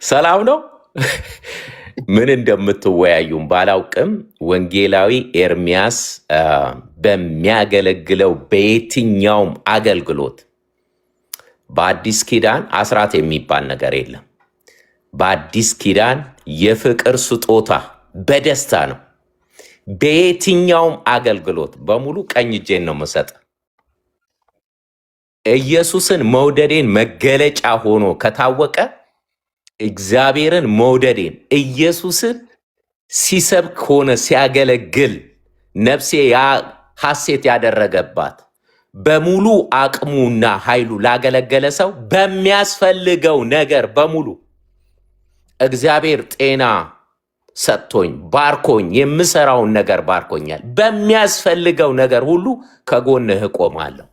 ሰላም ነው። ምን እንደምትወያዩም ባላውቅም ወንጌላዊ ኤርሚያስ በሚያገለግለው በየትኛውም አገልግሎት በአዲስ ኪዳን አስራት የሚባል ነገር የለም። በአዲስ ኪዳን የፍቅር ስጦታ በደስታ ነው። በየትኛውም አገልግሎት በሙሉ ቀኝ እጄን ነው የምሰጥ። ኢየሱስን መውደዴን መገለጫ ሆኖ ከታወቀ እግዚአብሔርን መውደዴን ኢየሱስን ሲሰብክ ሆነ ሲያገለግል ነፍሴ ያ ሐሴት ያደረገባት በሙሉ አቅሙና ኃይሉ ላገለገለ ሰው በሚያስፈልገው ነገር በሙሉ እግዚአብሔር ጤና ሰጥቶኝ ባርኮኝ የምሰራውን ነገር ባርኮኛል። በሚያስፈልገው ነገር ሁሉ ከጎንህ እቆማለሁ።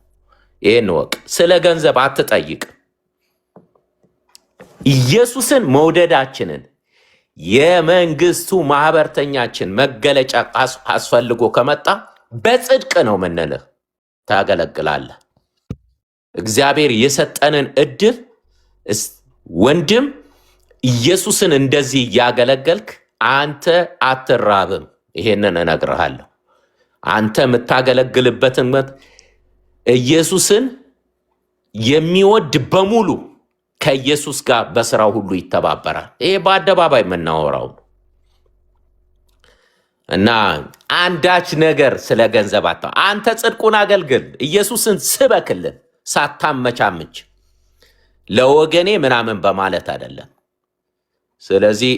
ይህን ወቅ ስለ ገንዘብ አትጠይቅ። ኢየሱስን መውደዳችንን የመንግስቱ ማህበርተኛችን መገለጫ አስፈልጎ ከመጣ በጽድቅ ነው ምንልህ፣ ታገለግላለህ። እግዚአብሔር የሰጠንን እድል ወንድም ኢየሱስን እንደዚህ እያገለገልክ አንተ አትራብም። ይሄንን እነግርሃለሁ። አንተ የምታገለግልበትን ኢየሱስን የሚወድ በሙሉ ከኢየሱስ ጋር በስራው ሁሉ ይተባበራል። ይሄ በአደባባይ የምናወራው ነው እና አንዳች ነገር ስለ ገንዘብ አንተ ጽድቁን አገልግል፣ ኢየሱስን ስበክልን፣ ሳታመቻምች ለወገኔ ምናምን በማለት አይደለም። ስለዚህ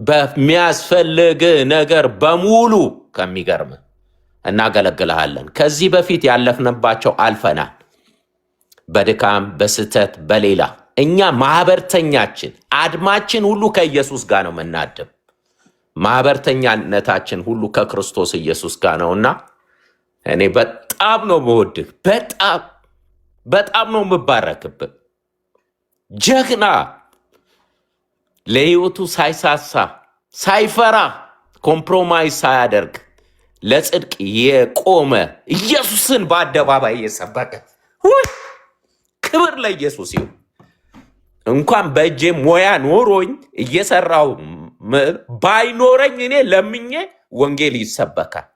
በሚያስፈልግ ነገር በሙሉ ከሚገርም እናገለግልሃለን። ከዚህ በፊት ያለፍንባቸው አልፈናል፣ በድካም በስተት በሌላ እኛ ማህበርተኛችን አድማችን ሁሉ ከኢየሱስ ጋር ነው የምናድም። ማህበርተኛነታችን ሁሉ ከክርስቶስ ኢየሱስ ጋር ነውና እኔ በጣም ነው የምወድህ፣ በጣም ነው የምባረክብህ። ጀግና፣ ለህይወቱ ሳይሳሳ ሳይፈራ ኮምፕሮማይዝ ሳያደርግ ለጽድቅ የቆመ ኢየሱስን በአደባባይ የሰበከ ክብር ለኢየሱስ ይሁን። እንኳን በእጄ ሞያ ኖሮኝ እየሰራው ባይኖረኝ እኔ ለምኜ ወንጌል ይሰበካል።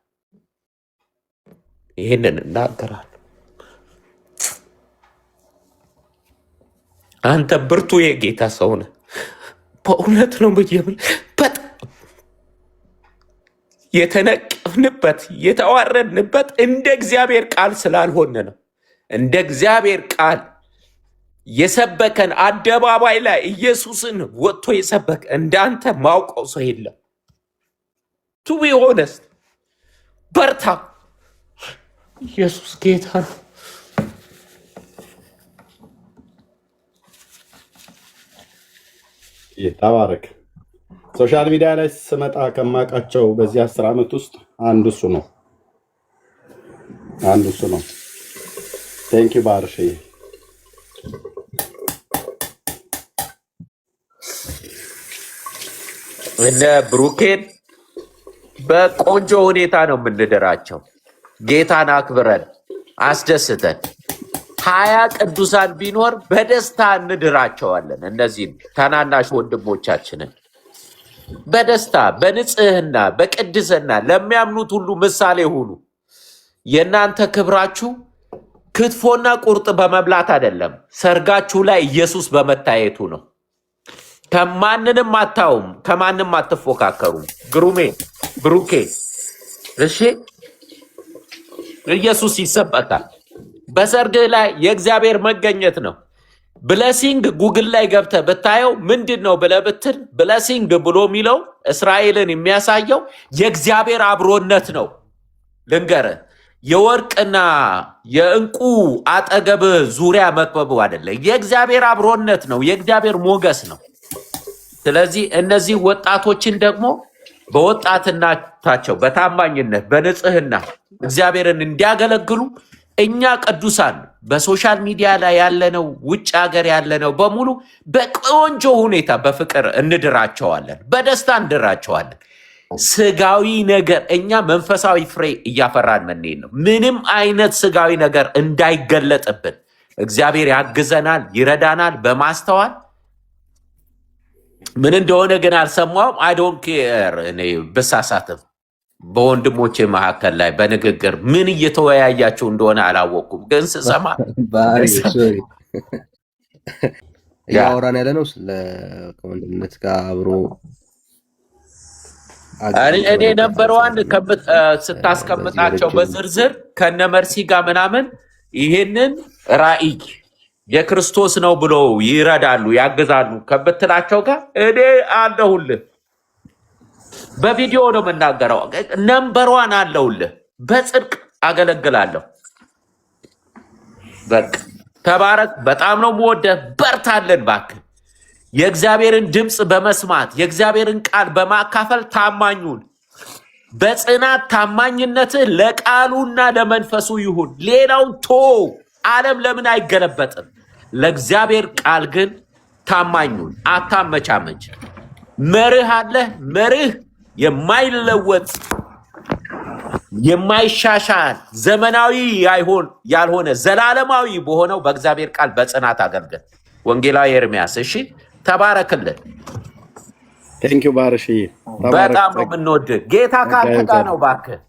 ይህንን እናገራለሁ። አንተ ብርቱ የጌታ ሰው ነህ። በእውነት ነው ብዬብል በጣም የተነቀፍንበት የተዋረድንበት እንደ እግዚአብሔር ቃል ስላልሆነ ነው። እንደ እግዚአብሔር ቃል የሰበከን አደባባይ ላይ ኢየሱስን ወጥቶ የሰበከ እንዳንተ ማውቀው ሰው የለም። ቱ ቢ ሆነስት በርታ። ኢየሱስ ጌታ ነው። ተባረክ። ሶሻል ሚዲያ ላይ ስመጣ ከማውቃቸው በዚህ 10 ዓመት ውስጥ አንዱ እሱ ነው። ቴንክ ዩ ባርሽ። እነ ብሩኬን በቆንጆ ሁኔታ ነው የምንድራቸው። ጌታን አክብረን አስደስተን 20 ቅዱሳን ቢኖር በደስታ እንድራቸዋለን። እነዚህም ታናናሽ ወንድሞቻችንን በደስታ በንጽህና በቅድስና ለሚያምኑት ሁሉ ምሳሌ ሁኑ። የእናንተ ክብራችሁ ክትፎና ቁርጥ በመብላት አይደለም፣ ሰርጋችሁ ላይ ኢየሱስ በመታየቱ ነው። ከማንንም አታውም፣ ከማንም አትፎካከሩም። ግሩሜ ብሩኬ፣ እሺ ኢየሱስ ይሰበካል። በሰርግህ ላይ የእግዚአብሔር መገኘት ነው። ብለሲንግ ጉግል ላይ ገብተህ ብታየው ምንድን ነው ብለህ ብትል ብለሲንግ ብሎ የሚለው እስራኤልን የሚያሳየው የእግዚአብሔር አብሮነት ነው። ልንገርህ፣ የወርቅና የእንቁ አጠገብ ዙሪያ መክበቡ አይደለም፣ የእግዚአብሔር አብሮነት ነው፣ የእግዚአብሔር ሞገስ ነው። ስለዚህ እነዚህ ወጣቶችን ደግሞ በወጣትነታቸው በታማኝነት በንጽህና እግዚአብሔርን እንዲያገለግሉ እኛ ቅዱሳን በሶሻል ሚዲያ ላይ ያለነው ውጭ ሀገር ያለነው በሙሉ በቆንጆ ሁኔታ በፍቅር እንድራቸዋለን፣ በደስታ እንድራቸዋለን። ስጋዊ ነገር እኛ መንፈሳዊ ፍሬ እያፈራን መንሄድ ነው። ምንም አይነት ስጋዊ ነገር እንዳይገለጥብን እግዚአብሔር ያግዘናል፣ ይረዳናል። በማስተዋል ምን እንደሆነ ግን አልሰማውም። አይ ዶንት ኬር። እኔ ብሳሳትም በወንድሞቼ መካከል ላይ በንግግር ምን እየተወያያችሁ እንደሆነ አላወቅኩም። ግን ስሰማ እያወራን ያለ ነው ስለ ከወንድምነት ጋር አብሮ እኔ ነበር ዋን ስታስቀምጣቸው በዝርዝር ከነመርሲ ጋር ምናምን ይሄንን ራእይ የክርስቶስ ነው ብሎ ይረዳሉ ያግዛሉ ከብትላቸው ጋር እኔ አለሁልህ። በቪዲዮ ነው የምናገረው። ነምበር ዋን አለሁልህ። በጽድቅ አገለግላለሁ። በቃ ተባረክ። በጣም ነው የምወደህ። በርታለን እባክህ። የእግዚአብሔርን ድምፅ በመስማት የእግዚአብሔርን ቃል በማካፈል ታማኙን በጽናት ታማኝነትህ ለቃሉና ለመንፈሱ ይሁን። ሌላውን ቶ ዓለም ለምን አይገለበጥም? ለእግዚአብሔር ቃል ግን ታማኙን አታመቻመች። መርህ አለህ። መርህ የማይለወጥ የማይሻሻል ዘመናዊ ያልሆነ ዘላለማዊ በሆነው በእግዚአብሔር ቃል በጽናት አገልግል። ወንጌላዊ ኤርሚያስ እሺ፣ ተባረክልን። ቴንኪው ባርሽ። በጣም ነው የምንወድህ። ጌታ ካንተ ጋር ነው። እባክህ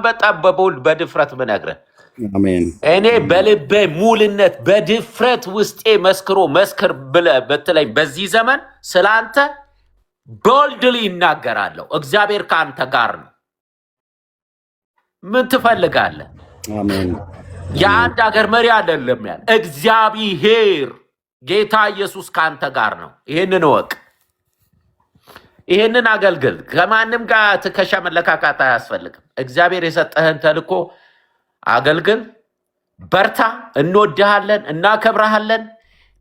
በጣም በቦልድ በድፍረት ምነግርህ አሜን። እኔ በልቤ ሙልነት በድፍረት ውስጤ መስክር ብለህ ብትለኝ በዚህ ዘመን ስለአንተ ቦልድሊ ይናገራለሁ። እግዚአብሔር ከአንተ ጋር ነው። ምን ትፈልጋለህ? አሜን። የአንድ ሀገር መሪ አይደለም ያለ እግዚአብሔር ጌታ ኢየሱስ ከአንተ ጋር ነው። ይህንን እወቅ። ይህንን አገልግል። ከማንም ጋር ትከሻ መለካካት አያስፈልግም። እግዚአብሔር የሰጠህን ተልኮ አገልግል። በርታ። እንወድሃለን፣ እናከብረሃለን።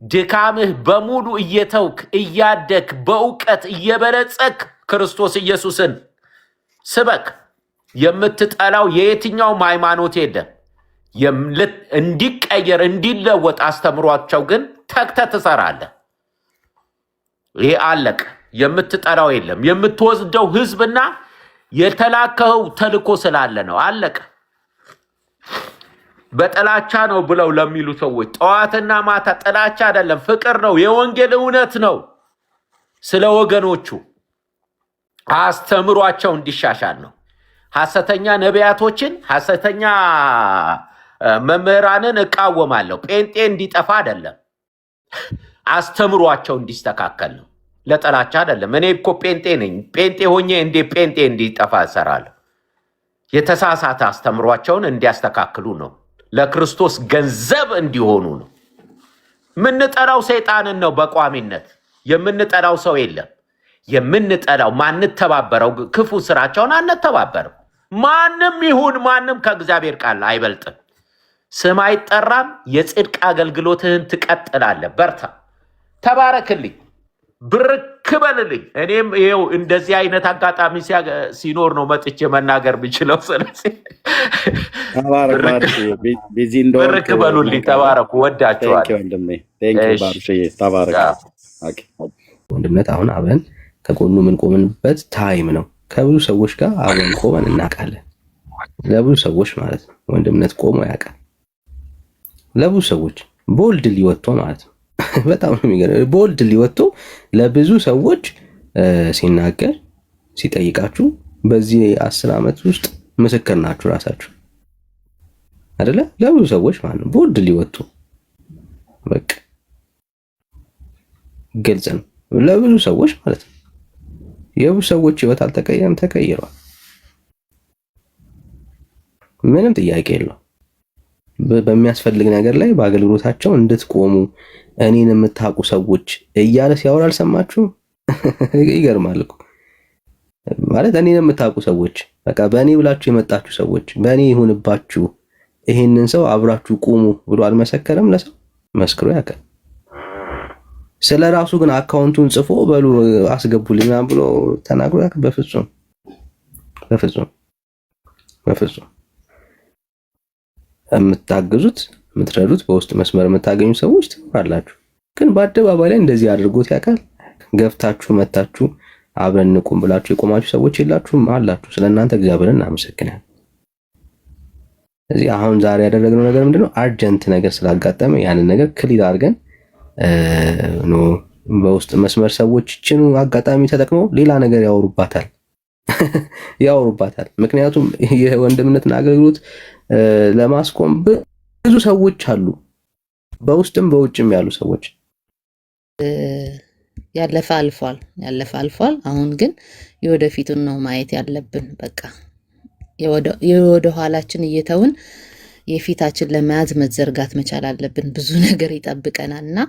ድካምህ በሙሉ እየተውክ እያደግ በእውቀት እየበለጸክ ክርስቶስ ኢየሱስን ስበክ። የምትጠላው የየትኛውም ሃይማኖት የለም። እንዲቀየር እንዲለወጥ አስተምሯቸው ግን ተግተህ ትሰራለህ። ይሄ አለቀ። የምትጠላው የለም። የምትወስደው ህዝብና የተላከው ተልኮ ስላለ ነው። አለቀ። በጥላቻ ነው ብለው ለሚሉ ሰዎች ጠዋትና ማታ ጥላቻ አይደለም፣ ፍቅር ነው። የወንጌል እውነት ነው። ስለ ወገኖቹ አስተምሯቸው እንዲሻሻል ነው። ሐሰተኛ ነቢያቶችን፣ ሐሰተኛ መምህራንን እቃወማለሁ። ጴንጤ እንዲጠፋ አይደለም፣ አስተምሯቸው እንዲስተካከል ነው። ለጥላቻ አይደለም። እኔ እኮ ጴንጤ ነኝ። ጴንጤ ሆኜ ጴንጤ እንዲጠፋ እሰራለሁ። የተሳሳተ አስተምሯቸውን እንዲያስተካክሉ ነው። ለክርስቶስ ገንዘብ እንዲሆኑ ነው። የምንጠራው ሰይጣንን ነው። በቋሚነት የምንጠራው ሰው የለም። የምንጠራው ማንተባበረው ክፉ ስራቸውን አንተባበርም። ማንም ይሁን ማንም ከእግዚአብሔር ቃል አይበልጥም። ስም አይጠራም። የጽድቅ አገልግሎትህን ትቀጥላለህ። በርታ፣ ተባረክልኝ፣ ብርክ በልልኝ። እኔም ይኸው እንደዚህ አይነት አጋጣሚ ሲኖር ነው መጥቼ መናገር ብችለው። ስለዚህ ብርክ በሉልኝ። ተባረኩ። ወዳችኋል። ወንድምነት አሁን አብረን ከጎኑ የምንቆምንበት ታይም ነው። ከብዙ ሰዎች ጋር አብረን ቆመን እናውቃለን። ለብዙ ሰዎች ማለት ነው ወንድምነት ቆሞ ያውቃል። ለብዙ ሰዎች ቦልድ ሊወጥቶ ማለት ነው። በጣም ነው የሚገርም። ቦልድ ሊወጥቶ ለብዙ ሰዎች ሲናገር ሲጠይቃችሁ በዚህ 10 ዓመት ውስጥ ምስክር ናችሁ ራሳችሁ አይደለ? ለብዙ ሰዎች ማለት ነው ቦልድ ሊወጥቶ በቃ ግልጽ ነው። ለብዙ ሰዎች ማለት ነው። የብዙ ሰዎች ህይወት አልተቀየረም፣ ተቀይሯል። ምንም ጥያቄ የለው። በሚያስፈልግ ነገር ላይ በአገልግሎታቸው እንድትቆሙ እኔን የምታውቁ ሰዎች እያለ ሲያወራ አልሰማችሁ? ይገርማል እኮ ማለት እኔን የምታውቁ ሰዎች በቃ በእኔ ብላችሁ የመጣችሁ ሰዎች በእኔ ይሁንባችሁ፣ ይሄንን ሰው አብራችሁ ቁሙ ብሎ አልመሰከረም? ለሰው መስክሮ ያውቃል። ስለ ራሱ ግን አካውንቱን ጽፎ በሉ አስገቡልኝ ምናምን ብሎ ተናግሮ ያውቃል? በፍጹም በፍጹም በፍጹም። የምታግዙት የምትረዱት በውስጥ መስመር የምታገኙ ሰዎች ትኖራላችሁ። ግን በአደባባይ ላይ እንደዚህ አድርጎት ያውቃል? ገፍታችሁ መታችሁ አብረን እንቁም ብላችሁ የቆማችሁ ሰዎች የላችሁም? አላችሁ። ስለእናንተ እግዚአብሔርን እናመሰግናለን። እዚህ አሁን ዛሬ ያደረግነው ነገር ምንድነው? አርጀንት ነገር ስላጋጠመ ያንን ነገር ክሊር አድርገን በውስጥ መስመር ሰዎች ይህችን አጋጣሚ ተጠቅመው ሌላ ነገር ያወሩባታል ያወሩባታል። ምክንያቱም የወንድምነትን አገልግሎት ለማስቆም ብዙ ሰዎች አሉ፣ በውስጥም በውጭም ያሉ ሰዎች። ያለፈ አልፏል። አሁን ግን የወደፊቱን ነው ማየት ያለብን። በቃ የወደ ኋላችን እየተውን የፊታችን ለመያዝ መዘርጋት መቻል አለብን። ብዙ ነገር ይጠብቀናል እና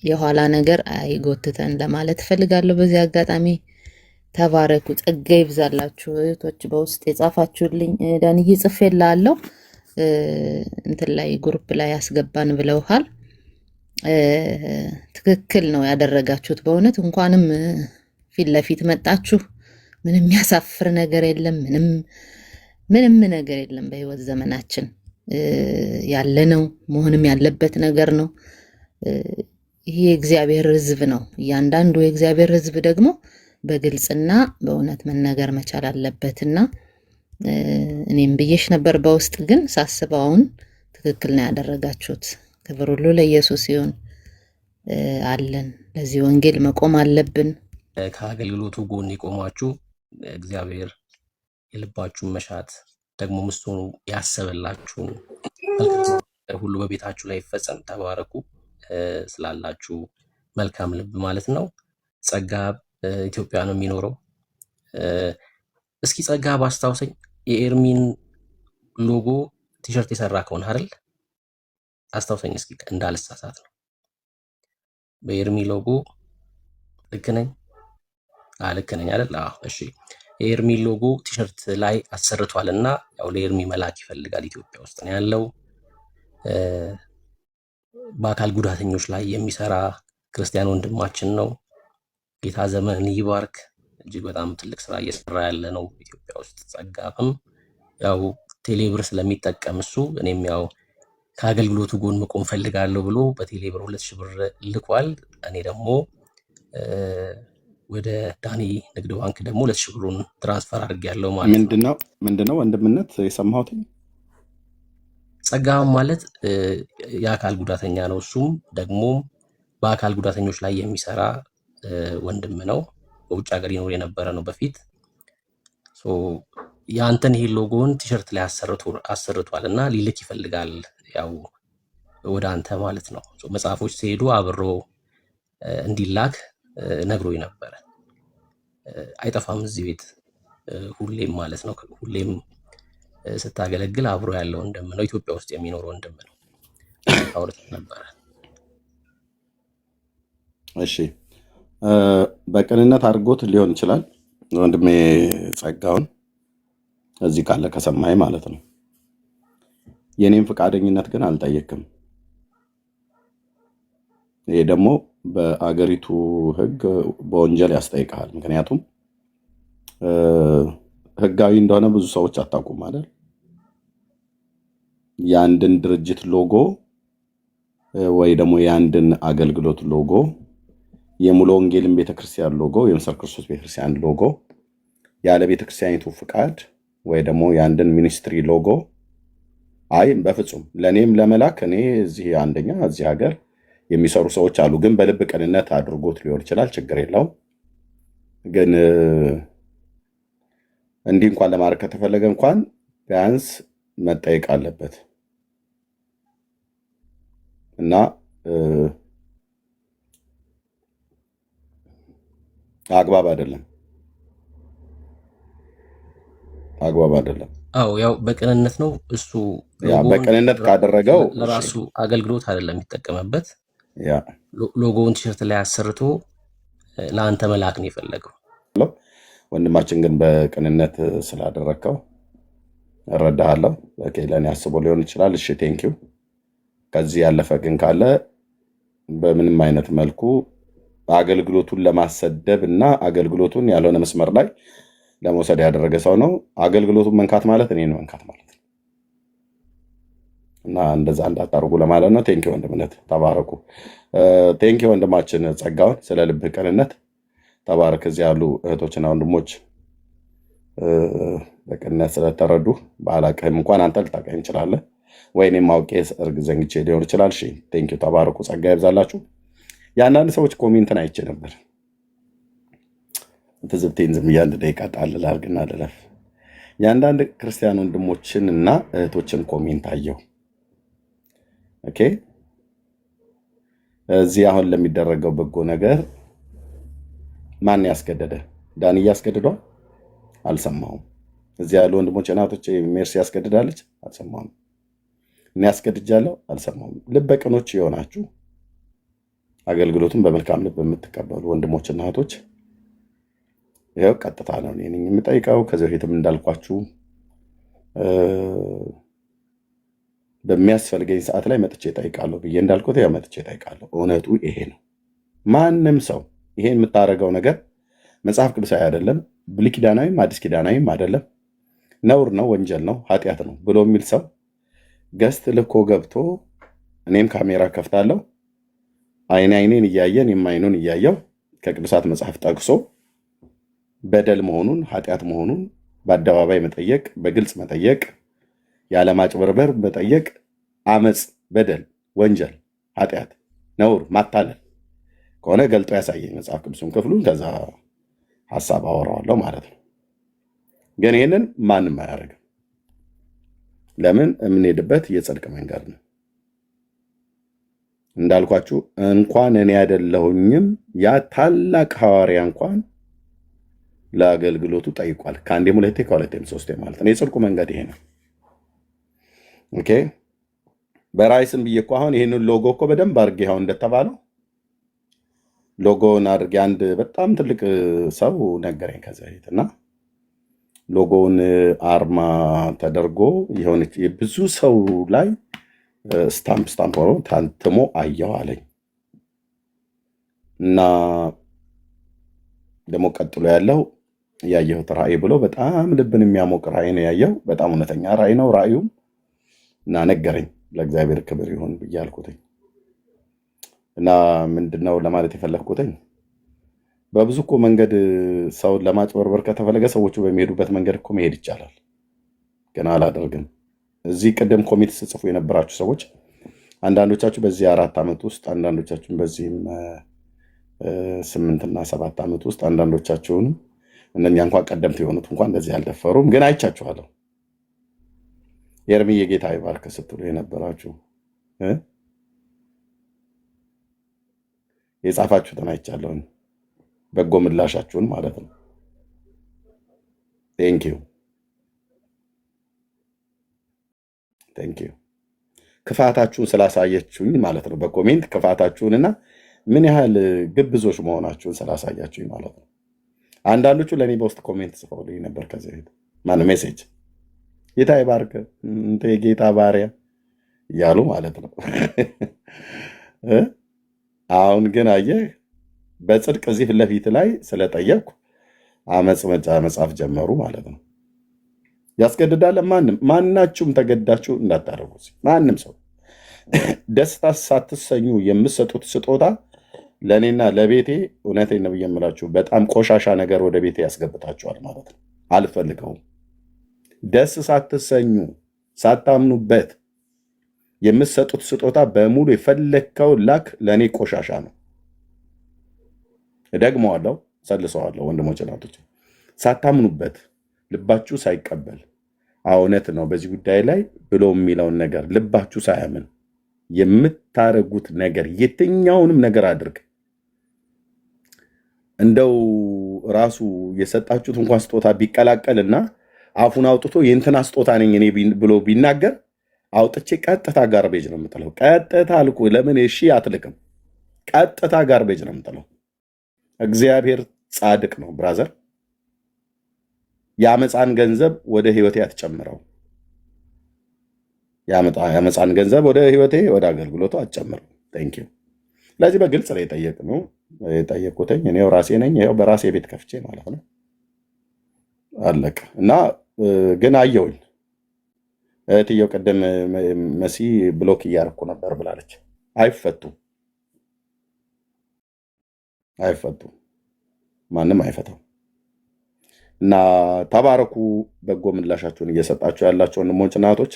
የኋላ ነገር አይጎትተን ለማለት እፈልጋለሁ። በዚህ አጋጣሚ ተባረኩ፣ ጸጋ ይብዛላችሁ እህቶች። በውስጥ የጻፋችሁልኝ ዳንዬ ጽፌልሃለሁ፣ እንትን ላይ ግሩፕ ላይ ያስገባን ብለውሃል። ትክክል ነው ያደረጋችሁት። በእውነት እንኳንም ፊት ለፊት መጣችሁ። ምንም የሚያሳፍር ነገር የለም። ምንም ነገር የለም። በህይወት ዘመናችን ያለ ነው መሆንም ያለበት ነገር ነው። ይሄ የእግዚአብሔር ሕዝብ ነው። እያንዳንዱ የእግዚአብሔር ሕዝብ ደግሞ በግልጽና በእውነት መነገር መቻል አለበትና እኔም ብዬሽ ነበር በውስጥ ግን ሳስበውን ትክክል ነው ያደረጋችሁት። ክብር ሁሉ ለኢየሱስ ይሁን። አለን ለዚህ ወንጌል መቆም አለብን። ከአገልግሎቱ ጎን የቆማችሁ እግዚአብሔር የልባችሁን መሻት ደግሞ ምስቶኑ ያሰበላችሁን ሁሉ በቤታችሁ ላይ ይፈጸም። ተባረኩ። ስላላችሁ መልካም ልብ ማለት ነው። ጸጋ ኢትዮጵያ ነው የሚኖረው። እስኪ ጸጋ ባስታውሰኝ፣ የኤርሚን ሎጎ ቲሸርት የሰራ ከሆነ አይደል? አስታውሰኝ እስኪ እንዳልሳሳት ነው። በኤርሚ ሎጎ ልክ ነኝ? ልክ ነኝ አይደል? እሺ። የኤርሚ ሎጎ ቲሸርት ላይ አሰርቷል እና ያው ለኤርሚ መላክ ይፈልጋል። ኢትዮጵያ ውስጥ ነው ያለው። በአካል ጉዳተኞች ላይ የሚሰራ ክርስቲያን ወንድማችን ነው። ጌታ ዘመን ይባርክ። እጅግ በጣም ትልቅ ስራ እየሰራ ያለ ነው ኢትዮጵያ ውስጥ። ጸጋም ያው ቴሌብር ስለሚጠቀም እሱ እኔም ያው ከአገልግሎቱ ጎን መቆም ፈልጋለሁ ብሎ በቴሌብር 2000 ብር ልኳል። እኔ ደግሞ ወደ ዳኒ ንግድ ባንክ ደግሞ 2000 ብሩን ትራንስፈር አድርጌያለሁ ማለት ነው። ምንድነው ወንድምነት የሰማሁት? ጸጋም ማለት የአካል ጉዳተኛ ነው። እሱም ደግሞ በአካል ጉዳተኞች ላይ የሚሰራ ወንድም ነው። በውጭ ሀገር ይኖር የነበረ ነው በፊት። የአንተን ይሄ ሎጎን ቲሸርት ላይ አሰርቷል እና ሊልክ ይፈልጋል ያው ወደ አንተ ማለት ነው። መጽሐፎች ሲሄዱ አብሮ እንዲላክ ነግሮኝ ነበረ። አይጠፋም እዚህ ቤት ሁሌም ማለት ነው። ሁሌም ስታገለግል አብሮ ያለው ወንድም ነው። ኢትዮጵያ ውስጥ የሚኖር ወንድም ነው። አውርተን ነበረ። እሺ፣ በቅንነት አድርጎት ሊሆን ይችላል ወንድሜ ጸጋውን እዚህ ካለ ከሰማይ ማለት ነው። የኔም ፈቃደኝነት ግን አልጠየቅም። ይሄ ደግሞ በአገሪቱ ሕግ በወንጀል ያስጠይቃል። ምክንያቱም ሕጋዊ እንደሆነ ብዙ ሰዎች አታውቁም አይደል? የአንድን ድርጅት ሎጎ ወይ ደግሞ የአንድን አገልግሎት ሎጎ፣ የሙሉ ወንጌልን ቤተክርስቲያን ሎጎ፣ የምስራቅ ክርስቶስ ቤተክርስቲያን ሎጎ ያለ ቤተክርስቲያኒቱ ፍቃድ ወይ ደግሞ የአንድን ሚኒስትሪ ሎጎ በፍጹም ለእኔም ለመላክ እኔ እዚህ አንደኛ እዚህ ሀገር የሚሰሩ ሰዎች አሉ፣ ግን በልብ ቅንነት አድርጎት ሊሆን ይችላል፣ ችግር የለውም። ግን እንዲህ እንኳን ለማድረግ ከተፈለገ እንኳን ቢያንስ መጠየቅ አለበት እና አግባብ አይደለም። አዎ ያው በቅንነት ነው እሱ። በቅንነት ካደረገው ለራሱ አገልግሎት አይደለም የሚጠቀምበት። ሎጎውን ቲሸርት ላይ አሰርቶ ለአንተ መላክ ነው የፈለገው። ወንድማችን ግን በቅንነት ስላደረግከው እረዳሃለሁ። ለእኔ አስቦ ሊሆን ይችላል። እሺ ቴንኪው። ከዚህ ያለፈ ግን ካለ በምንም አይነት መልኩ አገልግሎቱን ለማሰደብ እና አገልግሎቱን ያልሆነ መስመር ላይ ለመውሰድ ያደረገ ሰው ነው። አገልግሎቱን መንካት ማለት እኔን መንካት ማለት ነው እና እንደዛ እንዳታርጉ ለማለት ነው። ቴንኪው ወንድምነት፣ ተባረኩ። ቴንኪው ወንድማችን ጸጋውን ስለ ልብህ ቅንነት ተባረክ። እዚህ ያሉ እህቶችና ወንድሞች በቅንነት ስለተረዱ ባላቅህም እንኳን አንተ ልታውቀኝ እንችላለን ወይ እኔም አውቄ ዘንግቼ ሊሆን ይችላል። እሺ ቴንኪው፣ ተባረኩ። ጸጋ ይብዛላችሁ። የአንዳንድ ሰዎች ኮሜንትን አይቼ ነበር። ትዝብቴን ዝም ብዬ 1 ደቂቃ ጣል ላድርግና ልለፍ። የአንዳንድ ክርስቲያን ወንድሞችን እና እህቶችን ኮሜንት አየሁ። ኦኬ እዚህ አሁን ለሚደረገው በጎ ነገር ማን ያስገደደ? ዳንኤል ያስገድዷል? አልሰማሁም። እዚህ ያሉ ወንድሞች እናቶች ሜርሲ ያስገድዳለች? አልሰማሁም። እኔ ያስገድጃለሁ? አልሰማሁም። ልበ ቅኖች የሆናችሁ አገልግሎቱን በመልካም ልብ የምትቀበሉ ወንድሞች እና እህቶች ይኸው ቀጥታ ነው እኔ ነኝ የምጠይቀው። ከዚህ በፊትም እንዳልኳችሁ በሚያስፈልገኝ ሰዓት ላይ መጥቼ እጠይቃለሁ ብዬ እንዳልኩት ያው መጥቼ እጠይቃለሁ። እውነቱ ይሄ ነው። ማንም ሰው ይሄን የምታደርገው ነገር መጽሐፍ ቅዱሳዊ አይደለም፣ ብሉይ ኪዳናዊም አዲስ ኪዳናዊም አይደለም፣ ነውር ነው፣ ወንጀል ነው፣ ኃጢአት ነው ብሎ የሚል ሰው ገስት ልኮ ገብቶ እኔም ካሜራ ከፍታለሁ አይኔን እያየን የማይኑን እያየው ከቅዱሳት መጽሐፍ ጠቅሶ በደል መሆኑን ኃጢአት መሆኑን በአደባባይ መጠየቅ፣ በግልጽ መጠየቅ፣ ያለማጭበርበር መጠየቅ፣ አመፅ፣ በደል፣ ወንጀል፣ ኃጢአት፣ ነውር፣ ማታለል ከሆነ ገልጦ ያሳየኝ መጽሐፍ ቅዱስን ክፍሉን፣ ከዛ ሀሳብ አወራዋለሁ ማለት ነው። ግን ይህንን ማንም አያደርግም። ለምን? የምንሄድበት የጽድቅ መንገድ ነው። እንዳልኳችሁ እንኳን እኔ አይደለሁኝም ያ ታላቅ ሐዋርያ እንኳን ለአገልግሎቱ ጠይቋል። ከአንዴም ሁለቴ ከሁለቴም ሶስቴ ማለት ነው። የጽድቁ መንገድ ይሄ ነው። ኦኬ በራእይ ስም ብዬ እኮ አሁን ይህንን ሎጎ እኮ በደንብ አድርጌ አሁን እንደተባለው ሎጎውን አድርጌ አንድ በጣም ትልቅ ሰው ነገረኝ ከዚያ በፊት እና ሎጎውን አርማ ተደርጎ የሆነች የብዙ ሰው ላይ ስታምፕ ሆኖ ታትሞ አየው አለኝ እና ደግሞ ቀጥሎ ያለው ያየሁት ራእይ ብሎ በጣም ልብን የሚያሞቅ ራእይ ነው ያየው። በጣም እውነተኛ ራእይ ነው ራእዩም እና ነገረኝ። ለእግዚአብሔር ክብር ይሁን ብዬ አልኩትኝ እና ምንድነው ለማለት የፈለግኩትኝ በብዙ እኮ መንገድ ሰውን ለማጭበርበር ከተፈለገ ሰዎቹ በሚሄዱበት መንገድ እኮ መሄድ ይቻላል። ግን አላደርግም። እዚህ ቅድም ኮሚቴ ስጽፉ የነበራችሁ ሰዎች አንዳንዶቻችሁ በዚህ 4 ዓመት ውስጥ አንዳንዶቻችሁን በዚህም 8 እና 7 ዓመት ውስጥ አንዳንዶቻችሁንም እነኛ እንኳን ቀደምት የሆኑት እንኳን እንደዚህ አልደፈሩም። ግን አይቻችኋለሁ። የእርምዬ ጌታ ይባርክ ስትሉ የነበራችሁ የጻፋችሁትን አይቻለሁኝ። በጎ ምላሻችሁን ማለት ነው። ቴንኪዩ ክፋታችሁን ስላሳየችሁኝ ማለት ነው። በኮሜንት ክፋታችሁንና ምን ያህል ግብዞች መሆናችሁን ስላሳያችሁኝ ማለት ነው። አንዳንዶቹ ለእኔ በውስጥ ኮሜንት ጽፈውልኝ ነበር ከዚህ በፊት ማነው ሜሴጅ ጌታ ይባርክ እንተ የጌታ ባሪያ እያሉ ማለት ነው። አሁን ግን አየህ በጽድቅ እዚህ ፊት ለፊት ላይ ስለጠየቅኩ አመፅ መጻፍ ጀመሩ ማለት ነው። ያስገድዳል። ማናችሁም ተገዳችሁ እንዳታደርጉ። ማንም ሰው ደስታ ሳትሰኙ የምትሰጡት ስጦታ ለእኔና ለቤቴ እውነቴን ነው የምላችሁ በጣም ቆሻሻ ነገር ወደ ቤቴ ያስገብታችኋል ማለት ነው። አልፈልገውም። ደስ ሳትሰኙ ሳታምኑበት የምትሰጡት ስጦታ በሙሉ የፈለግከው ላክ ለእኔ ቆሻሻ ነው። እደግመዋለሁ፣ ሰልሰዋለሁ። ወንድሞች እናቶች፣ ሳታምኑበት ልባችሁ ሳይቀበል እውነት ነው በዚህ ጉዳይ ላይ ብሎ የሚለውን ነገር ልባችሁ ሳያምን የምታደርጉት ነገር የትኛውንም ነገር አድርግ እንደው ራሱ የሰጣችሁት እንኳን ስጦታ ቢቀላቀልና አፉን አውጥቶ የእንትና ስጦታ ነኝ እኔ ብሎ ቢናገር አውጥቼ ቀጥታ ጋርቤጅ ነው የምጥለው። ቀጥታ አልኩ። ለምን እሺ አትልክም? ቀጥታ ጋርቤጅ ነው የምጥለው። እግዚአብሔር ጻድቅ ነው ብራዘር። የአመፃን ገንዘብ ወደ ህይወቴ አትጨምረው። የአመፃን ገንዘብ ወደ ህይወቴ ወደ አገልግሎቱ አትጨምረው። ቴንኪዩ። ስለዚህ በግልጽ ላይ የጠየቁትኝ እኔው ራሴ ነኝ። ይኸው በራሴ ቤት ከፍቼ ማለት ነው። አለቀ። እና ግን አየውኝ እህትየው ቅድም መሲ ብሎክ እያደረኩ ነበር ብላለች። አይፈቱም። ማንም አይፈታም። እና ተባረኩ። በጎ ምላሻችሁን እየሰጣችሁ ያላችሁ ወንድሞች እና እህቶች፣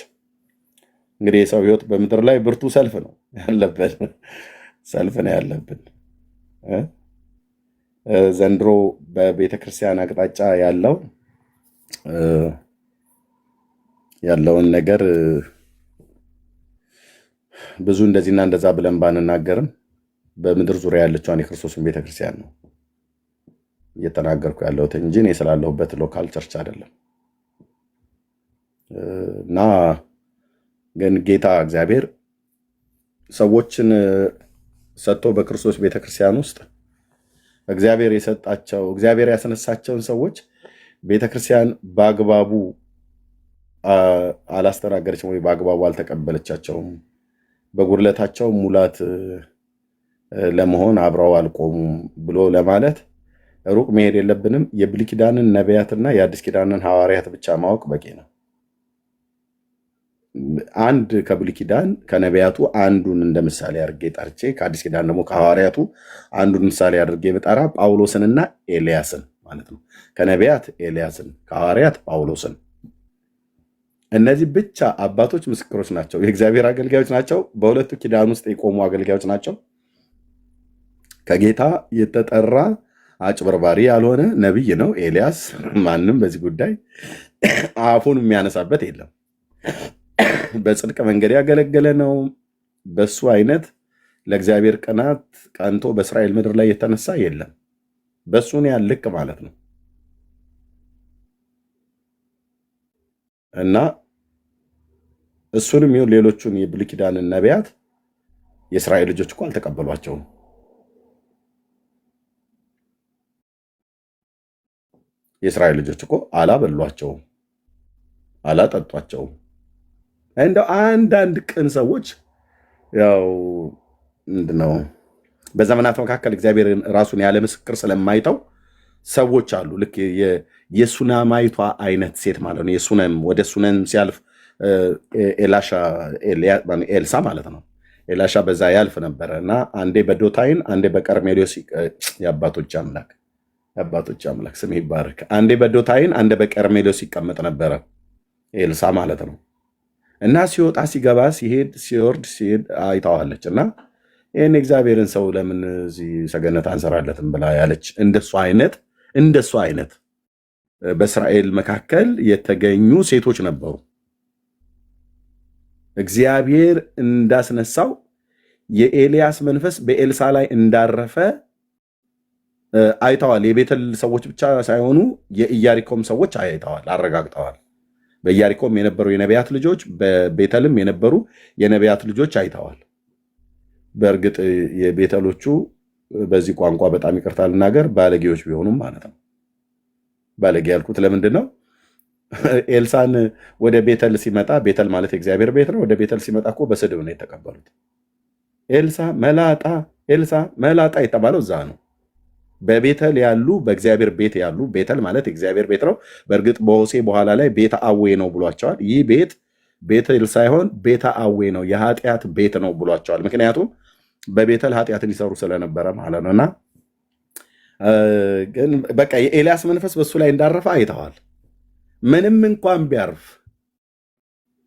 እንግዲህ የሰው ህይወት በምድር ላይ ብርቱ ሰልፍ ነው ያለብን። ዘንድሮ በቤተ ክርስቲያን አቅጣጫ ያለውን ነገር ብዙ እንደዚህና እንደዛ ብለን ባንናገርም በምድር ዙሪያ ያለችውን የክርስቶስን ቤተክርስቲያን ነው እየተናገርኩ ያለሁት እንጂ እኔ ስላለሁበት ሎካል ቸርች አይደለም። እና ግን ጌታ እግዚአብሔር ሰዎችን ሰጥቶ በክርስቶስ ቤተክርስቲያን ውስጥ እግዚአብሔር ያስነሳቸውን ሰዎች ቤተክርስቲያን በአግባቡ አላስተናገረችም ወይ በአግባቡ አልተቀበለቻቸውም። በጉድለታቸው ሙላት ለመሆን አብረው አልቆሙም ብሎ ለማለት ሩቅ መሄድ የለብንም። የብሉይ ኪዳንን ነቢያትና የአዲስ ኪዳንን ሐዋርያት ብቻ ማወቅ በቂ ነው። አንድ ከብሉይ ኪዳን ከነቢያቱ አንዱን እንደ ምሳሌ አድርጌ ጠርቼ ከአዲስ ኪዳን ደግሞ ከሐዋርያቱ አንዱን ምሳሌ አድርጌ በጠራ ጳውሎስንና ኤልያስን ማለት ነው። ከነቢያት ኤልያስን፣ ከሐዋርያት ጳውሎስን። እነዚህ ብቻ አባቶች ምስክሮች ናቸው። የእግዚአብሔር አገልጋዮች ናቸው። በሁለቱ ኪዳን ውስጥ የቆሙ አገልጋዮች ናቸው። ከጌታ የተጠራ አጭበርባሪ ያልሆነ ነቢይ ነው ኤልያስ። ማንም በዚህ ጉዳይ አፉን የሚያነሳበት የለም። በጽድቅ መንገድ ያገለገለ ነው። በሱ አይነት ለእግዚአብሔር ቅናት ቀንቶ በእስራኤል ምድር ላይ የተነሳ የለም። በሱን ያልክ ማለት ነው። እና እሱንም ይሁን ሌሎቹን የብሉይ ኪዳንን ነቢያት የእስራኤል ልጆች እኮ አልተቀበሏቸውም። የእስራኤል ልጆች እኮ አላበሏቸውም፣ አላጠጧቸውም። እንደው አንዳንድ ቅን ሰዎች ያው ምንድነው በዘመናት መካከል እግዚአብሔር ራሱን ያለ ምስክር ስለማይተው ሰዎች አሉ። ልክ የሱናማይቷ አይነት ሴት ማለት ነው። የሱነም ወደ ሱነም ሲያልፍ ኤልሳ ማለት ነው። ኤላሻ በዛ ያልፍ ነበረ እና አንዴ በዶታይን አንዴ በቀርሜሎስ የአባቶች አምላክ ስም ይባረክ። አንዴ በዶታይን አንዴ በቀርሜሎስ ይቀመጥ ነበረ ኤልሳ ማለት ነው። እና ሲወጣ ሲገባ ሲሄድ ሲወርድ ሲሄድ አይታዋለች። እና ይህን እግዚአብሔርን ሰው ለምን እዚህ ሰገነት አንሰራለትም ብላ ያለች እንደሱ አይነት በእስራኤል መካከል የተገኙ ሴቶች ነበሩ። እግዚአብሔር እንዳስነሳው የኤልያስ መንፈስ በኤልሳ ላይ እንዳረፈ አይተዋል። የቤተል ሰዎች ብቻ ሳይሆኑ የኢያሪኮም ሰዎች አይተዋል፣ አረጋግጠዋል። በኢያሪኮም የነበሩ የነቢያት ልጆች፣ በቤተልም የነበሩ የነቢያት ልጆች አይተዋል። በእርግጥ የቤተሎቹ በዚህ ቋንቋ በጣም ይቅርታ ልናገር ባለጌዎች ቢሆኑም ማለት ነው። ባለጌ ያልኩት ለምንድን ነው? ኤልሳን ወደ ቤተል ሲመጣ፣ ቤተል ማለት የእግዚአብሔር ቤት ነው። ወደ ቤተል ሲመጣ እኮ በስድብ ነው የተቀበሉት። ኤልሳ መላጣ የተባለው እዛ ነው። በቤተል ያሉ በእግዚአብሔር ቤት ያሉ፣ ቤተል ማለት የእግዚአብሔር ቤት ነው። በእርግጥ በሆሴ በኋላ ላይ ቤተ አዌ ነው ብሏቸዋል። ይህ ቤት ቤተል ሳይሆን ቤተ አዌ ነው፣ የኃጢአት ቤት ነው ብሏቸዋል። ምክንያቱም በቤተል ኃጢአትን ይሰሩ ስለነበረ ማለት ነው። እና ግን በቃ የኤልያስ መንፈስ በሱ ላይ እንዳረፈ አይተዋል። ምንም እንኳን ቢያርፍ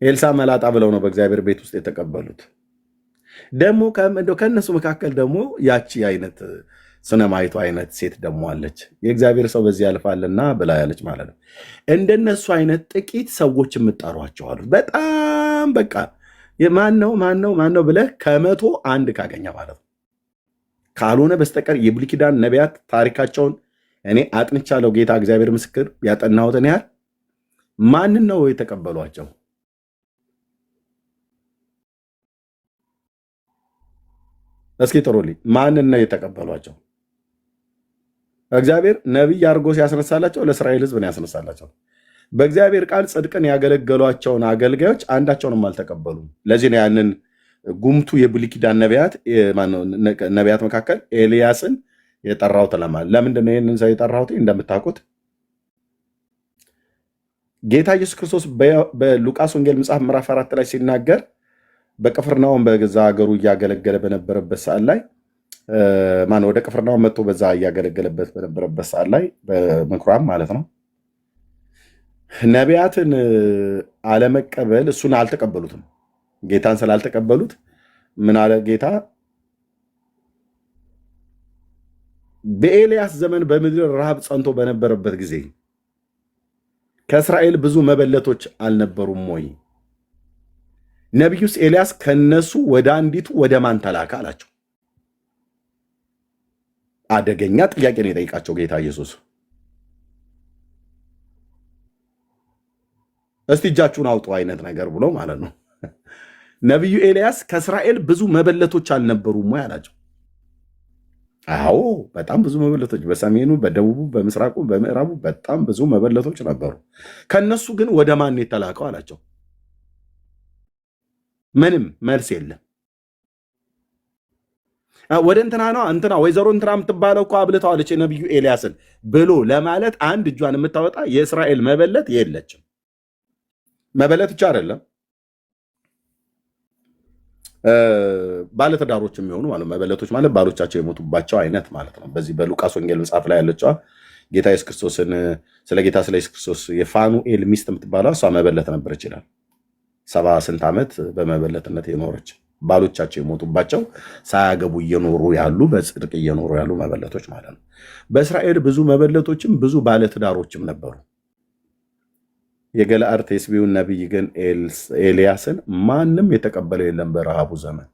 ኤልሳ መላጣ ብለው ነው በእግዚአብሔር ቤት ውስጥ የተቀበሉት። ደግሞ ከእነሱ መካከል ደግሞ ያቺ አይነት ስነማይቱ አይነት ሴት ደግሞ አለች። የእግዚአብሔር ሰው በዚህ ያልፋልና ብላ ያለች ማለት ነው። እንደነሱ አይነት ጥቂት ሰዎች የምጠሯቸው አሉ። በጣም በቃ ማነው ብለህ ከመቶ አንድ ካገኘ ማለት ነው። ካልሆነ በስተቀር የብሉይ ኪዳን ነቢያት ታሪካቸውን እኔ አጥንቻለሁ። ጌታ እግዚአብሔር ምስክር ያጠናሁትን ያህል ማንን ነው የተቀበሏቸው? እስኪ ጥሩልኝ። ማንን ነው የተቀበሏቸው? እግዚአብሔር ነቢይ አድርጎ ሲያስነሳላቸው ለእስራኤል ሕዝብ ነው ያስነሳላቸው። በእግዚአብሔር ቃል ጽድቅን ያገለገሏቸውን አገልጋዮች አንዳቸውንም አልተቀበሉም። ለዚህ ነው ያንን ጉምቱ የብሉይ ኪዳን ነቢያት መካከል ኤልያስን የጠራሁት። ለምንድን ነው ይህንን ሰው የጠራሁት? እንደምታውቁት ጌታ ኢየሱስ ክርስቶስ በሉቃስ ወንጌል መጽሐፍ ምዕራፍ 4 ላይ ሲናገር በቅፍርናሆም በገዛ ሀገሩ እያገለገለ በነበረበት ሰዓት ላይ ወደ ቅፍርናሆም መጥቶ በዛ እያገለገለበት በነበረበት ሰዓት ላይ በምኩራብ ማለት ነው ነቢያትን አለመቀበል እሱን አልተቀበሉትም። ጌታን ስላልተቀበሉት ምን አለ ጌታ? በኤልያስ ዘመን በምድር ረሃብ ጸንቶ በነበረበት ጊዜ ከእስራኤል ብዙ መበለቶች አልነበሩም ወይ? ነቢዩስ ኤልያስ ከነሱ ወደ አንዲቱ ወደ ማን ተላከ አላቸው። አደገኛ ጥያቄ ነው የጠይቃቸው ጌታ ኢየሱስ። እስቲ እጃችሁን አውጡ አይነት ነገር ብሎ ማለት ነው። ነቢዩ ኤልያስ ከእስራኤል ብዙ መበለቶች አልነበሩም ወይ አላቸው። አዎ በጣም ብዙ መበለቶች፣ በሰሜኑ፣ በደቡቡ፣ በምስራቁ፣ በምዕራቡ በጣም ብዙ መበለቶች ነበሩ። ከነሱ ግን ወደ ማን የተላከው አላቸው። ምንም መልስ የለም። ወደ እንትና ነው እንትና ወይዘሮ እንትና የምትባለው እኮ አብልተዋለች የነቢዩ ኤልያስን ብሎ ለማለት አንድ እጇን የምታወጣ የእስራኤል መበለት የለችም። መበለት ብቻ አይደለም ባለትዳሮች የሚሆኑ ማለት መበለቶች ማለት ባሎቻቸው የሞቱባቸው አይነት ማለት ነው። በዚህ በሉቃስ ወንጌል መጽሐፍ ላይ ያለችዋ ጌታ ኢየሱስ ክርስቶስን ስለ ጌታ ስለ ኢየሱስ ክርስቶስ የፋኑኤል ሚስት የምትባለው እሷ መበለት ነበር ይችላል 70 ስንት ዓመት በመበለትነት የኖረች ባሎቻቸው የሞቱባቸው ሳያገቡ እየኖሩ ያሉ በጽድቅ እየኖሩ ያሉ መበለቶች ማለት ነው። በእስራኤል ብዙ መበለቶችም ብዙ ባለትዳሮችም ነበሩ። የገለአድ ቴስቢውን ነቢይ ግን ኤልያስን ማንም የተቀበለው የለም በረሃቡ ዘመን።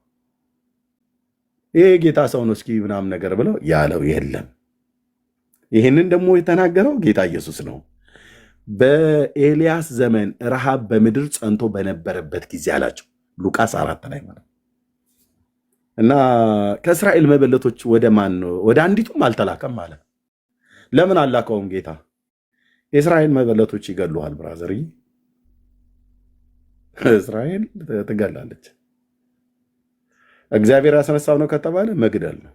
ይሄ ጌታ ሰው ነው እስኪ ምናምን ነገር ብለው ያለው የለም። ይህንን ደግሞ የተናገረው ጌታ ኢየሱስ ነው። በኤልያስ ዘመን ረሃብ በምድር ጸንቶ በነበረበት ጊዜ አላቸው። ሉቃስ 4 ላይ ማለት እና ከእስራኤል መበለቶች ወደ ማን ነው? ወደ አንዲቱም አልተላከም ማለት። ለምን አላከውም ጌታ? የእስራኤል መበለቶች ይገሉሃል ብራዘር። እስራኤል ትገላለች። እግዚአብሔር ያስነሳው ነው ከተባለ መግደል ነው።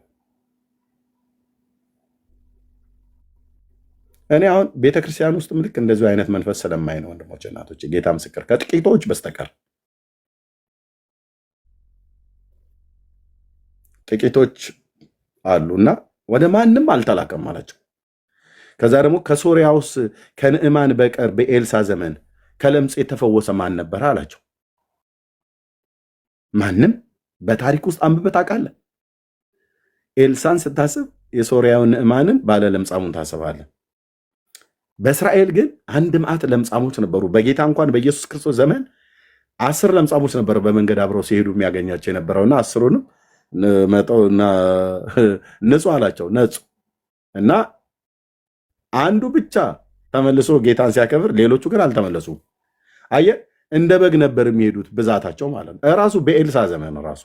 እኔ አሁን ቤተክርስቲያን ውስጥ ልክ እንደዚሁ አይነት መንፈስ ስለማይ ነው ወንድሞች እናቶች፣ ጌታ ምስክር ከጥቂቶች በስተቀር ጥቂቶች አሉና ወደ ማንም አልተላከም አላቸው። ከዛ ደግሞ ከሶሪያ ውስጥ ከንዕማን በቀር በኤልሳ ዘመን ከለምጽ የተፈወሰ ማን ነበር አላቸው። ማንም። በታሪክ ውስጥ አንብበህ ታውቃለህ? ኤልሳን ስታስብ የሶሪያውን ንዕማንን ባለ ለምጻሙን ታስባለህ። በእስራኤል ግን አንድ መዓት ለምጻሞች ነበሩ። በጌታ እንኳን በኢየሱስ ክርስቶስ ዘመን 10 ለምጻሞች ነበሩ በመንገድ አብረው ሲሄዱ የሚያገኛቸው የነበረውና 10ሩንም መጠውና ንጹ አላቸው። ነጹ እና አንዱ ብቻ ተመልሶ ጌታን ሲያከብር፣ ሌሎቹ ግን አልተመለሱም። አየህ፣ እንደ በግ ነበር የሚሄዱት ብዛታቸው ማለት ነው። ራሱ በኤልሳ ዘመን ራሱ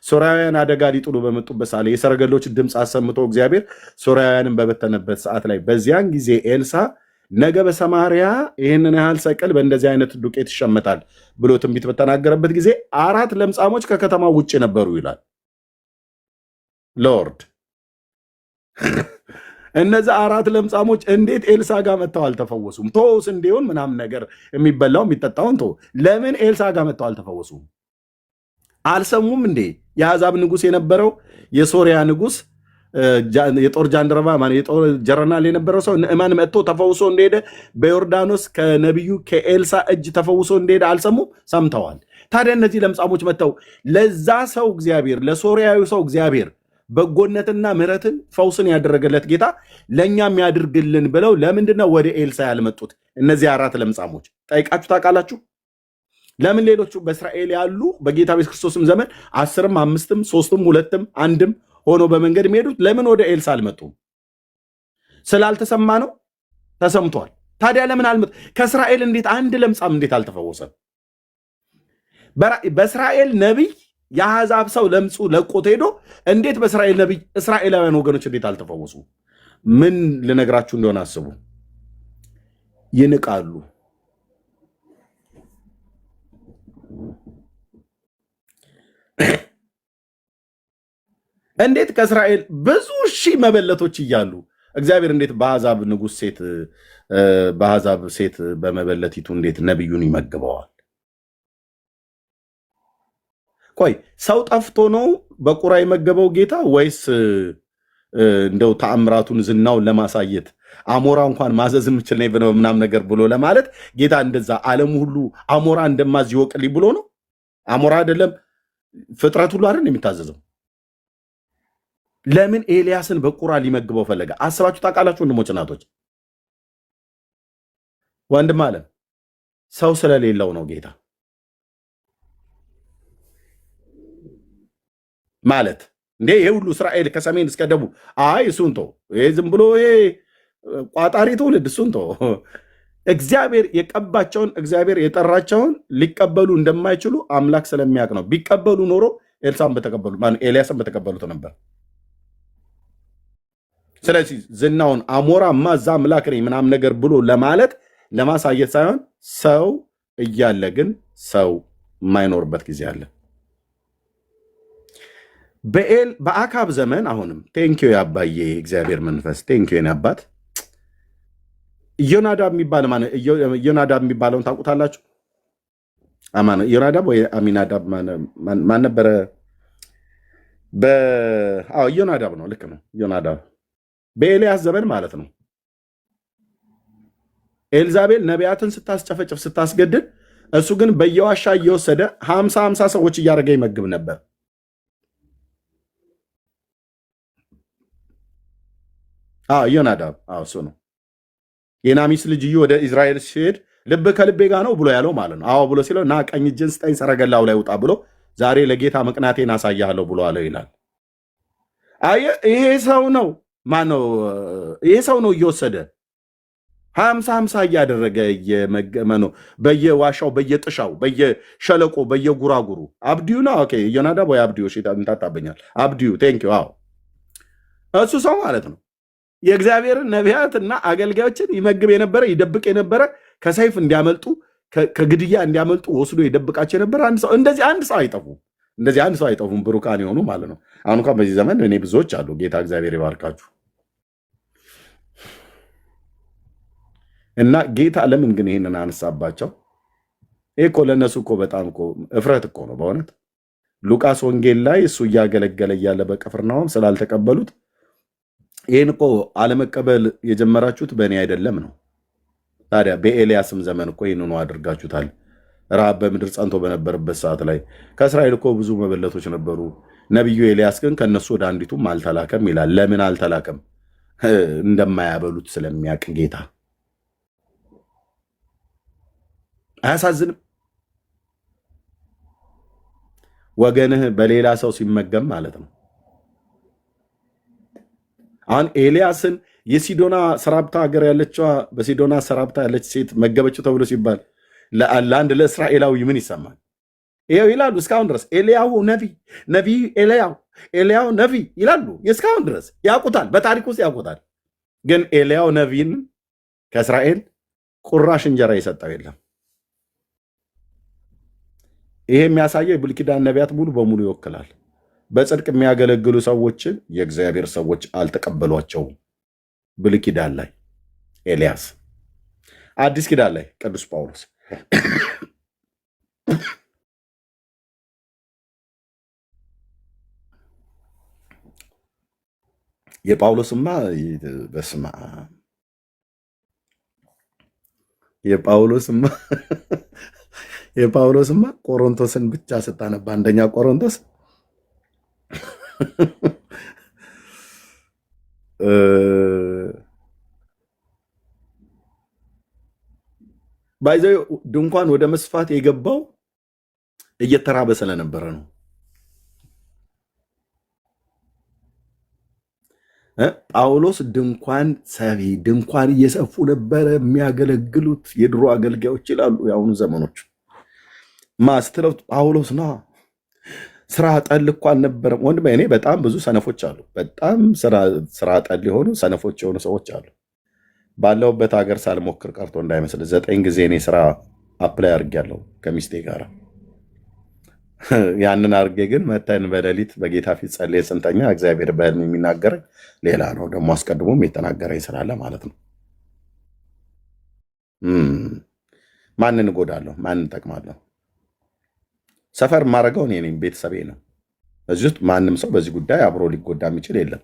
ሶርያውያን አደጋ ሊጥሉ በመጡበት ሰዓት የሰረገሎች ድምፅ አሰምቶ እግዚአብሔር ሶርያውያንን በበተነበት ሰዓት ላይ በዚያን ጊዜ ኤልሳ ነገ በሰማርያ ይህንን ያህል ሰቅል በእንደዚህ አይነት ዱቄት ይሸመታል ብሎ ትንቢት በተናገረበት ጊዜ 4 ለምጻሞች ከከተማው ውጭ ነበሩ ይላል ሎርድ። እነዚህ 4 ለምጻሞች እንዴት ኤልሳ ጋር መጥተው አልተፈወሱም? ቶስ እንዲሆን ምናምን ነገር የሚበላው የሚጠጣውን ቶ ለምን ኤልሳ ጋር መጥተው አልተፈወሱም? አልሰሙም እንዴ? የአሕዛብ ንጉሥ የነበረው የሶሪያ ንጉሥ የጦር ጃንደረባ የጦር ጀረናል የነበረው ሰው ንዕማን መጥቶ ተፈውሶ እንደሄደ በዮርዳኖስ ከነቢዩ ከኤልሳ እጅ ተፈውሶ እንደሄደ አልሰሙም? ሰምተዋል። ታዲያ እነዚህ ለምጻሞች መጥተው ለዛ ሰው እግዚአብሔር ለሶሪያዊ ሰው እግዚአብሔር በጎነትና ምሕረትን ፈውስን ያደረገለት ጌታ ለእኛም ያድርግልን ብለው ለምንድነው ወደ ኤልሳ ያልመጡት? እነዚህ 4 ለምጻሞች ጠይቃችሁ ታውቃላችሁ? ለምን ሌሎቹ በእስራኤል ያሉ በጌታ ኢየሱስ ክርስቶስም ዘመን 10ም 5ም 3ም 2ም 1ም ሆኖ በመንገድ የሚሄዱት ለምን ወደ ኤልሳ አልመጡም? ስላልተሰማ ነው? ተሰምቷል። ታዲያ ለምን አልመጡ? ከእስራኤል እንዴት አንድ ለምጻም እንዴት አልተፈወሰም? በእስራኤል ነቢይ የአሕዛብ ሰው ለምጹ ለቆት ሄዶ እንዴት በእስራኤል ነቢይ እስራኤላውያን ወገኖች እንዴት አልተፈወሱ? ምን ልነግራችሁ እንደሆነ አስቡ። ይንቃሉ። እንዴት ከእስራኤል ብዙ ሺህ መበለቶች እያሉ እግዚአብሔር እንዴት በአሕዛብ ንጉሥ ሴት በአሕዛብ ሴት በመበለቲቱ እንዴት ነቢዩን ይመግበዋል? ቆይ ሰው ጠፍቶ ነው በቁራ የመገበው ጌታ ወይስ እንደው ተአምራቱን ዝናውን ለማሳየት አሞራ እንኳን ማዘዝ የምችል ነኝ ብለው ምናምን ነገር ብሎ ለማለት ጌታ እንደዛ ዓለም ሁሉ አሞራ እንደማዝ ይወቅልኝ ብሎ ነው? አሞራ አይደለም ፍጥረት ሁሉ አይደል የሚታዘዘው? ለምን ኤልያስን በቁራ ሊመግበው ፈለገ? አስባችሁ ታውቃላችሁ? ወንድሞች እናቶች፣ ወንድም አለ ሰው ስለሌለው ነው ጌታ ማለት እንዴ። ይሄ ሁሉ እስራኤል ከሰሜን እስከ ደቡብ አይ እሱን ተው፣ ይሄ ዝም ብሎ ይሄ ቋጣሪ ትውልድ እሱን ተው። እግዚአብሔር የቀባቸውን እግዚአብሔር የጠራቸውን ሊቀበሉ እንደማይችሉ አምላክ ስለሚያውቅ ነው። ቢቀበሉ ኖሮ ኤልያስን በተቀበሉት ነበር። ስለዚህ ዝናውን አሞራ ማዛ አምላክ ነኝ ምናምን ነገር ብሎ ለማለት ለማሳየት ሳይሆን ሰው እያለ ግን ሰው የማይኖርበት ጊዜ አለ። በአካብ ዘመን አሁንም ቴንኪዮ ያባዬ እግዚአብሔር መንፈስ ቴንኪዮ ኔ አባት ኢዮናዳብ የሚባለውን ታውቁታላችሁ? ኢዮናዳብ ወይ አሚናዳብ ማን ነበረ? ኢዮናዳብ ነው። ልክ ነው። ኢዮናዳብ በኤልያስ ዘመን ማለት ነው። ኤልዛቤል ነቢያትን ስታስጨፈጭፍ ስታስገድል፣ እሱ ግን በየዋሻ እየወሰደ 50 ሰዎች እያደረገ ይመግብ ነበር። ኢዮናዳብ እሱ ነው። የናሚስ ልጅ እዩ ወደ ኢዝራኤል ሲሄድ ልብ ከልቤ ጋር ነው ብሎ ያለው ማለት ነው። አዎ ብሎ ሲለው ና ቀኝ እጅን ስጠኝ ሰረገላው ላይ ውጣ ብሎ ዛሬ ለጌታ መቅናቴን አሳያለሁ ብሎ አለው ይላል። ይሄ ሰው ነው ማነው? ይሄ ሰው ነው እየወሰደ 50 እያደረገ እየመገመ ነው። በየዋሻው በየጥሻው በየሸለቆ በየጉራጉሩ አብዲዩ ነው። ኦኬ ዮናዳብ ወይ አብዲዩ እንታታበኛል። አብዲዩ ቴንኪው። እሱ ሰው ማለት ነው የእግዚአብሔርን ነቢያት እና አገልጋዮችን ይመግብ የነበረ ይደብቅ የነበረ ከሰይፍ እንዲያመልጡ ከግድያ እንዲያመልጡ ወስዶ ይደብቃቸው የነበረ አንድ ሰው። እንደዚህ አንድ ሰው አይጠፉም። ብሩካን የሆኑ ማለት ነው። አሁን እንኳን በዚህ ዘመን እኔ ብዙዎች አሉ። ጌታ እግዚአብሔር ይባርካችሁ። እና ጌታ ለምን ግን ይህንን አነሳባቸው? ይህ እኮ ለእነሱ እኮ በጣም እኮ እፍረት እኮ ነው በእውነት። ሉቃስ ወንጌል ላይ እሱ እያገለገለ እያለ በቅፍርናሆም ስላልተቀበሉት ይህን እኮ አለመቀበል የጀመራችሁት በእኔ አይደለም ነው። ታዲያ በኤልያስም ዘመን እኮ ይህንኑ አድርጋችሁታል። ረሃብ በምድር ጸንቶ በነበረበት ሰዓት ላይ ከእስራኤል እኮ ብዙ መበለቶች ነበሩ። ነቢዩ ኤልያስ ግን ከእነሱ ወደ አንዲቱም አልተላከም ይላል። ለምን አልተላከም? እንደማያበሉት ስለሚያውቅ ጌታ። አያሳዝንም? ወገንህ በሌላ ሰው ሲመገም ማለት ነው። አሁን ኤልያስን የሲዶና ሰራብታ ሀገር ያለችዋ በሲዶና ሰራብታ ያለች ሴት መገበችው ተብሎ ሲባል ለአንድ ለእስራኤላዊ ምን ይሰማል? ይኸው ይላሉ እስካሁን ድረስ ኤልያው ነቢይ ኤልያው ነቢይ ይላሉ። እስካሁን ድረስ ያውቁታል፣ በታሪክ ውስጥ ያውቁታል። ግን ኤልያው ነቢይን ከእስራኤል ቁራሽ እንጀራ የሰጠው የለም። ይሄ የሚያሳየው የብሉይ ኪዳን ነቢያት ሙሉ በሙሉ ይወክላል። በጽድቅ የሚያገለግሉ ሰዎችን የእግዚአብሔር ሰዎች አልተቀበሏቸውም። ብሉይ ኪዳን ላይ ኤልያስ፣ አዲስ ኪዳን ላይ ቅዱስ ጳውሎስ። የጳውሎስማ በስመ አብ የጳውሎስማ ቆሮንቶስን ብቻ ስታነባ አንደኛ ቆሮንቶስ ባይዘ ድንኳን ወደ መስፋት የገባው እየተራበ ስለነበረ ነው። ጳውሎስ ድንኳን ሰፊ ድንኳን እየሰፉ ነበረ የሚያገለግሉት የድሮ አገልጋዮች ይላሉ የአሁኑ ዘመኖች። ስትለው ጳውሎስ ና ስራ ጠል እኮ አልነበረም። ወንድሜ እኔ በጣም ብዙ ሰነፎች አሉ። በጣም ስራ ጠል የሆኑ ሰነፎች የሆኑ ሰዎች አሉ። ባለሁበት ሀገር ሳልሞክር ቀርቶ እንዳይመስል 9 ጊዜ እኔ ስራ አፕላይ አድርጌያለሁ ከሚስቴ ጋር። ያንን አድርጌ ግን መተን በሌሊት በጌታ ፊት ጸልዬ ስንተኛ እግዚአብሔር በህልም የሚናገረኝ ሌላ ነው። ደግሞ አስቀድሞም የተናገረኝ ስላለ ማለት ነው። ማንን እጎዳለሁ? ማንን እጠቅማለሁ? ሰፈር የማደርገው እኔ ነኝ፣ ቤተሰቤ ነው። እዚህ ውስጥ ማንም ሰው በዚህ ጉዳይ አብሮ ሊጎዳ የሚችል የለም።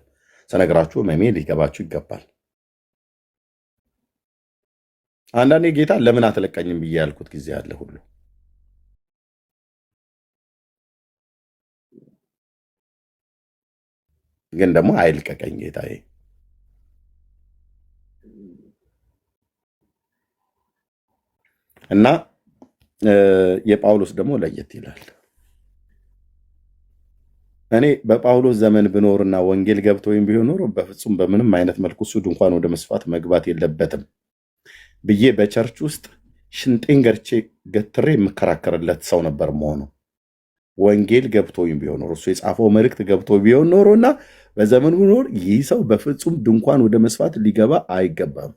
ስነግራችሁ መሜ ሊገባችሁ ይገባል። አንዳንዴ ጌታ ለምን አትለቀኝም ብዬ ያልኩት ጊዜ አለ ሁሉ። ግን ደግሞ አይልቀቀኝ ጌታዬ። እና የጳውሎስ ደግሞ ለየት ይላል። እኔ በጳውሎስ ዘመን ብኖርና ወንጌል ገብቶ ወይም ቢሆን ኖሮ በፍጹም በምንም አይነት መልኩ እሱ ድንኳን ወደ መስፋት መግባት የለበትም ብዬ በቸርች ውስጥ ሽንጤን ገትሬ የምከራከርለት ሰው ነበር መሆኑ። ወንጌል ገብቶ ወይም ቢሆን ኖሮ እሱ የጻፈው መልእክት ገብቶ ቢሆን ኖሮ እና በዘመኑ ቢኖር ይህ ሰው በፍጹም ድንኳን ወደ መስፋት ሊገባ አይገባም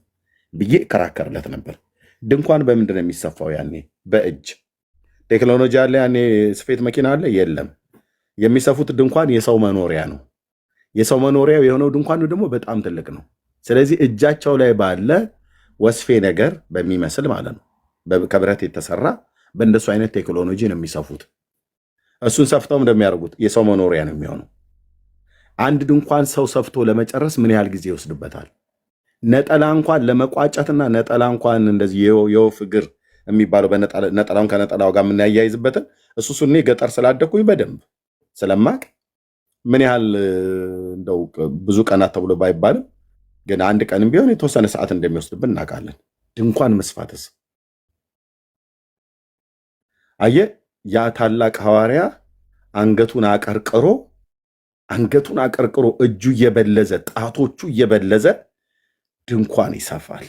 ብዬ እከራከርለት ነበር። ድንኳን በምንድን ነው የሚሰፋው? ያኔ በእጅ ቴክኖሎጂ አለ። ያኔ ስፌት መኪና አለ? የለም። የሚሰፉት ድንኳን የሰው መኖሪያ ነው። የሰው መኖሪያው የሆነው ድንኳኑ ደግሞ በጣም ትልቅ ነው። ስለዚህ እጃቸው ላይ ባለ ወስፌ ነገር በሚመስል ማለት ነው፣ ከብረት የተሰራ በእንደሱ አይነት ቴክኖሎጂ ነው የሚሰፉት። እሱን ሰፍተው እንደሚያደርጉት የሰው መኖሪያ ነው የሚሆነው። አንድ ድንኳን ሰው ሰፍቶ ለመጨረስ ምን ያህል ጊዜ ይወስድበታል? ነጠላ እንኳን ለመቋጨትና ነጠላ እንኳን እንደዚህ የወፍ እግር የሚባለው ነጠላውን ከነጠላው ጋር የምናያይዝበትን እሱ እኔ ገጠር ስላደኩኝ በደንብ ስለማቅ ምን ያህል እንደው ብዙ ቀናት ተብሎ ባይባልም ግን አንድ ቀንም ቢሆን የተወሰነ ሰዓት እንደሚወስድብን እናውቃለን። ድንኳን መስፋትስ አየ ያ ታላቅ ሐዋርያ አንገቱን አቀርቅሮ እጁ እየበለዘ ጣቶቹ እየበለዘ ድንኳን ይሰፋል።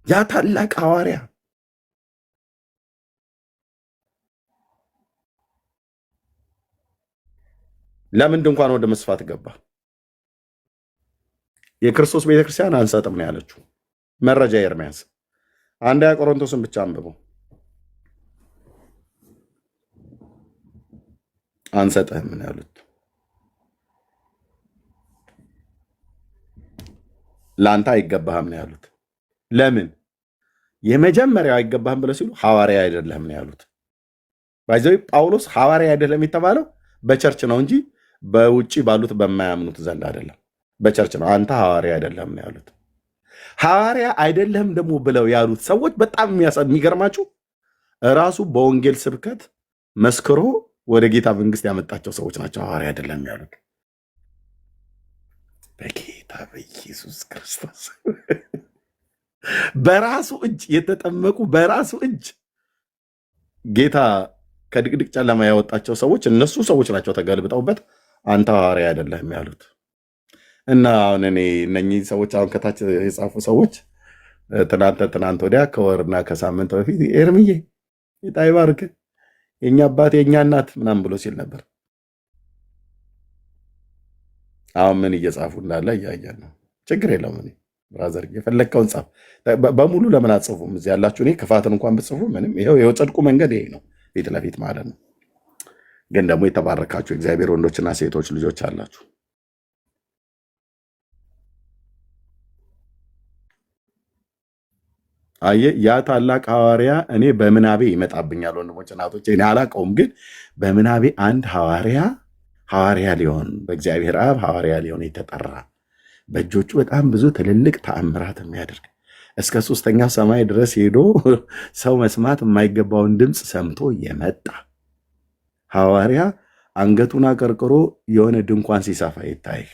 ያ ታላቅ ሐዋርያ ለምን ድንኳን ወደ መስፋት ገባ? የክርስቶስ ቤተክርስቲያን አንሰጥም ነው ያለችው። መረጃ ኤርምያስ 1 ቆሮንቶስን ብቻ አንብበው። አንሰጥህም ነው ያሉት። ለአንተ አይገባህም ነው ያሉት። ለምን? የመጀመሪያው አይገባህም ብለው ሲሉ ሐዋርያ አይደለህም ነው ያሉት። ባይዘው ጳውሎስ ሐዋርያ አይደለም የተባለው በቸርች ነው እንጂ በውጪ ባሉት በማያምኑት ዘንድ አይደለም። በቸርች ነው። አንተ ሐዋርያ አይደለህም ነው ያሉት። ሐዋርያ አይደለህም ደግሞ ብለው ያሉት ሰዎች በጣም የሚገርማችሁ እራሱ በወንጌል ስብከት መስክሮ ወደ ጌታ መንግስት ያመጣቸው ሰዎች ናቸው ሐዋርያ አይደለም ያሉት። በጌታ በኢየሱስ ክርስቶስ በራሱ እጅ የተጠመቁ በራሱ እጅ ጌታ ከድቅድቅ ጨለማ ያወጣቸው ሰዎች እነሱ ሰዎች ናቸው ተገልብጠውበት አንተ ሐዋርያ አይደለህም ያሉት። እና አሁን እኔ እነኚህ ሰዎች አሁን ከታች የጻፉ ሰዎች ትናንት ወዲያ ከወርና ከሳምንት በፊት ኤርምዬ ጌታ ይባርክ የኛ አባት የኛ እናት ምናምን ብሎ ሲል ነበር። አሁን ምን እየጻፉ እንዳለ እያየን ነው። ችግር የለውም። እኔ ብራዘር የፈለግከውን ጻፍ። በሙሉ ለምን አትጽፉም? እዚህ ያላችሁ እኔ ክፋትን እንኳን ብጽፉ ምንም ይኸው የጽድቁ መንገድ ይሄ ነው፣ ፊት ለፊት ማለት ነው። ግን ደግሞ የተባረካችሁ እግዚአብሔር ወንዶችና ሴቶች ልጆች አላችሁ። አየ ያ ታላቅ ሐዋርያ እኔ በምናቤ ይመጣብኛል። ወንድሞች እናቶች፣ እኔ አላውቀውም፣ ግን በምናቤ አንድ ሐዋርያ ሊሆን በእግዚአብሔር አብ ሐዋርያ ሊሆን የተጠራ በእጆቹ በጣም ብዙ ትልልቅ ተአምራት የሚያደርግ እስከ 3ኛው ሰማይ ድረስ ሄዶ ሰው መስማት የማይገባውን ድምፅ ሰምቶ የመጣ ሐዋርያ አንገቱን አቀርቅሮ የሆነ ድንኳን ሲሰፋ ይታይህ።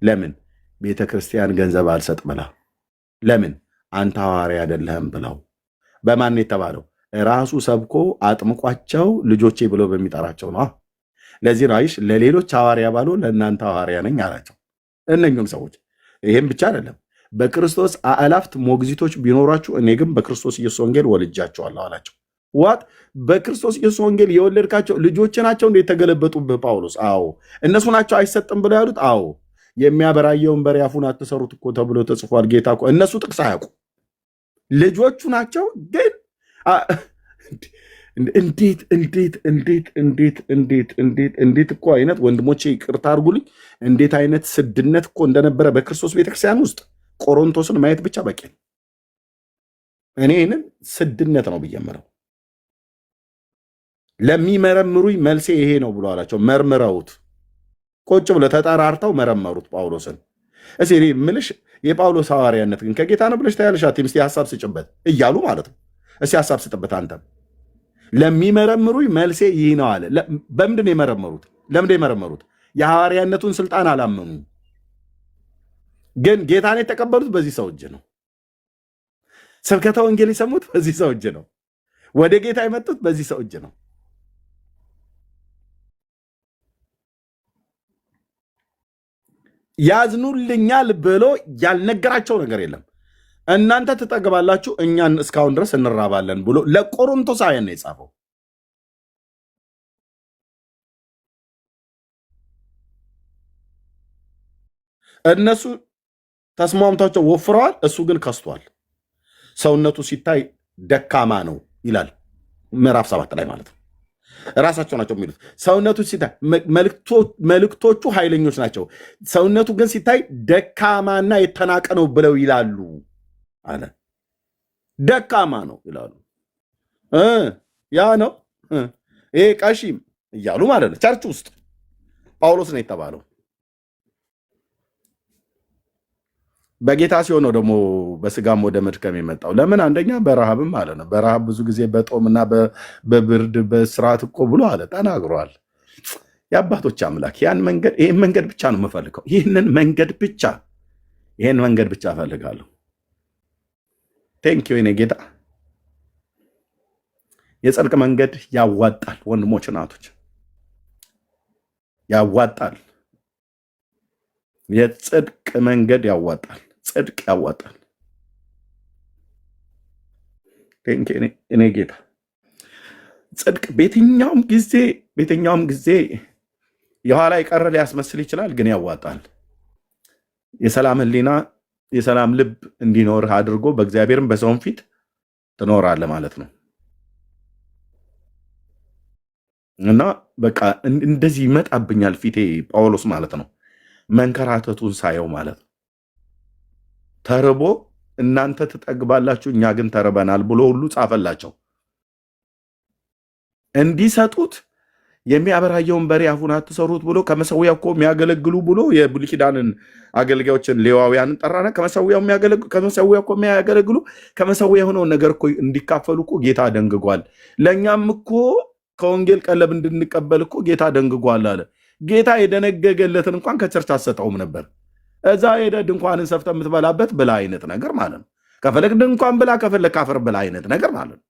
ለምን? ቤተ ክርስቲያን ገንዘብ አልሰጥ ብላ። ለምን? አንተ ሐዋርያ አይደለህም ብለው። በማን የተባለው? ራሱ ሰብኮ አጥምቋቸው ልጆቼ ብሎ በሚጠራቸው ነው። ለዚህ ነው አይሽ ለሌሎች ሐዋርያ ባሉ ለእናንተ ሐዋርያ ነኝ አላቸው እነኙን ሰዎች። ይሄም ብቻ አይደለም፣ በክርስቶስ አእላፍት ሞግዚቶች ቢኖራችሁ እኔ ግን በክርስቶስ ኢየሱስ ወንጌል ወልጃቸዋለሁ አላቸው። ዋት በክርስቶስ ኢየሱስ ወንጌል የወለድካቸው ልጆች ናቸው እንዴ የተገለበጡብህ ጳውሎስ? አዎ። እነሱ ናቸው አይሰጥም ብለው ያሉት? አዎ። የሚያበራየውን በሬ አፉን አትሰሩት እኮ ተብሎ ተጽፏል። ጌታ እኮ እነሱ ጥቅስ አያውቁ ልጆቹ ናቸው። ግን እንዴት እኮ አይነት ወንድሞቼ ይቅርታ አድርጉልኝ፣ እንዴት አይነት ስድነት እኮ እንደነበረ በክርስቶስ ቤተክርስቲያን ውስጥ ቆሮንቶስን ማየት ብቻ በቂ ነው። እኔ ይህንን ስድነት ነው ብዬ ምለው። ለሚመረምሩኝ መልሴ ይሄ ነው ብሎ አላቸው። መርምረውት ቁጭ ብለው ተጠራርተው መረመሩት ጳውሎስን። እስኪ ምልሽ የጳውሎስ ሐዋርያነት ግን ከጌታ ነው ብለሽ ታያለሽ? አትይም? እስኪ ሀሳብ ስጭበት እያሉ ማለት ነው። እስኪ ሀሳብ ስጥበት አንተም። ለሚመረምሩኝ መልሴ ይህ ነው አለ። በምንድን ነው የመረመሩት? ለምንድን የመረመሩት? የሐዋርያነቱን ስልጣን አላመኑ። ግን ጌታን የተቀበሉት በዚህ ሰው እጅ ነው። ስብከተ ወንጌል የሰሙት በዚህ ሰው እጅ ነው። ወደ ጌታ የመጡት በዚህ ሰው እጅ ነው። ያዝኑልኛል ብሎ ያልነገራቸው ነገር የለም። እናንተ ትጠግባላችሁ፣ እኛን እስካሁን ድረስ እንራባለን ብሎ ለቆሮንቶሳውያን ነው የጻፈው። እነሱ ተስማምቷቸው ወፍረዋል፣ እሱ ግን ከስቷል። ሰውነቱ ሲታይ ደካማ ነው ይላል ምዕራፍ 7 ላይ ማለት ነው። እራሳቸው ናቸው የሚሉት። ሰውነቱ ሲታይ መልእክቶቹ ኃይለኞች ናቸው፣ ሰውነቱ ግን ሲታይ ደካማና የተናቀ ነው ብለው ይላሉ አለ። ደካማ ነው ይላሉ። ያ ነው ይሄ ቀሺም እያሉ ማለት ነው። ቸርች ውስጥ ጳውሎስ ነው የተባለው። በጌታ ሲሆን ነው ደግሞ በስጋም ወደ መድከም የመጣው። ለምን? አንደኛ በረሃብም ማለት ነው። በረሃብ ብዙ ጊዜ በጦምና በብርድ በስርዓት እኮ ብሎ አለ ተናግሯል። የአባቶች አምላክ ይህን መንገድ ብቻ ነው የምፈልገው። ይህን መንገድ ብቻ እፈልጋለሁ። ቴንኪው የኔ ጌታ። የጽድቅ መንገድ ያዋጣል ወንድሞች እናቶች፣ ያዋጣል። የጽድቅ መንገድ ያዋጣል። ጽድቅ ያዋጣል። እኔ ጌታ ጽድቅ በየትኛውም ጊዜ የኋላ የቀረ ሊያስመስል ይችላል፣ ግን ያዋጣል። የሰላም ሕሊና የሰላም ልብ እንዲኖርህ አድርጎ በእግዚአብሔርም በሰውም ፊት ትኖራለህ ማለት ነው። እና በቃ እንደዚህ ይመጣብኛል ፊቴ ጳውሎስ ማለት ነው። መንከራተቱን ሳየው ማለት ነው። ተርቦ እናንተ ትጠግባላችሁ እኛ ግን ተርበናል ብሎ ሁሉ ጻፈላቸው። እንዲሰጡት የሚያበራየውን በሬ አፉን አትሰሩት ብሎ ከመሰዊያው እኮ የሚያገለግሉ ብሎ የብሉይ ኪዳንን አገልጋዮችን ሌዋውያንን ጠራና ከመሰዊያው እኮ የሚያገለግሉ ከመሰዊያ የሆነውን ነገር እኮ እንዲካፈሉ እኮ ጌታ ደንግጓል። ለእኛም እኮ ከወንጌል ቀለብ እንድንቀበል እኮ ጌታ ደንግጓል አለ። ጌታ የደነገገለትን እንኳን ከቸርች አሰጠውም ነበር። እዛ ሄደ ድንኳንን ሰፍተ የምትበላበት ብላ አይነት ነገር ማለት ነው። ከፈለግ ድንኳን ብላ፣ ከፈለግ ካፈር ብላ አይነት ነገር ማለት ነው።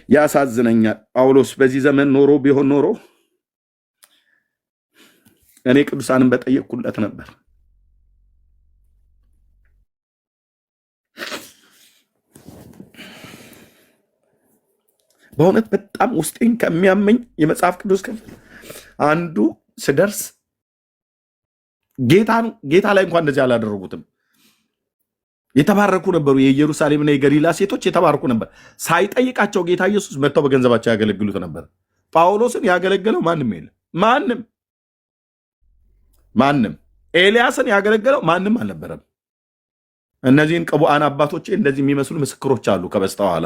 ያሳዝነኛል። ጳውሎስ በዚህ ዘመን ኖሮ ቢሆን ኖሮ እኔ ቅዱሳንን በጠየቅኩለት ነበር። በእውነት በጣም ውስጤን ከሚያመኝ የመጽሐፍ ቅዱስ ክፍል አንዱ ስደርስ ጌታ ላይ እንኳን እንደዚህ አላደረጉትም። የተባረኩ ነበሩ። የኢየሩሳሌምና የገሊላ ሴቶች የተባረኩ ነበር። ሳይጠይቃቸው ጌታ ኢየሱስ መጥተው በገንዘባቸው ያገለግሉት ነበር። ጳውሎስን ያገለገለው ማንም የለም። ማንም ኤልያስን ያገለገለው ማንም አልነበረም። እነዚህን ቅቡዓን አባቶቼ እንደዚህ የሚመስሉ ምስክሮች አሉ ከበስተኋላ።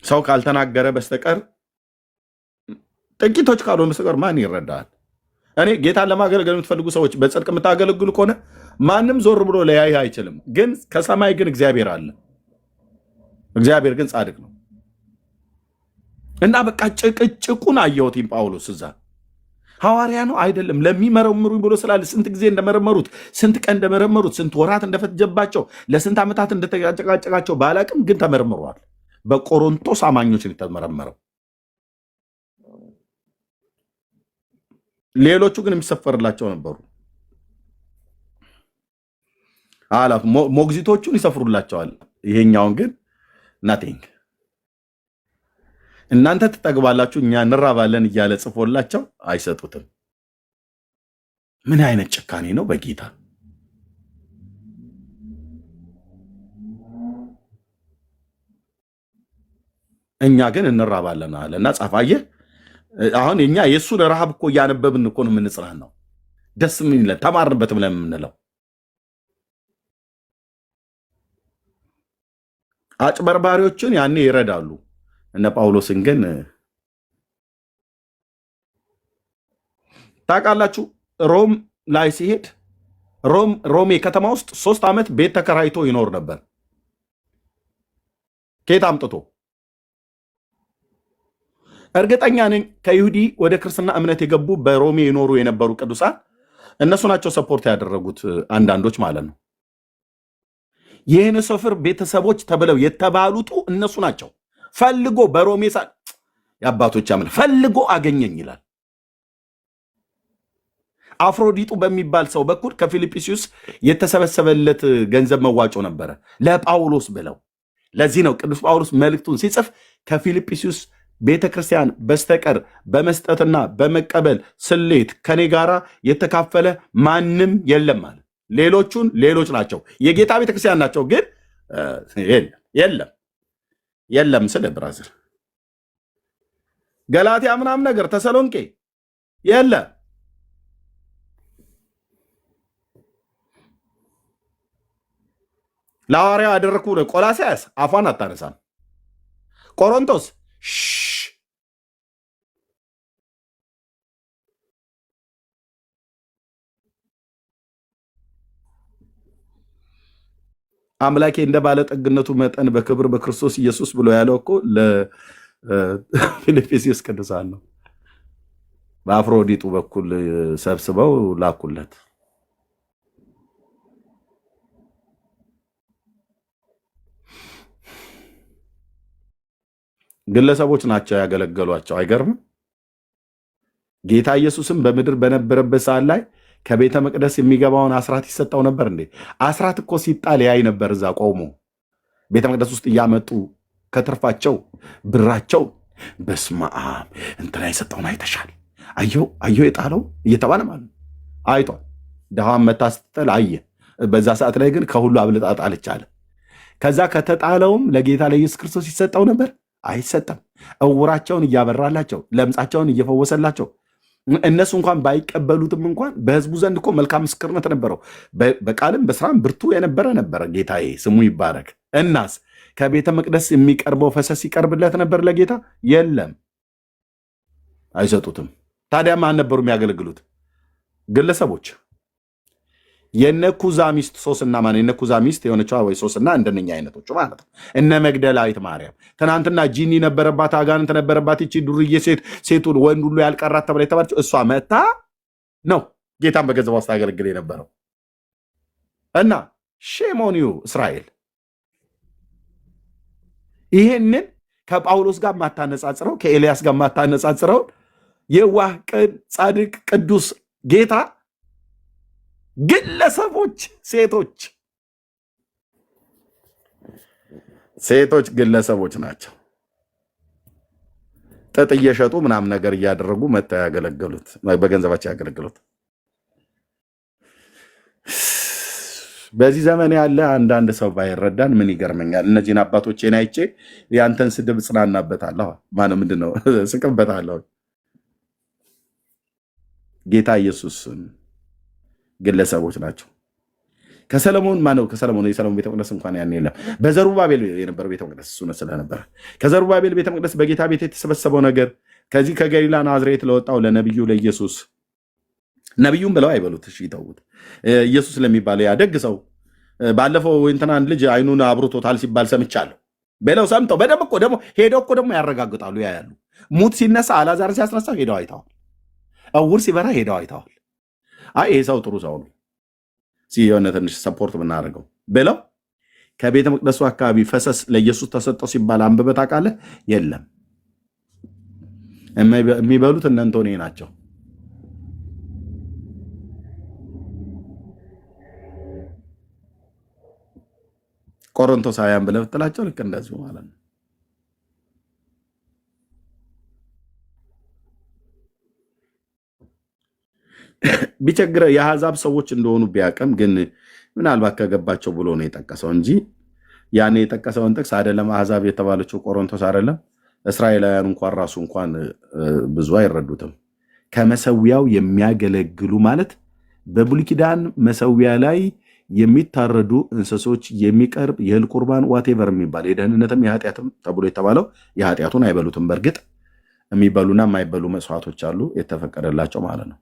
ሰው ካልተናገረ በስተቀር ጥቂቶች ካልሆኑ በስተቀር ማን ይረዳል? እኔ ጌታን ለማገልገል የምትፈልጉ ሰዎች በጽድቅ የምታገለግሉ ከሆነ ማንም ዞር ብሎ ሊያይህ አይችልም። ግን ከሰማይ ግን እግዚአብሔር አለ። እግዚአብሔር ግን ጻድቅ ነው እና በቃ ጭቅጭቁን አየሁትም። ጳውሎስ እዛ ሐዋርያ ነው አይደለም ለሚመረምሩ ብሎ ስላለ ስንት ጊዜ እንደመረመሩት፣ ስንት ቀን እንደመረመሩት፣ ስንት ወራት እንደፈጀባቸው፣ ለስንት ዓመታት እንደተጨቃጨቃቸው ባላቅም ግን ተመርምሯል። በቆሮንቶስ አማኞች የተመረመረው። ሌሎቹ ግን የሚሰፈርላቸው ነበሩ። አላፍ ሞግዚቶቹን ይሰፍሩላቸዋል። ይሄኛውን ግን ናቲንግ። እናንተ ትጠግባላችሁ እኛ እንራባለን እያለ ጽፎላቸው አይሰጡትም። ምን አይነት ጭካኔ ነው በጌታ! እኛ ግን እንራባለን አለ እና ጻፋየ። አሁን እኛ የእሱን ረሃብ እኮ እያነበብን እኮ ነው የምንጽናናው። ደስ ምን ይለን ተማርንበት ብለን የምንለው። አጭበርባሪዎችን ያኔ ይረዳሉ። እነ ጳውሎስን ግን ታውቃላችሁ፣ ሮም ላይ ሲሄድ ሮሜ ከተማ ውስጥ 3 ዓመት ቤት ተከራይቶ ይኖር ነበር። ከየት አምጥቶ እርግጠኛ ነኝ ከይሁዲ ወደ ክርስትና እምነት የገቡ በሮሜ የኖሩ የነበሩ ቅዱሳን እነሱ ናቸው ሰፖርት ያደረጉት አንዳንዶች ማለት ነው። ይህን ሰፍር ቤተሰቦች ተብለው የተባሉቱ እነሱ ናቸው። ፈልጎ በሮሜ የአባቶች አምላክ ፈልጎ አገኘኝ ይላል። አፍሮዲጡ በሚባል ሰው በኩል ከፊልጵስዩስ የተሰበሰበለት ገንዘብ መዋጮ ነበረ ለጳውሎስ ብለው። ለዚህ ነው ቅዱስ ጳውሎስ መልእክቱን ሲጽፍ ከፊልጵስዩስ ቤተክርስቲያን በስተቀር በመስጠትና በመቀበል ስሌት ከኔ ጋራ የተካፈለ ማንም የለም ማለት። ሌሎቹን ሌሎች ናቸው፣ የጌታ ቤተክርስቲያን ናቸው፣ ግን የለም ስለ ብራዘር ገላትያ ምናምን ነገር ተሰሎንቄ የለ። ለሐዋርያው ያደረኩ ቆላስያስ አፏን አታነሳም። ቆሮንቶስ አምላኬ እንደ ባለጠግነቱ መጠን በክብር በክርስቶስ ኢየሱስ ብሎ ያለው እኮ ለፊልጵስዩስ ቅዱሳን ነው። በአፍሮዲጡ በኩል ሰብስበው ላኩለት። ግለሰቦች ናቸው ያገለገሏቸው። አይገርም? ጌታ ኢየሱስም በምድር በነበረበት ሰዓት ላይ ከቤተ መቅደስ የሚገባውን አስራት ይሰጠው ነበር እንዴ? አስራት እኮ ሲጣል ያይ ነበር። እዛ ቆሞ ቤተ መቅደስ ውስጥ እያመጡ ከትርፋቸው ብራቸው በስመ አብ እንትና የሰጠውን አይተሻል፣ አየው የጣለው እየተባለ ማለት ነው። አይቷል። ድሃዋን መታ ስትጥል አየ። በዛ ሰዓት ላይ ግን ከሁሉ አብልጣ ጣለች አለ። ከዛ ከተጣለውም ለጌታ ለኢየሱስ ክርስቶስ ይሰጠው ነበር? አይሰጠም። እውራቸውን እያበራላቸው፣ ለምጻቸውን እየፈወሰላቸው፣ እነሱ እንኳን ባይቀበሉትም እንኳን በህዝቡ ዘንድ እኮ መልካም ምስክርነት ነበረው። በቃልም በስራም ብርቱ የነበረ ነበረ። ጌታዬ ስሙ ይባረክ። እናስ ከቤተ መቅደስ የሚቀርበው ፈሰስ ይቀርብለት ነበር ለጌታ? የለም፣ አይሰጡትም። ታዲያ ማን ነበሩ የሚያገለግሉት? ግለሰቦች። የነኩዛ ሚስት ሶስና ማን የነኩዛ ሚስት የሆነችዋ ወይ ሶስና እንደነኛ አይነቶቹ ማለት ነው። እነ መግደላዊት ማርያም ትናንትና ጂኒ ነበረባት፣ አጋንንት ነበረባት። ይቺ ዱርዬ ሴቱ ወንድ ሁሉ ያልቀራት ተብላ የተባለችው እሷ መታ ነው ጌታን በገንዘብ ውስጥ አገለግል የነበረው። እና ሼሞኒዩ እስራኤል ይሄንን ከጳውሎስ ጋር ማታነጻጽረው፣ ከኤልያስ ጋር ማታነጻጽረው የዋህ ቅን ጻድቅ ቅዱስ ጌታ ግለሰቦች ሴቶች ግለሰቦች ናቸው። ጥጥ እየሸጡ ምናምን ነገር እያደረጉ መታ ያገለገሉት፣ በገንዘባቸው ያገለገሉት። በዚህ ዘመን ያለ አንዳንድ ሰው ባይረዳን ምን ይገርመኛል። እነዚህን አባቶቼን አይቼ ያንተን ስድብ ጽናናበታለሁ። ማነው ምንድነው ስቅበታለሁ። ጌታ ኢየሱስን ግለሰቦች ናቸው። ከሰለሞን ማነው ከሰለሞን የሰለሞን ቤተ መቅደስ እንኳን ያን የለም። በዘሩባቤል የነበረው ቤተ መቅደስ እሱ ስለነበረ ከዘሩባቤል ቤተ መቅደስ በጌታ ቤት የተሰበሰበው ነገር ከዚህ ከገሊላ ናዝሬት ለወጣው ለነቢዩ ለኢየሱስ ነቢዩም ብለው አይበሉት፣ እሺ ይተውት። ኢየሱስ ለሚባለው ያደግ ሰው ባለፈው እንትናን ልጅ አይኑን አብሩቶታል ሲባል ሰምቻለሁ ብለው ሰምተው በደም እኮ ደግሞ ሄደው እኮ ደግሞ ያረጋግጣሉ። ያያሉ። ሙት ሲነሳ አላዛር ሲያስነሳው ሄደው አይተዋል። እውር ሲበራ ሄደው አይተዋል። ይሄ ሰው ጥሩ ሰው ነው ሲሆነ ትንሽ ሰፖርት ብናደርገው ብለው ከቤተ መቅደሱ አካባቢ ፈሰስ ለኢየሱስ ተሰጠው ሲባል አንብበህ ታውቃለህ? የለም። የሚበሉት እነ እንቶኔ ናቸው። ቆሮንቶሳውያን ብለህ ብትላቸው ልክ እንደዚሁ ማለት ነው። ቢቸግረ የአሕዛብ ሰዎች እንደሆኑ ቢያቅም ግን ምናልባት ከገባቸው ብሎ ነው የጠቀሰው እንጂ ያኔ የጠቀሰውን ጥቅስ አይደለም አሕዛብ የተባለችው ቆሮንቶስ አይደለም እስራኤላውያን እንኳን ራሱ እንኳን ብዙ አይረዱትም። ከመሰዊያው የሚያገለግሉ ማለት በብሉይ ኪዳን መሰዊያ ላይ የሚታረዱ እንስሶች የሚቀርብ የእህል ቁርባን ዋቴቨር የሚባል የደህንነትም የኃጢአትም ተብሎ የተባለው የኃጢአቱን አይበሉትም። በእርግጥ የሚበሉና የማይበሉ መስዋዕቶች አሉ የተፈቀደላቸው ማለት ነው።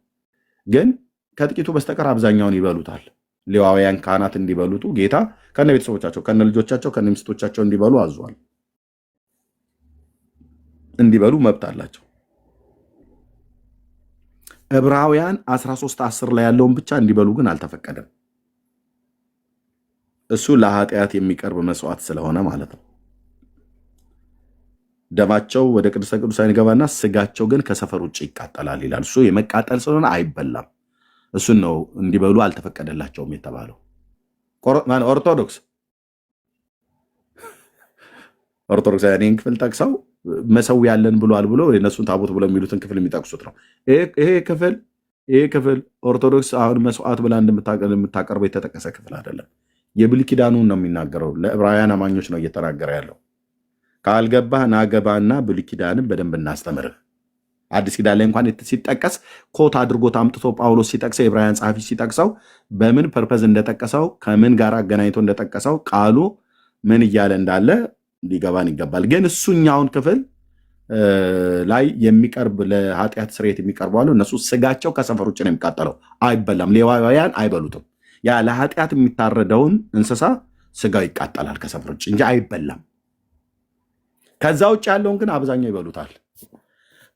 ግን ከጥቂቱ በስተቀር አብዛኛውን ይበሉታል። ሌዋውያን ካህናት እንዲበሉቱ ጌታ ከነ ቤተሰቦቻቸው ከነ ልጆቻቸው ከነ ሚስቶቻቸው እንዲበሉ አዟል። እንዲበሉ መብት አላቸው። ዕብራውያን 13:10 ላይ ያለውን ብቻ እንዲበሉ ግን አልተፈቀደም። እሱ ለኃጢአት የሚቀርብ መስዋዕት ስለሆነ ማለት ነው። ደማቸው ወደ ቅድስተ ቅዱሳን ይገባና ስጋቸው ግን ከሰፈር ውጭ ይቃጠላል ይላል። እሱ የመቃጠል ስለሆነ አይበላም። እሱን ነው እንዲበሉ አልተፈቀደላቸውም የተባለው። ኦርቶዶክሳውያን ክፍል ጠቅሰው መሰዊያ ያለን ብሏል ብሎ የነሱን ታቦት ብሎ የሚሉትን ክፍል የሚጠቅሱት ነው። ይሄ ክፍል ኦርቶዶክስ አሁን መስዋዕት ብላ እንደምታቀርበው የተጠቀሰ ክፍል አይደለም። የብሉይ ኪዳኑን ነው የሚናገረው። ለዕብራውያን አማኞች ነው እየተናገረ ያለው። ካልገባህ ናገባና ብሉይ ኪዳንን በደንብ እናስተምርህ። አዲስ ኪዳን ላይ እንኳን ሲጠቀስ ኮት አድርጎት አምጥቶ ጳውሎስ ሲጠቅሰው የዕብራውያን ጸሐፊ ሲጠቅሰው በምን ፐርፐዝ እንደጠቀሰው ከምን ጋር አገናኝቶ እንደጠቀሰው ቃሉ ምን እያለ እንዳለ ሊገባን ይገባል። ግን እሱኛውን ክፍል ላይ የሚቀርብ ለኃጢአት ስርየት የሚቀርቡ አሉ። እነሱ ስጋቸው ከሰፈር ውጭ ነው የሚቃጠለው፣ አይበላም። ሌዋውያን አይበሉትም። ያ ለኃጢአት የሚታረደውን እንስሳ ስጋው ይቃጠላል ከሰፈር ውጭ እንጂ አይበላም። ከዛ ውጭ ያለውን ግን አብዛኛው ይበሉታል።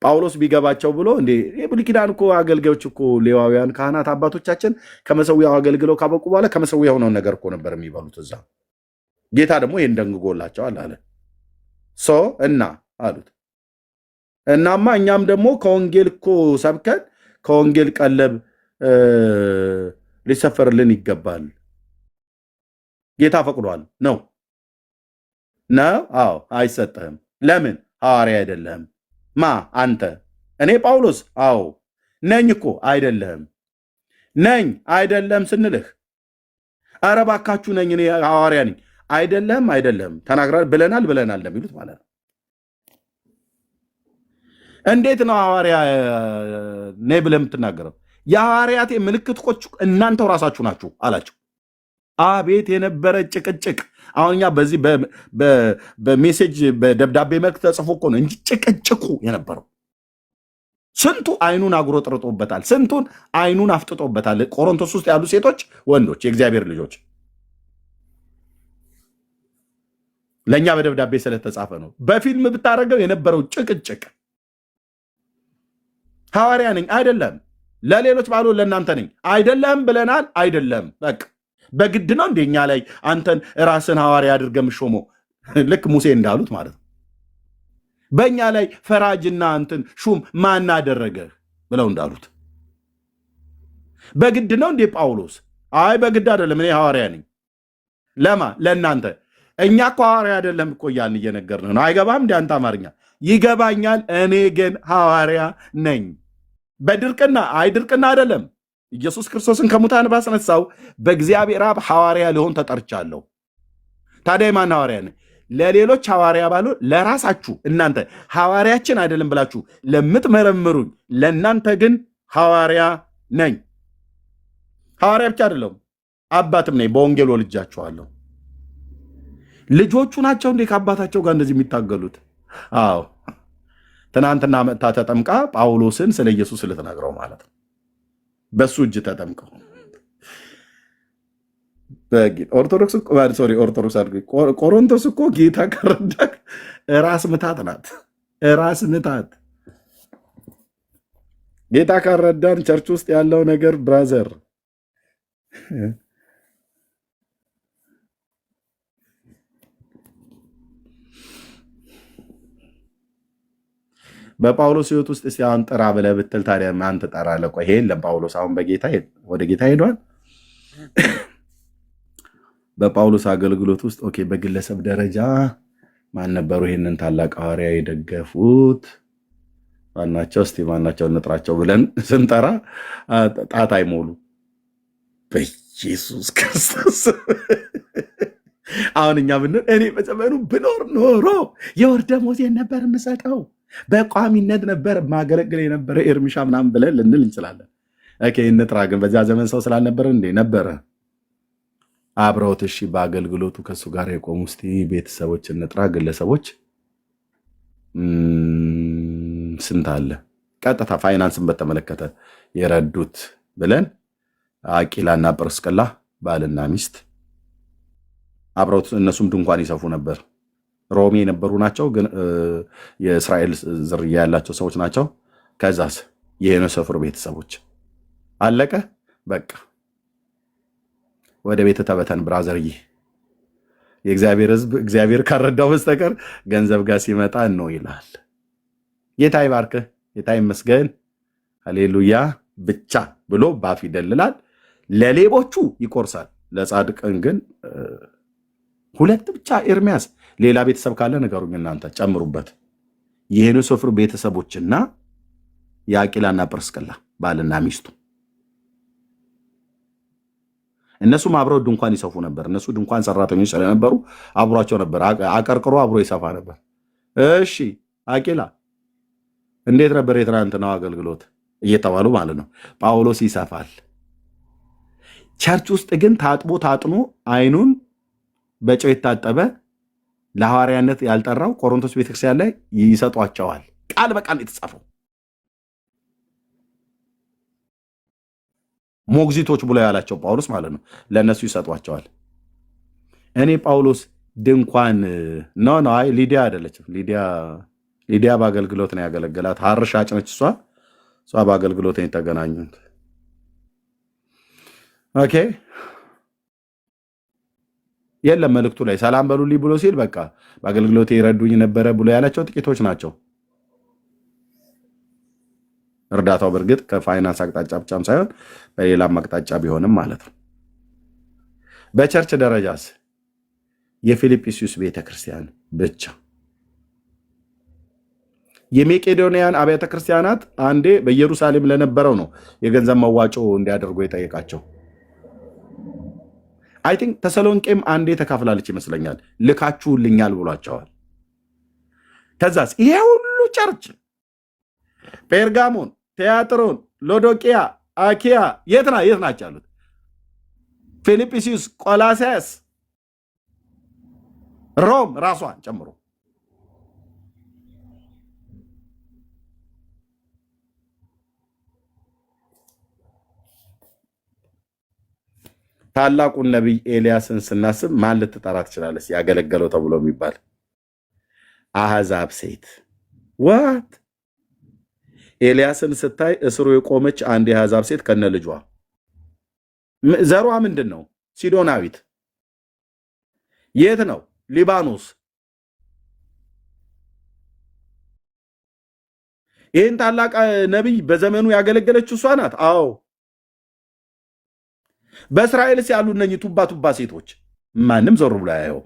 ጳውሎስ ቢገባቸው ብሎ እንዴ የብሉይ ኪዳን እኮ አገልጋዮች እኮ ሌዋውያን ካህናት አባቶቻችን ከመሰዊያው አገልግለው ካበቁ በኋላ ከመሰዊያው የሆነውን ነገር እኮ ነበር የሚበሉት እዛ። ጌታ ደግሞ ይህን ደንግጎላቸዋል አለ። እና አሉት እናማ እኛም ደግሞ ከወንጌል እኮ ሰብከን ከወንጌል ቀለብ ሊሰፈርልን ይገባል። ጌታ ፈቅዷል ነው። አዎ አይሰጥህም። ለምን? ሐዋርያ አይደለህም። ማ አንተ? እኔ ጳውሎስ? አዎ ነኝ እኮ። አይደለህም። ነኝ አይደለም ስንልህ ኧረ እባካችሁ ነኝ እኔ ሐዋርያ ነኝ። አይደለም ተናግራ ብለናል እንደሚሉት ማለት ነው። እንዴት ነው ሐዋርያ ነኝ ብለህ የምትናገረው? የሐዋርያቴ ምልክቶች እናንተው ራሳችሁ ናችሁ አላቸው። አቤት የነበረ ጭቅጭቅ! አሁን እኛ በዚህ በሜሴጅ በደብዳቤ መልክ ተጽፎ እኮ ነው እንጂ ጭቅጭቁ የነበረው። ስንቱ አይኑን አጉረጥርጦበታል፣ ስንቱን አይኑን አፍጥጦበታል። ቆሮንቶስ ውስጥ ያሉ ሴቶች፣ ወንዶች፣ የእግዚአብሔር ልጆች ለእኛ በደብዳቤ ስለተጻፈ ነው። በፊልም ብታደርገው የነበረው ጭቅጭቅ ሐዋርያ ነኝ አይደለም፣ ለሌሎች ባሉ ለእናንተ ነኝ አይደለም ብለናል። አይደለም በቃ በግድ ነው እንደኛ ላይ አንተን ራስን ሐዋርያ አድርገህ የምትሾመው ልክ ሙሴ እንዳሉት ማለት ነው። በእኛ ላይ ፈራጅና እንትን ሹም ማን አደረገህ ብለው እንዳሉት በግድ ነው እንዴ ጳውሎስ? አይ በግድ አይደለም፣ እኔ ሐዋርያ ነኝ። ለማ ለእናንተ። እኛ እኮ ሐዋርያ አይደለም እኮ እያልን እየነገርንህ ነው። አይገባም እንደ አንተ አማርኛ? ይገባኛል። እኔ ግን ሐዋርያ ነኝ። በድርቅና ድርቅና አይደለም። ኢየሱስ ክርስቶስን ከሙታን ባስነሳው በእግዚአብሔር አብ ሐዋርያ ሊሆን ተጠርቻለሁ። ታዲያ የማን ሐዋርያ ነኝ? ለሌሎች ሐዋርያ ባሉ ለራሳችሁ እናንተ ሐዋርያችን አይደለም ብላችሁ ለምትመረምሩኝ ለእናንተ ግን ሐዋርያ ነኝ። ሐዋርያ ብቻ አይደለም አባትም ነኝ። በወንጌል ወልጃችኋለሁ። ልጆቹ ናቸው እንዴ ከአባታቸው ጋር እንደዚህ የሚታገሉት? አዎ ትናንትና መጥታ ተጠምቃ ጳውሎስን ስለ ኢየሱስ ልትነግረው ማለት ነው። በሱ እጅ ተጠምቀው ኦርቶዶክስ ቆሮንቶስ እኮ ጌታ ከረዳክ ራስ ምታት ናት። ራስ ምታት ጌታ ካረዳን ቸርች ውስጥ ያለው ነገር ብራዘር በጳውሎስ ሕይወት ውስጥ እስቲ አሁን ጥራ ብለህ ብትል ታዲያ ማን ትጠራለህ? ቆይ ይሄ የለም። ጳውሎስ አሁን ወደ ጌታ ሄዷል። በጳውሎስ አገልግሎት ውስጥ ኦኬ፣ በግለሰብ ደረጃ ማን ነበሩ ይህንን ታላቅ ሐዋርያ የደገፉት? ማናቸው? እስቲ ማናቸው እንጥራቸው ብለን ስንጠራ ጣት አይሞሉ። በኢየሱስ ክርስቶስ አሁን እኛ ብንል እኔ በዘመኑ ብኖር ኖሮ የወር ደመወዜን ነበር የምሰጠው፣ በቋሚነት ነበር ማገለግል የነበረ ኤርሚሻ ምናምን ብለን ልንል እንችላለን። እንጥራ ግን በዚያ ዘመን ሰው ስላልነበረ እንዴ ነበረ አብረውት። እሺ በአገልግሎቱ ከእሱ ጋር የቆሙ እስቲ ቤተሰቦች እንጥራ፣ ግለሰቦች ስንት አለ? ቀጥታ ፋይናንስን በተመለከተ የረዱት ብለን አቂላና ጵርስቅላ ባልና ሚስት አብረውት፣ እነሱም ድንኳን ይሰፉ ነበር። ሮሜ የነበሩ ናቸው፣ ግን የእስራኤል ዝርያ ያላቸው ሰዎች ናቸው። ከዛስ የዮሴፍር ቤተሰቦች አለቀ በቃ። ወደ ቤት ተበተን ብራዘርዬ። የእግዚአብሔር ሕዝብ እግዚአብሔር ካረዳው በስተቀር ገንዘብ ጋር ሲመጣ ነው ይላል። ጌታ ይባርክህ፣ ጌታ ይመስገን፣ ሃሌሉያ ብቻ ብሎ ባፍ ይደልላል። ለሌቦቹ ይቆርሳል፣ ለጻድቅን ግን ሁለት ብቻ። ኤርሚያስ ሌላ ቤተሰብ ካለ ነገሩኝ እናንተ ጨምሩበት። የዮሴፍር ቤተሰቦችና የአቂላና ጵርስቅላ ባልና ሚስቱ እነሱም አብረው ድንኳን ይሰፉ ነበር። እነሱ ድንኳን ሰራተኞች ስለነበሩ አብሯቸው ነበር። አቀርቅሮ አብሮ ይሰፋ ነበር። እሺ አቂላ እንዴት ነበር የትናንትናው አገልግሎት እየተባሉ ማለት ነው። ጳውሎስ ይሰፋል። ቸርች ውስጥ ግን ታጥቦ ታጥኖ አይኑን በጨው የታጠበ ለሐዋርያነት ያልጠራው ቆሮንቶስ ቤተክርስቲያን ላይ ይሰጧቸዋል። ቃል በቃል የተጻፈው ሞግዚቶች ብሎ ያላቸው ጳውሎስ ማለት ነው። ለእነሱ ይሰጧቸዋል። እኔ ጳውሎስ ድንኳን ነው። አይ ሊዲያ አይደለችም። ሊዲያ በአገልግሎት ነው ያገለገላት። ሐር ሻጭ ነች እሷ በአገልግሎት ነው የተገናኙት። ኦኬ የለም መልእክቱ ላይ ሰላም በሉልኝ ብሎ ሲል በቃ በአገልግሎት ይረዱኝ ነበረ ብሎ ያላቸው ጥቂቶች ናቸው። እርዳታው በእርግጥ ከፋይናንስ አቅጣጫ ብቻም ሳይሆን በሌላም አቅጣጫ ቢሆንም ማለት ነው። በቸርች ደረጃስ የፊልጵስዩስ ቤተክርስቲያን ብቻ። የሜቄዶንያን አብያተ ክርስቲያናት አንዴ በኢየሩሳሌም ለነበረው ነው የገንዘብ መዋጮ እንዲያደርጉ የጠየቃቸው። አይ ቲንክ ተሰሎንቄም አንዴ ተካፍላለች ይመስለኛል። ልካችሁልኛል ብሏቸዋል። ከዛስ ይሄ ሁሉ ቸርች ጴርጋሞን፣ ቲያጥሮን፣ ሎዶቅያ፣ አኪያ የት ናቸው ያሉት? ፊልጵስዩስ፣ ቆላስያስ፣ ሮም ራሷን ጨምሮ ታላቁን ነቢይ ኤልያስን ስናስብ ማን ልትጠራ ትችላለች? ያገለገለው ተብሎ የሚባል አሕዛብ ሴት ዋት ኤልያስን ስታይ እስሩ የቆመች አንድ የአሕዛብ ሴት ከነ ልጇ። ዘሯ ምንድን ነው? ሲዶናዊት። የት ነው? ሊባኖስ። ይህን ታላቅ ነቢይ በዘመኑ ያገለገለችው እሷ ናት። አዎ በእስራኤልስ ያሉ እነኚህ ቱባ ቱባ ሴቶች ማንም ዞር ብሎ ያየው፣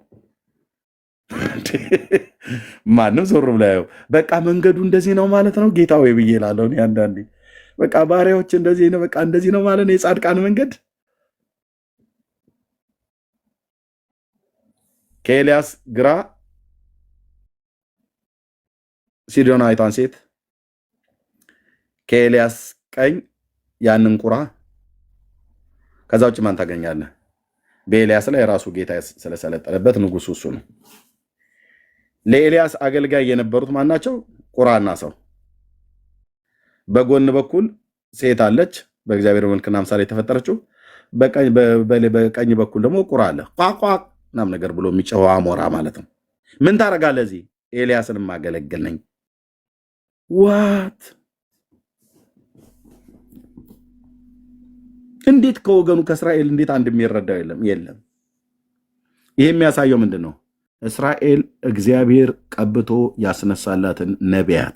ማንም ዞር ብሎ ያየው። በቃ መንገዱ እንደዚህ ነው ማለት ነው። ጌታ ወይ ብዬ እላለሁ አንዳንዴ። በቃ ባሪያዎች እንደዚህ ነው፣ በቃ እንደዚህ ነው ማለት ነው የጻድቃን መንገድ። ከኤልያስ ግራ ሲዶናዊቷን ሴት፣ ከኤልያስ ቀኝ ያንን ቁራ። ከዛ ውጭ ማን ታገኛለህ? በኤልያስ ላይ ራሱ ጌታ ስለሰለጠነበት ንጉሱ እሱ ነው። ለኤልያስ አገልጋይ የነበሩት ማን ናቸው? ቁራና ሰው። በጎን በኩል ሴት አለች፣ በእግዚአብሔር መልክና ምሳሌ የተፈጠረችው። በቀኝ በኩል ደግሞ ቁራ አለ፣ ቋቋ ምናምን ነገር ብሎ የሚጨዋ አሞራ ማለት ነው። ምን ታደርጋለህ? እዚህ ኤልያስን ማገለግል ነኝ። ዋት እንዴት ከወገኑ ከእስራኤል እንዴት አንድ የሚረዳው የለም። ይህ የሚያሳየው ምንድን ነው? እስራኤል እግዚአብሔር ቀብቶ ያስነሳላትን ነቢያት፣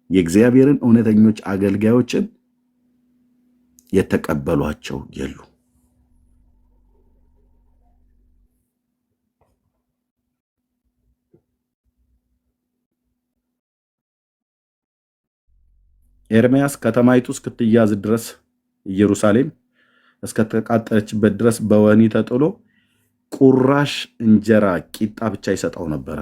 የእግዚአብሔርን እውነተኞች አገልጋዮችን የተቀበሏቸው የሉ። ኤርምያስ ከተማይቱ እስክትያዝ ድረስ ኢየሩሳሌም እስከተቃጠለችበት ድረስ በወህኒ ተጥሎ ቁራሽ እንጀራ ቂጣ ብቻ ይሰጠው ነበረ።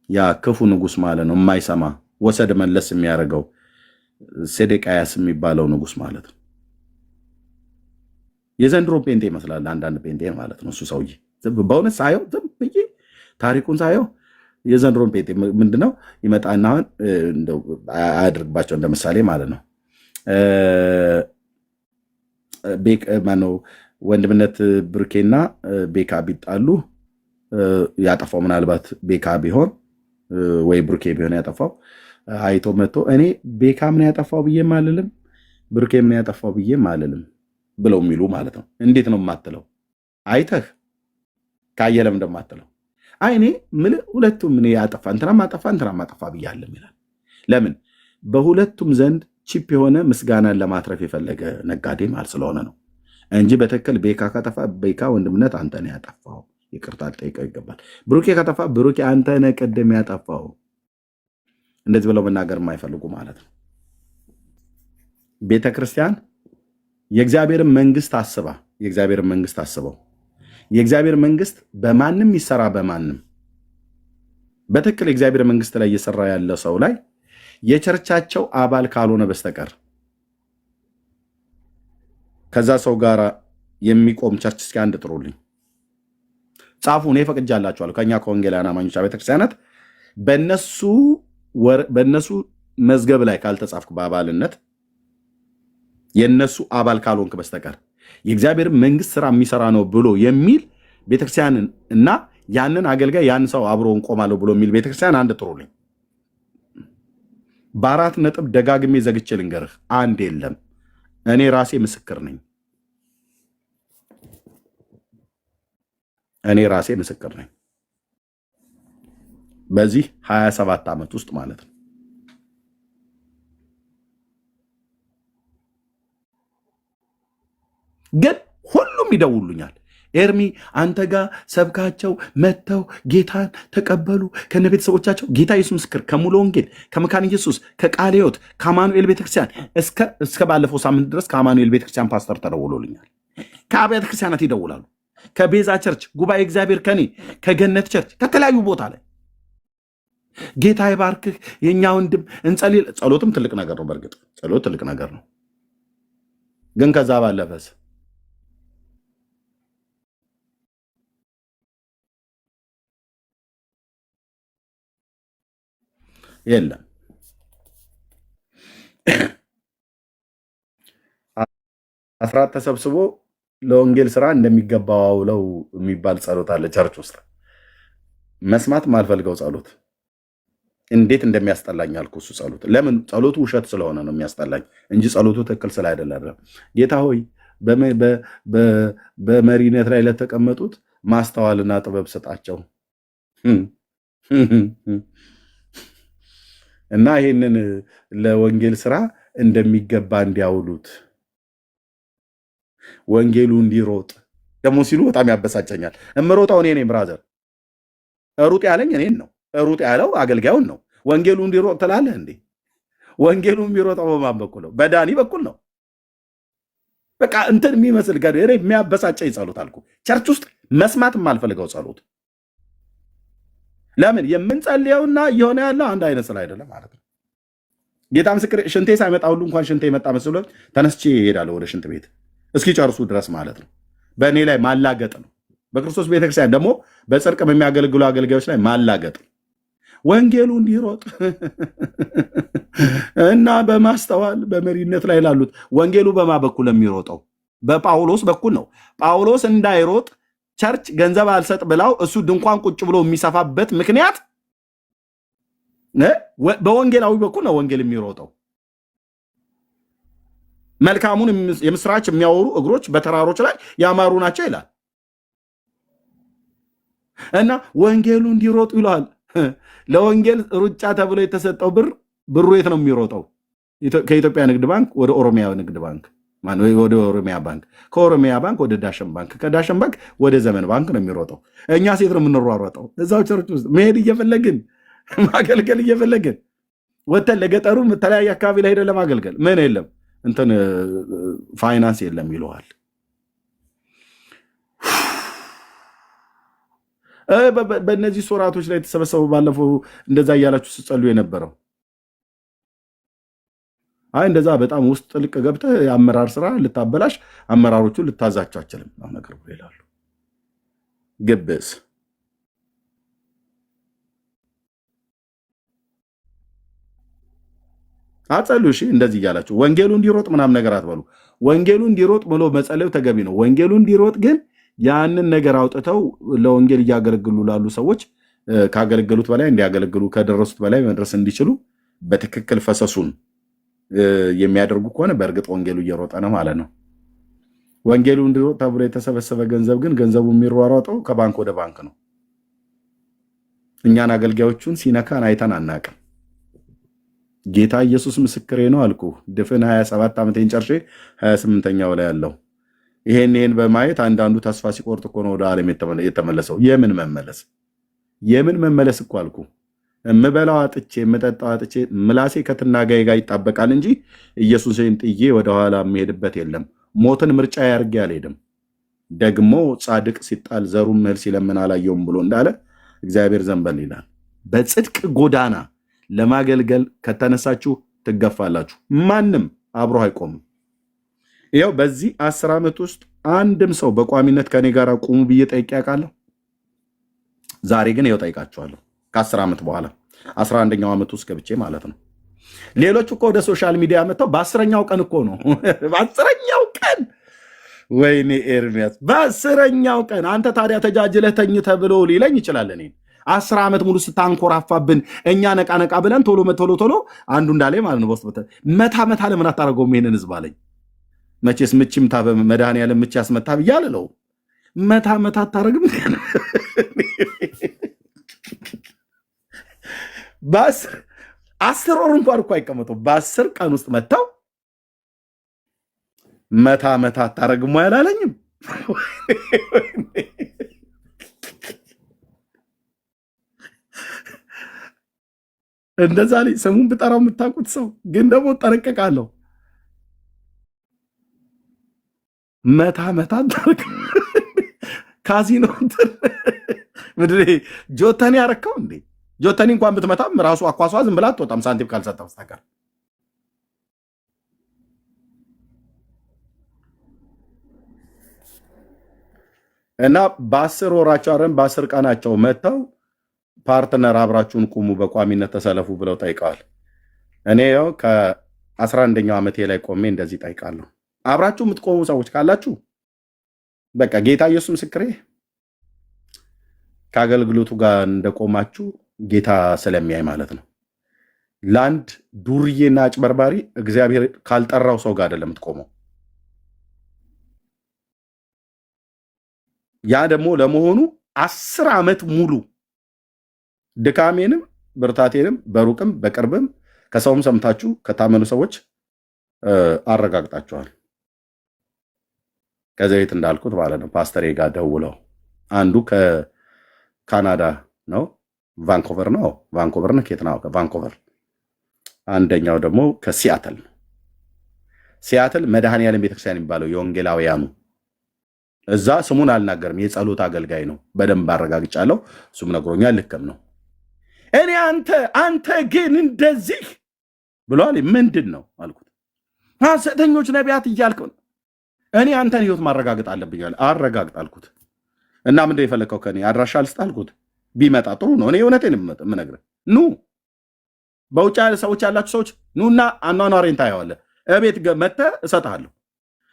ያ ክፉ ንጉስ ማለት ነው፣ የማይሰማ ወሰድ መለስ የሚያደርገው ሴዴቃያስ የሚባለው ንጉስ ማለት ነው። የዘንድሮ ጴንጤ ይመስላል አንዳንድ ጴንጤ ማለት ነው እሱ ሰውዬ። በእውነት ሳየው ዝም ብዬ ታሪኩን ሳየው የዘንድሮን ጴንጤ ምንድነው ይመጣና አሁን አያድርግባቸው እንደምሳሌ ማለት ነው ቤክ ማነው ወንድምነት ብርኬና ቤካ ቢጣሉ ያጠፋው ምናልባት ቤካ ቢሆን ወይ ብሩኬ ቢሆን ያጠፋው አይቶ መጥቶ እኔ ቤካ ምን ያጠፋው ብዬም አልልም ብሩኬ ምን ያጠፋው ብዬም አልልም ብለው የሚሉ ማለት ነው። እንዴት ነው የማትለው? አይተህ ካየለም እንደማትለው አይ እኔ ምን ሁለቱም ምን ያጠፋ እንትናም አጠፋ ብያለም ይላል። ለምን? በሁለቱም ዘንድ ቺፕ የሆነ ምስጋናን ለማትረፍ የፈለገ ነጋዴ ማለት ስለሆነ ነው እንጂ በትክክል ቤካ ካጠፋ ቤካ ወንድምነት አንተ ነህ ያጠፋው፣ ይቅርታ ልጠይቀው ይገባል። ብሩኬ ካጠፋ ብሩኬ አንተ ነህ ቅድም ያጠፋው፣ እንደዚህ ብለው መናገር የማይፈልጉ ማለት ነው። ቤተ ክርስቲያን የእግዚአብሔርን መንግስት አስባ የእግዚአብሔርን መንግስት አስበው የእግዚአብሔር መንግስት በማንም ይሰራ በማንም በትክክል የእግዚአብሔር መንግስት ላይ እየሰራ ያለ ሰው ላይ የቸርቻቸው አባል ካልሆነ በስተቀር ከዛ ሰው ጋር የሚቆም ቸርች እስኪ አንድ ጥሩልኝ ጻፉ። እኔ ፈቅጃላችኋለሁ። ከኛ ከወንጌላውያን አማኞች ቤተክርስቲያናት በእነሱ መዝገብ ላይ ካልተጻፍክ በአባልነት የነሱ አባል ካልሆንክ በስተቀር የእግዚአብሔር መንግስት ስራ የሚሰራ ነው ብሎ የሚል ቤተክርስቲያንን እና ያንን አገልጋይ ያን ሰው አብሮ እንቆማለሁ ብሎ የሚል ቤተክርስቲያን አንድ ጥሩልኝ። በአራት ነጥብ ደጋግሜ ዘግቼ ልንገርህ፣ አንድ የለም። እኔ ራሴ ምስክር ነኝ። በዚህ 27 ዓመት ውስጥ ማለት ነው። ግን ሁሉም ይደውሉኛል። ኤርሚ አንተ ጋር ሰብካቸው መጥተው ጌታን ተቀበሉ ከነ ቤተሰቦቻቸው። ጌታ ኢየሱስ ምስክር፣ ከሙሉ ወንጌል፣ ከመካነ ኢየሱስ፣ ከቃለ ሕይወት፣ ከአማኑኤል ቤተክርስቲያን እስከ ባለፈው ሳምንት ድረስ ከአማኑኤል ቤተክርስቲያን ፓስተር ተደውሎልኛል። ከአብያተ ክርስቲያናት ይደውላሉ። ከቤዛ ቸርች፣ ጉባኤ እግዚአብሔር ከኔ፣ ከገነት ቸርች፣ ከተለያዩ ቦታ ላይ ጌታ ይባርክህ የኛ ወንድም እንጸልይ። ጸሎትም ትልቅ ነገር ነው። በእርግጥ ጸሎት ትልቅ ነገር ነው። ግን ከዛ ባለፈስ የለም። አስራት ተሰብስቦ ለወንጌል ስራ እንደሚገባው አውለው የሚባል ጸሎት አለ ቸርች ውስጥ። መስማት ማልፈልገው ጸሎት እንዴት እንደሚያስጠላኝ አልኩ። እሱ ጸሎት ለምን? ጸሎቱ ውሸት ስለሆነ ነው የሚያስጠላኝ እንጂ ጸሎቱ ትክክል ስላይደለ አይደለም። ጌታ ሆይ በመሪነት ላይ ለተቀመጡት ማስተዋልና ጥበብ ስጣቸው እና ይሄንን ለወንጌል ስራ እንደሚገባ እንዲያውሉት ወንጌሉ እንዲሮጥ ደግሞ ሲሉ በጣም ያበሳጨኛል። እምሮጣው እኔ ነኝ ብራዘር። ሩጥ ያለኝ እኔን ነው። ሩጥ ያለው አገልጋዩን ነው። ወንጌሉ እንዲሮጥ ትላለህ እንዴ? ወንጌሉ የሚሮጠው በማን በኩል ነው? በዳኒ በኩል ነው። በቃ እንትን የሚመስል ጋር የሚያበሳጨኝ ጸሎት አልኩ። ቸርች ውስጥ መስማት የማልፈልገው ጸሎት። ለምን? የምንጸልየውና እየሆነ ያለው አንድ አይነት ስለ አይደለም ማለት ነው። ጌታ ምስክር፣ ሽንቴ ሳይመጣ ሁሉ እንኳን ሽንቴ የመጣ መስሎኝ ተነስቼ እሄዳለሁ ወደ ሽንት ቤት እስኪ ጨርሱ ድረስ ማለት ነው። በእኔ ላይ ማላገጥ ነው። በክርስቶስ ቤተክርስቲያን ደግሞ በጽድቅ በሚያገለግሉ አገልጋዮች ላይ ማላገጥ ነው። ወንጌሉ እንዲሮጥ እና በማስተዋል በመሪነት ላይ ላሉት ወንጌሉ በማ በኩል የሚሮጠው በጳውሎስ በኩል ነው። ጳውሎስ እንዳይሮጥ ቸርች ገንዘብ አልሰጥ ብላው እሱ ድንኳን ቁጭ ብሎ የሚሰፋበት ምክንያት በወንጌላዊ በኩል ነው። ወንጌል የሚሮጠው መልካሙን የምስራች የሚያወሩ እግሮች በተራሮች ላይ ያማሩ ናቸው ይላል እና ወንጌሉ እንዲሮጡ ይለዋል። ለወንጌል ሩጫ ተብሎ የተሰጠው ብሩ የት ነው የሚሮጠው? ከኢትዮጵያ ንግድ ባንክ ወደ ኦሮሚያ ንግድ ባንክ፣ ወደ ኦሮሚያ ባንክ፣ ከኦሮሚያ ባንክ ወደ ዳሸን ባንክ፣ ከዳሸን ባንክ ወደ ዘመን ባንክ ነው የሚሮጠው። እኛ ሴት ነው የምንሯሯጠው እዛው ቸርች ውስጥ መሄድ እየፈለግን ማገልገል እየፈለግን ወተን ለገጠሩ የተለያየ አካባቢ ላይ ሄደን ለማገልገል ምን የለም እንትን ፋይናንስ የለም ይለዋል። በእነዚህ ሶራቶች ላይ የተሰበሰቡ ባለፈው እንደዛ እያላችሁ ስጸሉ የነበረው አይ እንደዛ በጣም ውስጥ ጥልቅ ገብተህ የአመራር ስራ ልታበላሽ አመራሮቹን ልታዛቸው አችልም ነገር ይላሉ። ግብስ አጸሉ። እሺ እንደዚህ እያላችሁ ወንጌሉ እንዲሮጥ ምናምን ነገር አትበሉ። ወንጌሉ እንዲሮጥ ብሎ መጸለዩ ተገቢ ነው። ወንጌሉ እንዲሮጥ ግን ያንን ነገር አውጥተው ለወንጌል እያገለግሉ ላሉ ሰዎች ካገለገሉት በላይ እንዲያገለግሉ ከደረሱት በላይ መድረስ እንዲችሉ በትክክል ፈሰሱን የሚያደርጉ ከሆነ በእርግጥ ወንጌሉ እየሮጠ ነው ማለት ነው። ወንጌሉ እንዲሮጥ ተብሎ የተሰበሰበ ገንዘብ ግን ገንዘቡ የሚሯሯጠው ከባንክ ወደ ባንክ ነው። እኛን አገልጋዮቹን ሲነካን አይተን አናቅም። ጌታ ኢየሱስ ምስክሬ ነው አልኩ። ድፍን 27 ዓመቴን ጨርሼ 28ኛው ላይ ያለው ይሄን በማየት አንዳንዱ ተስፋ ሲቆርጥ እኮ ነው ወደ ዓለም የተመለሰው። የምን መመለስ እኮ አልኩ። የምበላው አጥቼ የምጠጣው አጥቼ ምላሴ ከትናጋዬ ጋር ይጣበቃል እንጂ ኢየሱስን ጥዬ ወደኋላ የሚሄድበት የለም። ሞትን ምርጫ ያርጌ አልሄድም። ደግሞ ጻድቅ ሲጣል ዘሩም እህል ሲለምን አላየውም ብሎ እንዳለ እግዚአብሔር ዘንበል ይላል። በጽድቅ ጎዳና ለማገልገል ከተነሳችሁ ትገፋላችሁ። ማንም አብሮ አይቆምም። ይኸው በዚህ 10 ዓመት ውስጥ አንድም ሰው በቋሚነት ከኔ ጋር ቁሙ ብዬ ጠይቄ አውቃለሁ? ዛሬ ግን ይኸው ጠይቃችኋለሁ። ከ10 ዓመት በኋላ 11ኛው ዓመት ውስጥ ገብቼ ማለት ነው። ሌሎች እኮ ወደ ሶሻል ሚዲያ መጥተው በ10ኛው ቀን እኮ ነው በ10ኛው ቀን ወይኔ ኤርሚያስ በ10ኛው ቀን አንተ ታዲያ ተጃጅለህ ተኝተህ ብሎ ሊለኝ ይችላል። እኔ 10 ዓመት ሙሉ ስታንኮራፋብን እኛ ነቃ ነቃ ብለን ቶሎ አንዱ እንዳለ ማለት ነው በውስጥ መታ ለምን አታደርገውም ይሄንን ህዝብ አለኝ። መቼስ ምችምታ በመድኃኒዓለም ምች ያስመታ ብዬ አልለው። መታ አታደርግም በ10 ወር እንኳን እኮ አይቀመጡ። በ10 ቀን ውስጥ መታው መታ አታደርግም ያላለኝም። እንደዛ ላይ ስሙን ብጠራው የምታውቁት ሰው ግን ደግሞ ጠነቀቃለሁ። መታ አታደርግም ካዚኖ ምድሬ ጆተኒ ያረከው እንዴ? ጆተኒ እንኳን ብትመታም ራሱ አኳሷ ዝም ብላ አትወጣም ሳንቲም ካልሰጠ በስተቀር። እና በ10 ወራቸው አረን በ10 ቀናቸው መጥተው ፓርትነር አብራችሁን ቁሙ በቋሚነት ተሰለፉ ብለው ጠይቀዋል። እኔ ያው ከ11ኛው ዓመቴ ላይ ቆሜ እንደዚህ ጠይቃለሁ። አብራችሁ የምትቆሙ ሰዎች ካላችሁ በቃ ጌታ ኢየሱስ ምስክሬ ከአገልግሎቱ ጋር እንደቆማችሁ ጌታ ስለሚያይ ማለት ነው። ለአንድ ዱርዬና አጭበርባሪ እግዚአብሔር ካልጠራው ሰው ጋር አይደለም የምትቆመው። ያ ደግሞ ለመሆኑ 10 ዓመት ሙሉ ድካሜንም ብርታቴንም በሩቅም በቅርብም ከሰውም ሰምታችሁ ከታመኑ ሰዎች አረጋግጣችኋል። ከዘይት እንዳልኩት ማለት ነው። ፓስተሬ ጋር ደውለው አንዱ ከካናዳ ነው ቫንኮቨር ነው ቫንኮቨር ነው ኬት ነው ቫንኮቨር፣ አንደኛው ደግሞ ከሲያትል ነው። ሲያትል መድኃኔዓለም ቤተክርስቲያን የሚባለው የወንጌላውያኑ እዛ ስሙን አልናገርም፣ የጸሎት አገልጋይ ነው። በደንብ አረጋግጫለሁ። እሱም ነግሮኛል። ልክም ነው። እኔ አንተ ግን እንደዚህ ብሏል። ምንድን ነው አልኩት። ሐሰተኞች ነቢያት እያልክ እኔ አንተን ህይወት ማረጋገጥ አለብኝ አለ። አረጋግጥ አልኩት። እና ምንድን የፈለከው ከኔ አድራሻ ልስጥ አልኩት። ቢመጣ ጥሩ ነው። እኔ እውነቴን የምነግርህ ኑ፣ በውጭ ሰዎች ያላችሁ ሰዎች ኑና አኗኗሬን ታየዋለህ። እቤት መጥተህ እሰጥሃለሁ።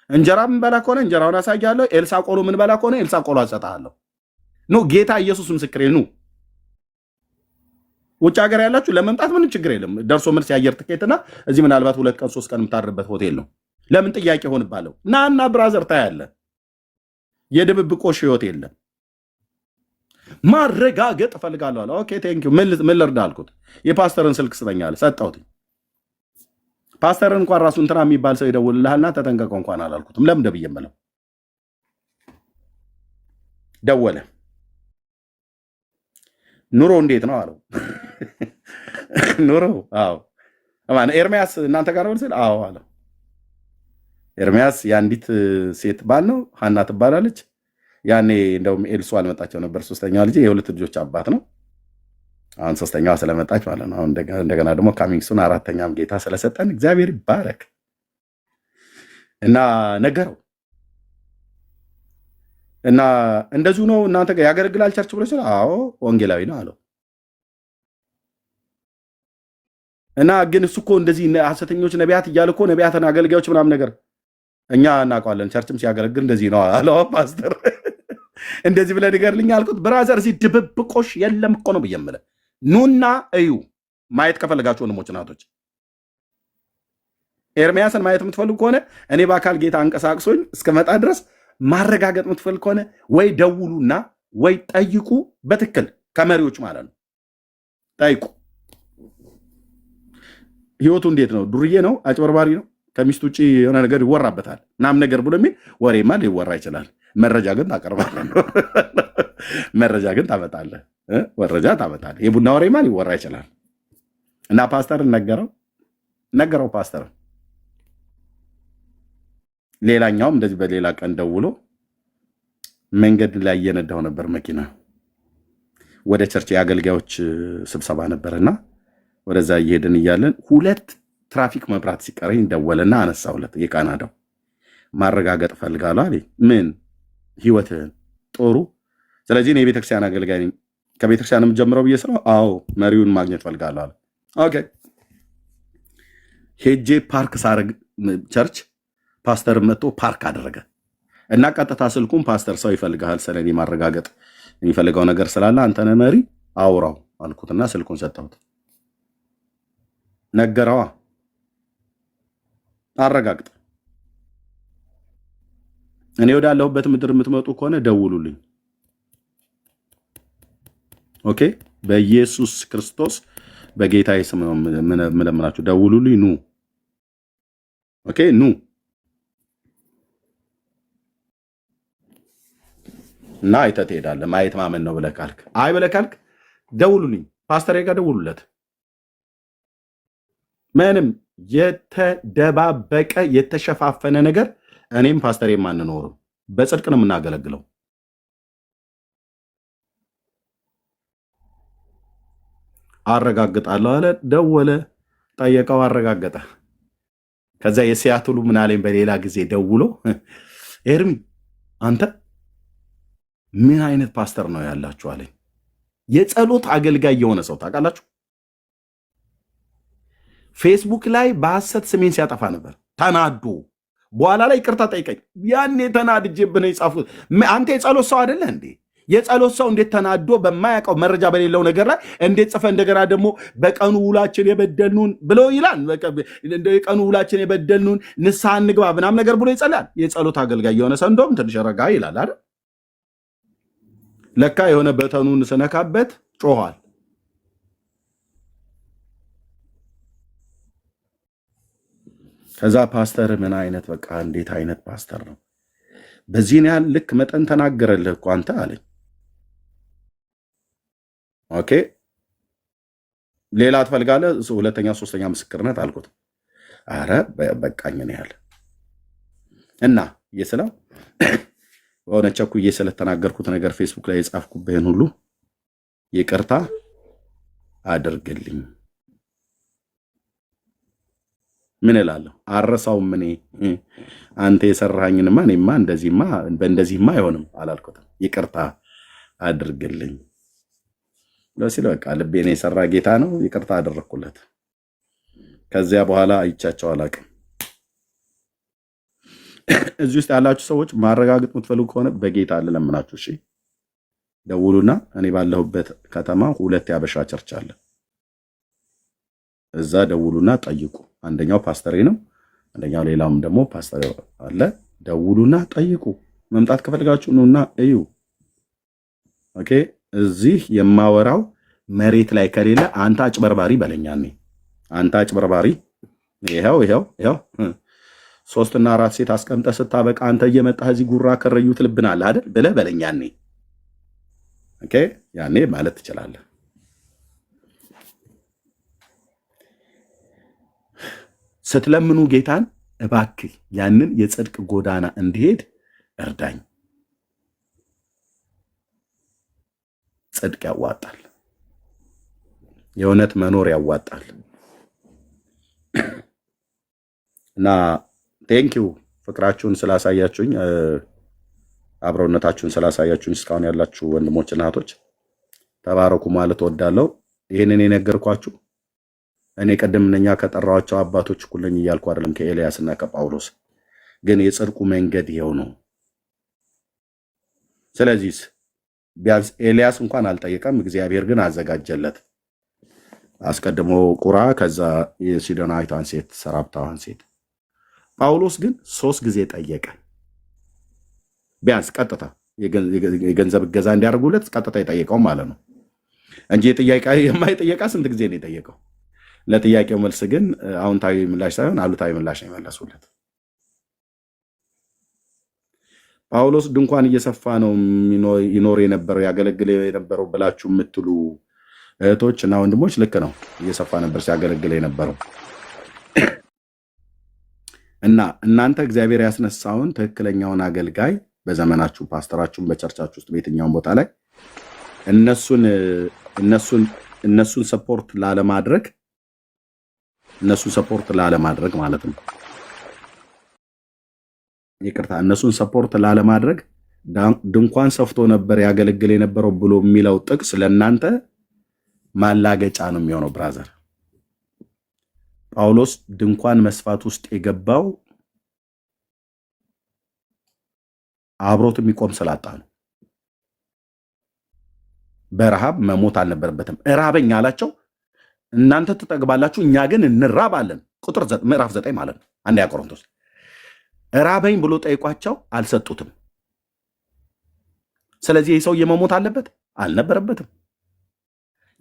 እንጀራ ምንበላ ከሆነ እንጀራውን አሳያለሁ። ኤልሳ ቆሎ ምንበላ ከሆነ ኤልሳ ቆሎ አሰጥሃለሁ። ኑ፣ ጌታ ኢየሱስ ምስክሬ ኑ። ውጭ ሀገር ያላችሁ ለመምጣት ምንም ችግር የለም። ደርሶ መልስ የአየር ትኬትና እዚህ ምናልባት 2 ቀን 3 ቀን የምታድርበት ሆቴል ነው። ለምን ጥያቄ ሆንባለሁ። ናና ብራዘር ታያለህ። የድብብቆሽ ህይወት የለም። ማረጋገጥ እፈልጋለሁ አለ። ኦኬ ቴንኪው። ምን ልርዳ አልኩት። የፓስተርን ስልክ ስጠኝ አለ። ሰጠሁት። ፓስተርን እንኳን ራሱ እንትና የሚባል ሰው ይደውልልሃልና ተጠንቀቀው እንኳን አላልኩትም። ለምን ደብዬ የምለው ደወለ። ኑሮ እንዴት ነው አለው። ኑሮ አዎ ኤርሚያስ እናንተ ጋር ነው ስል አዎ አለው። ኤርሚያስ የአንዲት ሴት ባል ነው፣ ሀና ትባላለች። ያኔ እንደውም ኤልሱ አልመጣቸው ነበር። 3ኛዋ ልጅ የ2 ልጆች አባት ነው። አሁን 3ኛዋ ስለመጣች ማለት ነው። እንደገና ደግሞ ካሚንግሱን 4ኛም ጌታ ስለሰጠን እግዚአብሔር ይባረክ። እና ነገረው እና እንደዚሁ ነው እናንተ ጋር ያገለግላል ቸርች ብሎ ሲል አዎ ወንጌላዊ ነው አለው። እና ግን እሱ እኮ እንደዚህ ሐሰተኞች ነቢያት እያለ እኮ ነቢያትን አገልጋዮች ምናምን ነገር እኛ እናውቀዋለን። ቸርችም ሲያገለግል እንደዚህ ነው አለው ፓስተር። እንደዚህ ብለህ ንገርልኝ አልኩት። ብራዘር እዚህ ድብብቆሽ የለም እኮ ነው ብዬ የምልህ። ኑና እዩ ማየት ከፈለጋችሁ ወንድሞች እናቶች፣ ኤርሚያስን ማየት የምትፈልጉ ከሆነ እኔ በአካል ጌታ አንቀሳቅሶኝ እስከመጣ ድረስ ማረጋገጥ የምትፈልግ ከሆነ ወይ ደውሉና ወይ ጠይቁ። በትክክል ከመሪዎች ማለት ነው ጠይቁ። ህይወቱ እንዴት ነው? ዱርዬ ነው? አጭበርባሪ ነው? ከሚስት ውጭ የሆነ ነገር ይወራበታል ምናምን ነገር ብሎ የሚል ወሬማ ሊወራ ይችላል። መረጃ ግን ታቀርባለህ፣ መረጃ ግን ታመጣለህ፣ መረጃ ታመጣለህ። የቡና ወሬማ ሊወራ ይችላል። እና ፓስተር ነገረው ፓስተር። ሌላኛውም እንደዚህ በሌላ ቀን ደውሎ መንገድ ላይ እየነዳው ነበር መኪና ወደ ቸርች የአገልጋዮች ስብሰባ ነበርና ወደዛ እየሄድን እያለን 2 ትራፊክ መብራት ሲቀረኝ ደወለና አነሳውለት። የካናዳው ማረጋገጥ ፈልጋለሁ አለኝ። ምን? ህይወትህን ጥሩ። ስለዚህ እኔ የቤተክርስቲያን አገልጋይ ነኝ፣ ከቤተክርስቲያን የምጀምረው ብዬ ስለው አዎ መሪውን ማግኘት ፈልጋለሁ አለ። ኦኬ ሄጄ ፓርክ ሳረግ ቸርች ፓስተር መጥቶ ፓርክ አደረገ እና ቀጥታ ስልኩን ፓስተር ሰው ይፈልጋል ስለኔ ማረጋገጥ የሚፈልገው ነገር ስላለ አንተ ነህ መሪ አውራው አልኩትና ስልኩን ሰጠሁት። ነገረዋ አረጋግጥ። እኔ ወዳለሁበት ምድር የምትመጡ ከሆነ ደውሉልኝ። ኦኬ በኢየሱስ ክርስቶስ በጌታዬ ስም ነው የምለምናችሁ። ደውሉልኝ። ኑ ኦኬ ኑ። እና አይተህ ትሄዳለህ። ማየት ማመን ነው ብለህ ካልክ አይ ብለህ ካልክ ደውሉልኝ። ፓስተር ጋር ደውሉለት። ምንም የተደባበቀ የተሸፋፈነ ነገር እኔም ፓስተሬም አንኖርም። በጽድቅ ነው የምናገለግለው። አረጋግጣለሁ አለ። ደወለ፣ ጠየቀው፣ አረጋገጠ። ከዛ የሲያትሉ ምን አለኝ በሌላ ጊዜ ደውሎ ኤርሚ አንተ ምን አይነት ፓስተር ነው ያላችሁ አለኝ። የጸሎት አገልጋይ የሆነ ሰው ታውቃላችሁ። ፌስቡክ ላይ በሐሰት ስሜን ሲያጠፋ ነበር ተናዶ። በኋላ ላይ ይቅርታ ጠይቀኝ። ያኔ ተናድጄብህ ነው የጻፉት። አንተ የጸሎት ሰው አይደለህ እንዴ? የጸሎት ሰው እንዴት ተናዶ በማያውቀው መረጃ በሌለው ነገር ላይ እንዴት ጽፈ እንደገና ደግሞ በቀኑ ውላችን የበደልኑን ብሎ ይላል። የቀኑ ውላችን የበደልኑን ንስሐ እንግባ ምናምን ነገር ብሎ ይጸልያል። የጸሎት አገልጋይ የሆነ ሰው እንደውም ትንሽ ረጋ ይላል አይደል? ለካ የሆነ በተኑን ስነካበት ጮኋል። ከዛ ፓስተር ምን አይነት በቃ እንዴት አይነት ፓስተር ነው? በዚህን ያህል ልክ መጠን ተናገረልህ እኮ አንተ አለኝ። ኦኬ ሌላ ትፈልጋለህ? ሁለተኛ ሶስተኛ ምስክርነት አልኩት። አረ በቃኝ ነው ያለ እና እየስለው በሆነ ቸኩዬ ስለተናገርኩት ነገር ፌስቡክ ላይ የጻፍኩብህን ሁሉ ይቅርታ አድርግልኝ። ምን እላለሁ? አረሳውም። እኔ አንተ የሰራኸኝንማ እኔማ በእንደዚህማ አይሆንም አላልኩትም። ይቅርታ አድርግልኝ ሲል በቃ ልቤን የሰራ ጌታ ነው። ይቅርታ አደረግኩለት። ከዚያ በኋላ አይቻቸው አላውቅም። እዚህ ውስጥ ያላችሁ ሰዎች ማረጋገጥ የምትፈልጉ ከሆነ በጌታ ልለምናችሁ፣ እሺ ደውሉና እኔ ባለሁበት ከተማ 2 ያበሻ ቸርች አለ። እዛ ደውሉና ጠይቁ። አንደኛው ፓስተሬ ነው፣ አንደኛው ሌላም ደግሞ ፓስተር አለ። ደውሉና ጠይቁ። መምጣት ከፈልጋችሁ ኑና እዩ። ኦኬ እዚህ የማወራው መሬት ላይ ከሌለ አንተ አጭበርባሪ በለኛኔ። አንተ አጭበርባሪ ይሄው 3 እና 4 ሴት አስቀምጠህ ስታበቃ አንተ እየመጣህ እዚህ ጉራ ከረዩ ትልብናል አይደል ብለህ በለኛኔ። ኦኬ ያኔ ማለት ትችላለህ። ስትለምኑ ጌታን እባክህ ያንን የጽድቅ ጎዳና እንዲሄድ እርዳኝ። ጽድቅ ያዋጣል። የእውነት መኖር ያዋጣል። እና ቴንኪው ፍቅራችሁን ስላሳያችሁኝ፣ አብረውነታችሁን ስላሳያችሁኝ እስካሁን ያላችሁ ወንድሞች እና እህቶች ተባረኩ ማለት እወዳለሁ። ይህንን የነገርኳችሁ እኔ ቀደም እነኛ ከጠራኋቸው አባቶች እኩል ነኝ እያልኩ አይደለም፣ ከኤልያስ እና ከጳውሎስ ግን የጽድቁ መንገድ ይኸው ነው። ስለዚህ ቢያንስ ኤልያስ እንኳን አልጠየቀም፣ እግዚአብሔር ግን አዘጋጀለት። አስቀድሞ ቁራ፣ ከዛ የሲዶናዊቷን ሴት ሰራፕታዋን ሴት። ጳውሎስ ግን 3 ጊዜ ጠየቀ። ቢያንስ ቀጥታ የገንዘብ እገዛ እንዲያደርጉለት ቀጥታ የጠየቀው ማለት ነው እንጂ የማይጠየቃ ስንት ጊዜ ነው የጠየቀው? ለጥያቄው መልስ ግን አዎንታዊ ምላሽ ሳይሆን አሉታዊ ምላሽ ነው የመለሱለት። ጳውሎስ ድንኳን እየሰፋ ነው ይኖር የነበረው ያገለግል የነበረው ብላችሁ የምትሉ እህቶች እና ወንድሞች ልክ ነው። እየሰፋ ነበር ሲያገለግል የነበረው እና እናንተ እግዚአብሔር ያስነሳውን ትክክለኛውን አገልጋይ በዘመናችሁ ፓስተራችሁን በቸርቻችሁ ውስጥ በየትኛውም ቦታ ላይ እነሱን ሰፖርት ላለማድረግ ማለት ነው። ይቅርታ፣ እነሱን ሰፖርት ላለማድረግ ድንኳን ሰፍቶ ነበር ያገለግል የነበረው ብሎ የሚለው ጥቅስ ለእናንተ ማላገጫ ነው የሚሆነው። ብራዘር ጳውሎስ ድንኳን መስፋት ውስጥ የገባው አብሮት የሚቆም ስላጣ ነው። በረሃብ መሞት አልነበረበትም። እራበኝ አላቸው። እናንተ ትጠግባላችሁ፣ እኛ ግን እንራባለን። ቁጥር ምዕራፍ 9 ማለት ነው። አንደኛ ቆሮንቶስ እራበኝ ብሎ ጠይቋቸው አልሰጡትም። ስለዚህ ይህ ሰውዬ መሞት አለበት አልነበረበትም።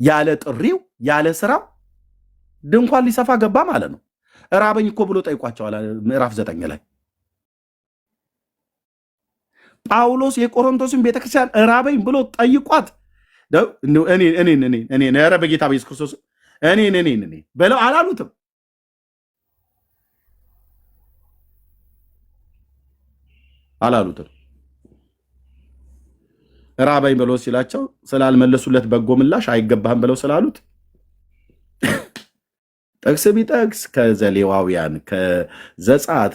ያለ ጥሪው ያለ ስራው ድንኳን ሊሰፋ ገባ ማለት ነው። እራበኝ እኮ ብሎ ጠይቋቸዋል። ምዕራፍ 9 ላይ ጳውሎስ የቆሮንቶስን ቤተክርስቲያን እራበኝ ብሎ ጠይቋት እኔ ኧረ በጌታ በኢየሱስ ክርስቶስ እኔ በለው አላሉትም። እራበኝ ብሎ ሲላቸው ስላልመለሱለት በጎ ምላሽ አይገባህም ብለው ስላሉት ጥቅስ ቢጠቅስ ከዘሌዋውያን ከዘጸአት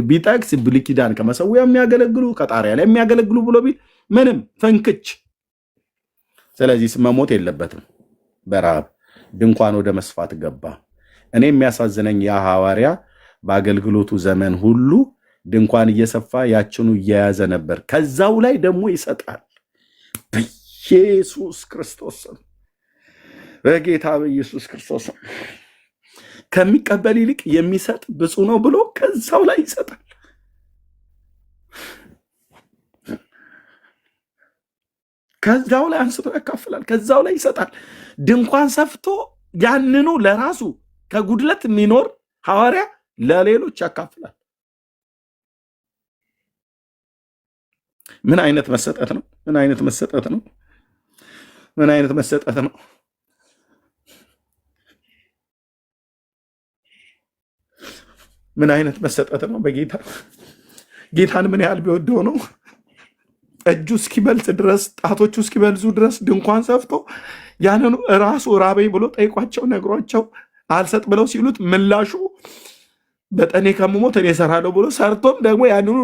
ቢጠቅስ ብሉይ ኪዳን ከመሰዊያ የሚያገለግሉ ከጣሪያ ላይ የሚያገለግሉ ብሎ ቢል ምንም ፍንክች። ስለዚህ መሞት የለበትም። በረሃብ ድንኳን ወደ መስፋት ገባ። እኔ የሚያሳዝነኝ ያ ሐዋርያ በአገልግሎቱ ዘመን ሁሉ ድንኳን እየሰፋ ያችኑ እየያዘ ነበር። ከዛው ላይ ደግሞ ይሰጣል። በኢየሱስ ክርስቶስ በጌታ በኢየሱስ ክርስቶስ ከሚቀበል ይልቅ የሚሰጥ ብፁዕ ነው ብሎ ከዛው ላይ ይሰጣል። ከዛው ላይ አንስቶ ያካፍላል። ከዛው ላይ ይሰጣል። ድንኳን ሰፍቶ ያንኑ ለራሱ ከጉድለት የሚኖር ሐዋርያ ለሌሎች ያካፍላል። ምን አይነት መሰጠት ነው? ምን አይነት መሰጠት ነው? ምን አይነት መሰጠት ነው? ምን አይነት መሰጠት ነው? በጌታ ጌታን ምን ያህል ቢወደው ነው እጁ እስኪበልጥ ድረስ ጣቶቹ እስኪበልዙ ድረስ ድንኳን ሰፍቶ ያንኑ ራሱ ራበኝ ብሎ ጠይቋቸው ነግሯቸው አልሰጥ ብለው ሲሉት ምላሹ በጠኔ ከምሞት እኔ እሰራለሁ ብሎ ሰርቶም ደግሞ ያንኑ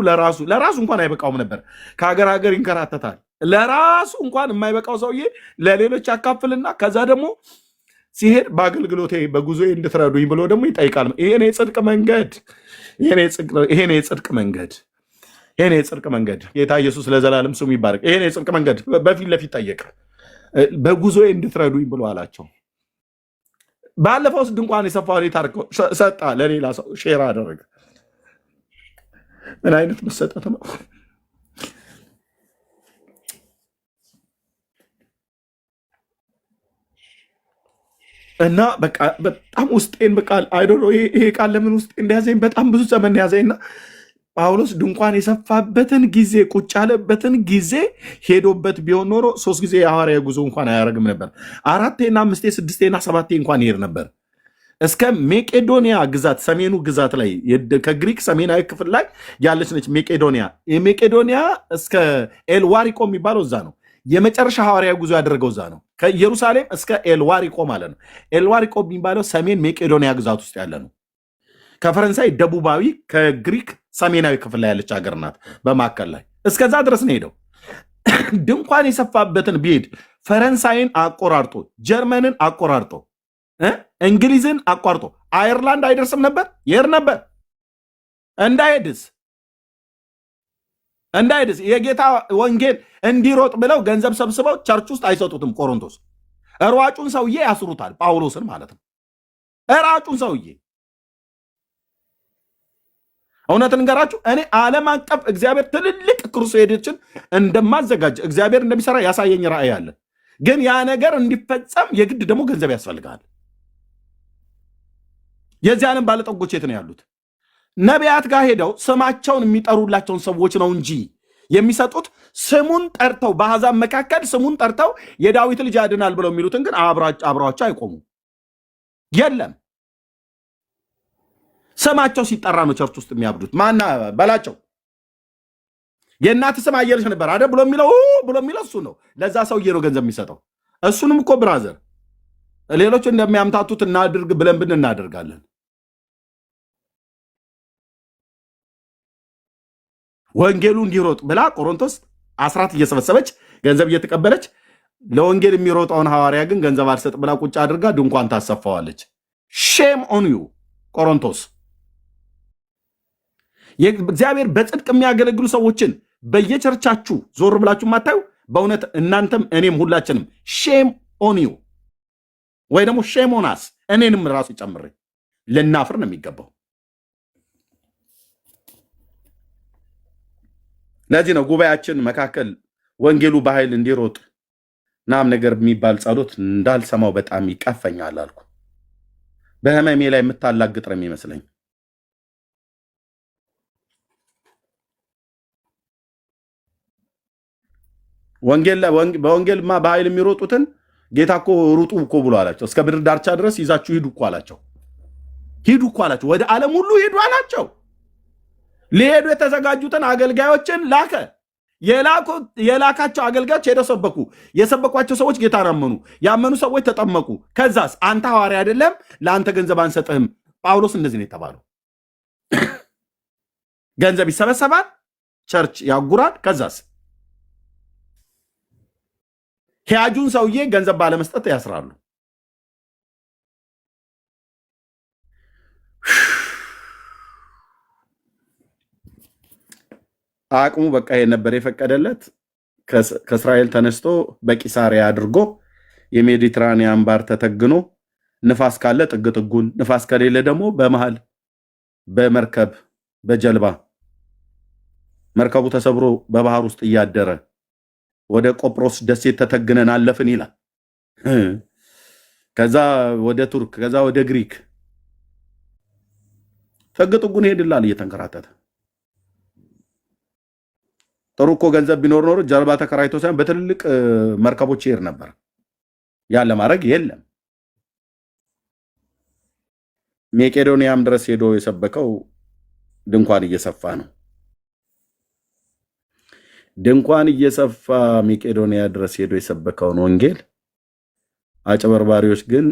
ለራሱ እንኳን አይበቃውም ነበር። ከሀገር ሀገር ይንከራተታል። ለራሱ እንኳን የማይበቃው ሰውዬ ለሌሎች ያካፍልና ከዛ ደግሞ ሲሄድ በአገልግሎቴ በጉዞዬ እንድትረዱኝ ብሎ ደግሞ ይጠይቃል። ይሄን የጽድቅ መንገድ ይሄን የጽድቅ መንገድ ጌታ ኢየሱስ ለዘላለም ስሙ ይባረክ። ይሄን የጽድቅ መንገድ በፊት ለፊት ጠየቀ። በጉዞዬ እንድትረዱኝ ብሎ አላቸው። ባለፈው ድንኳን የሰፋውን የታርከው ሰጣ፣ ለሌላ ሰው ሼር አደረገ። ምን አይነት መሰጠት ነው? እና በቃ በጣም ውስጤን በቃ አይዶሎ ይሄ ቃል ለምን ውስጤ እንደያዘኝ በጣም ብዙ ዘመን ያዘኝና ጳውሎስ ድንኳን የሰፋበትን ጊዜ ቁጭ ያለበትን ጊዜ ሄዶበት ቢሆን ኖሮ 3 ጊዜ የሐዋርያ ጉዞ እንኳን አያደርግም ነበር። 4ቴና 5ቴ 6ቴና 7ቴ እንኳን ይሄድ ነበር እስከ ሜቄዶኒያ ግዛት፣ ሰሜኑ ግዛት ላይ ከግሪክ ሰሜናዊ ክፍል ላይ ያለች ነች ሜቄዶኒያ። የሜቄዶኒያ እስከ ኤልዋሪቆ የሚባለው እዛ ነው። የመጨረሻ ሐዋርያ ጉዞ ያደረገው እዛ ነው። ከኢየሩሳሌም እስከ ኤልዋሪቆ ማለት ነው። ኤልዋሪቆ የሚባለው ሰሜን ሜቄዶኒያ ግዛት ውስጥ ያለ ነው። ከፈረንሳይ ደቡባዊ ከግሪክ ሰሜናዊ ክፍል ላይ ያለች ሀገር ናት። በማዕከል ላይ እስከዛ ድረስ ነው ሄደው። ድንኳን የሰፋበትን ቢሄድ ፈረንሳይን አቆራርጦ፣ ጀርመንን አቆራርጦ፣ እንግሊዝን አቋርጦ አየርላንድ አይደርስም ነበር? ይሄድ ነበር። እንዳይሄድስ እንዳይድስ የጌታ ወንጌል እንዲሮጥ ብለው ገንዘብ ሰብስበው ቸርች ውስጥ አይሰጡትም። ቆሮንቶስ ሯጩን ሰውዬ ያስሩታል፣ ጳውሎስን ማለት ነው። ሯጩን ሰውዬ እውነት እንገራችሁ፣ እኔ ዓለም አቀፍ እግዚአብሔር ትልልቅ ክሩሴዶችን እንደማዘጋጅ እግዚአብሔር እንደሚሰራ ያሳየኝ ራእይ አለ። ግን ያ ነገር እንዲፈጸም የግድ ደግሞ ገንዘብ ያስፈልጋል። የዚህ ዓለም ባለጠጎች የት ነው ያሉት? ነቢያት ጋር ሄደው ስማቸውን የሚጠሩላቸውን ሰዎች ነው እንጂ የሚሰጡት ስሙን ጠርተው በአሕዛብ መካከል ስሙን ጠርተው የዳዊት ልጅ ያድናል ብለው የሚሉትን ግን አብረዋቸው አይቆሙም። የለም ስማቸው ሲጠራ ነው ቸርች ውስጥ የሚያብዱት። ማና በላቸው የእናት ስም አየለች ነበር አይደል ብሎ የሚለው እሱ ነው። ለዛ ሰውዬ ነው ገንዘብ የሚሰጠው። እሱንም እኮ ብራዘር ሌሎች እንደሚያምታቱት እናድርግ ብለን እናደርጋለን። ወንጌሉ እንዲሮጥ ብላ ቆሮንቶስ አስራት እየሰበሰበች ገንዘብ እየተቀበለች ለወንጌል የሚሮጠውን ሐዋርያ ግን ገንዘብ አልሰጥ ብላ ቁጭ አድርጋ ድንኳን ታሰፋዋለች። ሼም ኦን ዩ ቆሮንቶስ። እግዚአብሔር በጽድቅ የሚያገለግሉ ሰዎችን በየቸርቻችሁ ዞር ብላችሁ ማታዩ፣ በእውነት እናንተም እኔም ሁላችንም ሼም ኦን ዩ ወይ ደግሞ ሼም ኦን አስ፣ እኔንም ራሱ ጨምሬ ልናፍር ነው የሚገባው። ለዚህ ነው ጉባኤያችን መካከል ወንጌሉ በኃይል እንዲሮጥ ናም ነገር የሚባል ጸሎት እንዳልሰማው በጣም ይቀፈኛል አልኩ። በህመሜ ላይ የምታላግጥ ነው የሚመስለኝ። በወንጌልማ በኃይል የሚሮጡትን ጌታ እኮ ሩጡ እኮ ብሎ አላቸው። እስከ ምድር ዳርቻ ድረስ ይዛችሁ ሂዱ እኮ አላቸው። ሂዱ እኮ አላቸው። ወደ ዓለም ሁሉ ሂዱ አላቸው። ሊሄዱ የተዘጋጁትን አገልጋዮችን ላከ። የላካቸው አገልጋዮች ሄደው ሰበኩ። የሰበኳቸው ሰዎች ጌታን አመኑ። ያመኑ ሰዎች ተጠመቁ። ከዛስ አንተ ሐዋርያ አይደለም፣ ለአንተ ገንዘብ አንሰጥህም። ጳውሎስ እንደዚህ ነው የተባለው። ገንዘብ ይሰበሰባል፣ ቸርች ያጉራል። ከዛስ ሂያጁን ሰውዬ ገንዘብ ባለመስጠት ያስራሉ። አቅሙ በቃ ይሄ ነበር የፈቀደለት። ከእስራኤል ተነስቶ በቂሳሪያ አድርጎ የሜዲትራኒያን ባህር ተተግኖ ንፋስ ካለ ጥግ ጥጉን፣ ንፋስ ከሌለ ደግሞ በመሃል በመርከብ በጀልባ መርከቡ ተሰብሮ በባህር ውስጥ እያደረ ወደ ቆጵሮስ ደሴት ተተግነን አለፍን ይላል። ከዛ ወደ ቱርክ፣ ከዛ ወደ ግሪክ ጥግ ጥጉን ሄድላል እየተንከራተተ። ጥሩ እኮ ገንዘብ ቢኖር ኖሮ ጀልባ ተከራይቶ ሳይሆን በትልልቅ መርከቦች ይሄድ ነበር። ያን ለማድረግ የለም። ሜቄዶኒያም ድረስ ሄዶ የሰበከው ድንኳን እየሰፋ ነው። ድንኳን እየሰፋ ሜቄዶኒያ ድረስ ሄዶ የሰበከውን ወንጌል አጭበርባሪዎች ግን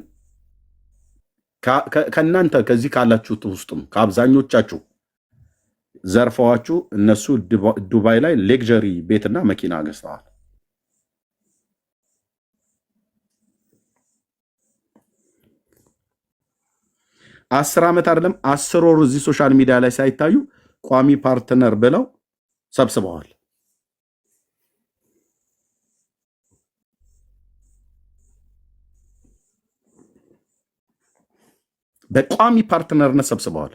ከእናንተ ከዚህ ካላችሁት ውስጥም ከአብዛኞቻችሁ ዘርፈዋችሁ እነሱ ዱባይ ላይ ሌክዠሪ ቤትና መኪና ገዝተዋል። አስር ዓመት አይደለም 10 ወር እዚህ ሶሻል ሚዲያ ላይ ሳይታዩ ቋሚ ፓርትነር ብለው ሰብስበዋል። በቋሚ ፓርትነርነት ሰብስበዋል።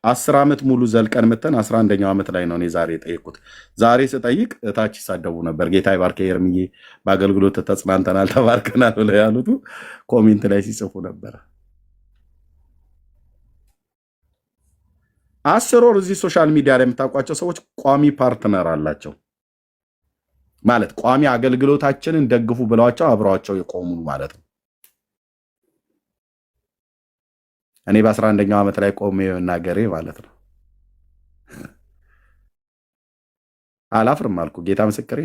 10 ዓመት ሙሉ ዘልቀን መተን 11ኛው ዓመት ላይ ነው እኔ ዛሬ የጠየቁት። ዛሬ ስጠይቅ እታች ይሳደቡ ነበር። ጌታ ይባርክ ኤርምዬ፣ በአገልግሎት ተጽናንተናል ተባርከናል ብለው ያሉት ኮሜንት ላይ ሲጽፉ ነበር። 10 ወር እዚህ ሶሻል ሚዲያ ላይ የምታውቋቸው ሰዎች ቋሚ ፓርትነር አላቸው ማለት ቋሚ አገልግሎታችንን ደግፉ ብለዋቸው አብረዋቸው የቆሙ ማለት ነው። እኔ በ11ኛው ዓመት ላይ ቆሜ መናገሬ ማለት ነው። አላፍርም አልኩ። ጌታ ምስክሬ።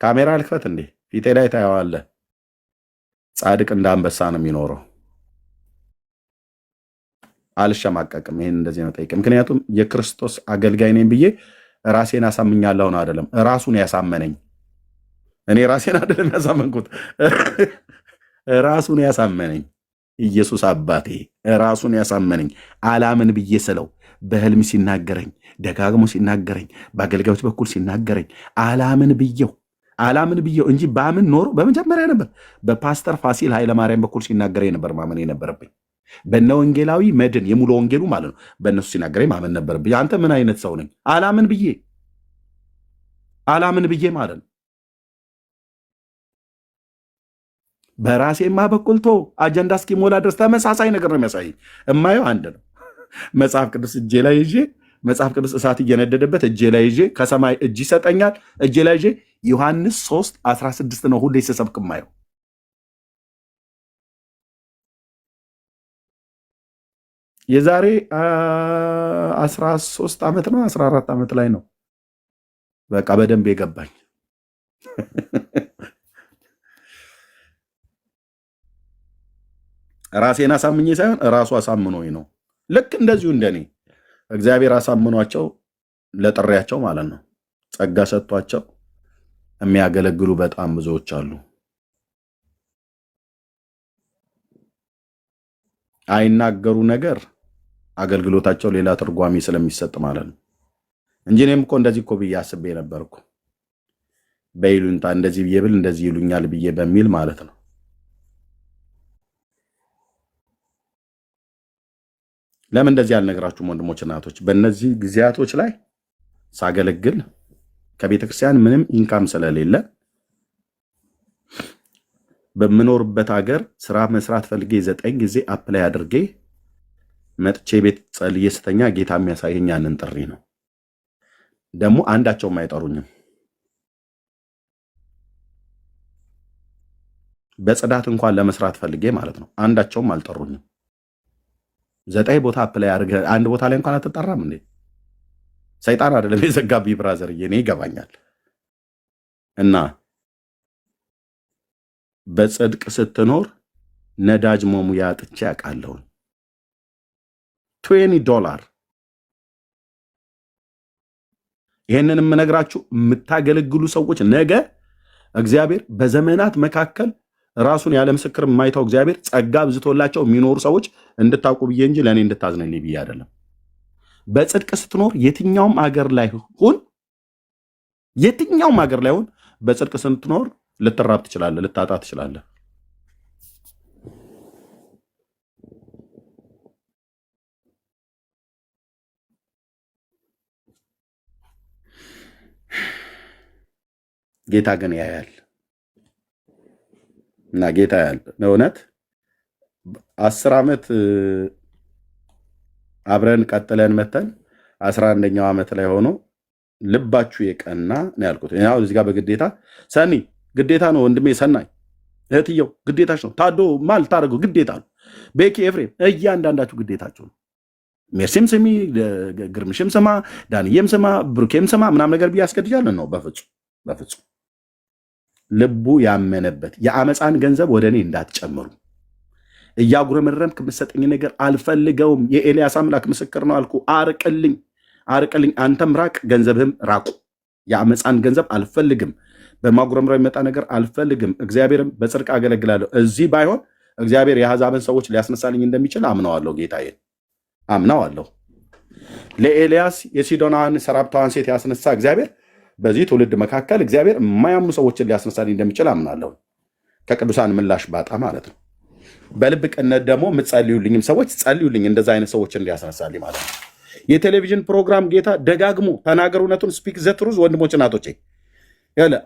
ካሜራ ልክፈት እንዴ? ፊቴ ላይ ታየዋለህ። ጻድቅ እንደ አንበሳ ነው የሚኖረው። አልሸማቀቅም። ይሄን እንደዚህ ነው ጠይቅ። ምክንያቱም የክርስቶስ አገልጋይ ነኝ ብዬ ራሴን አሳምኛለሁ ነው አይደለም፣ ራሱን ያሳመነኝ። እኔ ራሴን አይደለም ያሳመንኩት፣ ራሱን ያሳመነኝ ኢየሱስ አባቴ ራሱን ያሳመነኝ አላምን ብዬ ስለው በህልም ሲናገረኝ ደጋግሞ ሲናገረኝ በአገልጋዮች በኩል ሲናገረኝ አላምን ብዬው እንጂ ባምን ኖሮ በመጀመሪያ ነበር በፓስተር ፋሲል ኃይለማርያም በኩል ሲናገረኝ ነበር ማመን የነበረብኝ። በነ ወንጌላዊ መድን የሙሉ ወንጌሉ ማለት ነው። በእነሱ ሲናገረኝ ማመን ነበረብኝ። አንተ ምን አይነት ሰው ነኝ? አላምን ብዬ ማለት ነው። በራሴማ በኩል አጀንዳ እስኪሞላ ድረስ ተመሳሳይ ነገር ነው የሚያሳየኝ። እማየው አንድ ነው። መጽሐፍ ቅዱስ እጄ ላይ ይዤ መጽሐፍ ቅዱስ እሳት እየነደደበት እጄ ላይ ይዤ ከሰማይ እጅ ይሰጠኛል እጄ ላይ ይዤ ዮሐንስ 3:16 ነው ሁሌ ስሰብክ እማየው። የዛሬ 13 ዓመት ነው 14 ዓመት ላይ ነው በቃ በደንብ የገባኝ። ራሴን አሳምኜ ሳይሆን ራሱ አሳምኖኝ ነው። ልክ እንደዚሁ እንደኔ እግዚአብሔር አሳምኗቸው ለጥሪያቸው ማለት ነው ጸጋ ሰጥቷቸው የሚያገለግሉ በጣም ብዙዎች አሉ። አይናገሩ ነገር አገልግሎታቸው ሌላ ትርጓሜ ስለሚሰጥ ማለት ነው እንጂ እኔም እኮ እንደዚህ እኮ ብዬ አስቤ ነበር እኮ በይሉኝታ እንደዚህ ብዬ ብል እንደዚህ ይሉኛል ብዬ በሚል ማለት ነው። ለምን እንደዚህ ያልነግራችሁም ወንድሞች እናቶች? በእነዚህ ጊዜያቶች ላይ ሳገለግል ከቤተክርስቲያን ምንም ኢንካም ስለሌለ በምኖርበት ሀገር ስራ መስራት ፈልጌ 9 ጊዜ አፕላይ አድርጌ መጥቼ ቤት ጸልዬ ስተኛ ጌታ የሚያሳየኝ ያንን ጥሪ ነው። ደግሞ አንዳቸውም አይጠሩኝም። በጽዳት እንኳን ለመስራት ፈልጌ ማለት ነው አንዳቸውም አልጠሩኝም። 9 ቦታ አፕላይ አድርገ አንድ ቦታ ላይ እንኳን አትጠራም እንዴ? ሰይጣን አይደለም የዘጋቢ ብራዘር፣ እኔ ይገባኛል። እና በጽድቅ ስትኖር ነዳጅ መሙያ አጥቼ አውቃለሁ። $20 ይሄንን የምነግራችሁ የምታገለግሉ ሰዎች ነገ እግዚአብሔር በዘመናት መካከል ራሱን ያለ ምስክር የማይታው እግዚአብሔር ጸጋ ብዝቶላቸው የሚኖሩ ሰዎች እንድታውቁ ብዬ እንጂ ለእኔ እንድታዝነኝ ብዬ አይደለም። በጽድቅ ስትኖር የትኛውም ሀገር ላይ ሁን በጽድቅ ስትኖር ልትራብ ትችላለህ፣ ልታጣ ትችላለህ። ጌታ ግን ያያል እና ጌታ ያያል እውነት 10 ዓመት አብረን ቀጥለን መተን 11ኛው ዓመት ላይ ሆኖ ልባችሁ የቀና ነው ያልኩት። ያው እዚህ ጋር በግዴታ ሰኒ ግዴታ ነው ወንድሜ፣ ሰናይ እህትየው ግዴታች ነው። ታዶ ማል ታደርገው ግዴታ ነው። ቤኪ ኤፍሬም እያንዳንዳችሁ ግዴታችሁ ነው። ሜርሲም ስሚ፣ ግርምሽም ስማ፣ ዳንዬም ስማ፣ ብሩኬም ስማ ምናምን ነገር ብዬ አስገድጃለሁ ነው። በፍጹም ልቡ ያመነበት የአመፃን ገንዘብ ወደ እኔ እንዳትጨምሩ። እያጉረመረምክ የምትሰጠኝ ነገር አልፈልገውም። የኤልያስ አምላክ ምስክር ነው አልኩ። አርቅልኝ፣ አንተም ራቅ፣ ገንዘብህም ራቁ። የአመፃን ገንዘብ አልፈልግም። በማጉረምረም የመጣ ነገር አልፈልግም። እግዚአብሔርም በጽድቅ አገለግላለሁ። እዚህ ባይሆን እግዚአብሔር የአሕዛብን ሰዎች ሊያስነሳልኝ እንደሚችል አምነዋለሁ። ጌታዬን አምነዋለሁ። ለኤልያስ የሲዶናን ሰራፕታዋን ሴት ያስነሳ እግዚአብሔር በዚህ ትውልድ መካከል እግዚአብሔር የማያምኑ ሰዎችን ሊያስነሳልኝ እንደሚችል አምናለሁ። ከቅዱሳን ምላሽ ባጣ ማለት ነው። በልብ ቅነት ደግሞ የምትጸልዩልኝም ሰዎች ጸልዩልኝ፣ እንደዛ አይነት ሰዎችን ሊያስነሳልኝ ማለት ነው። የቴሌቪዥን ፕሮግራም ጌታ ደጋግሞ ተናገር እውነቱን፣ ስፒክ ዘ ትሩዝ። ወንድሞች እናቶቼ፣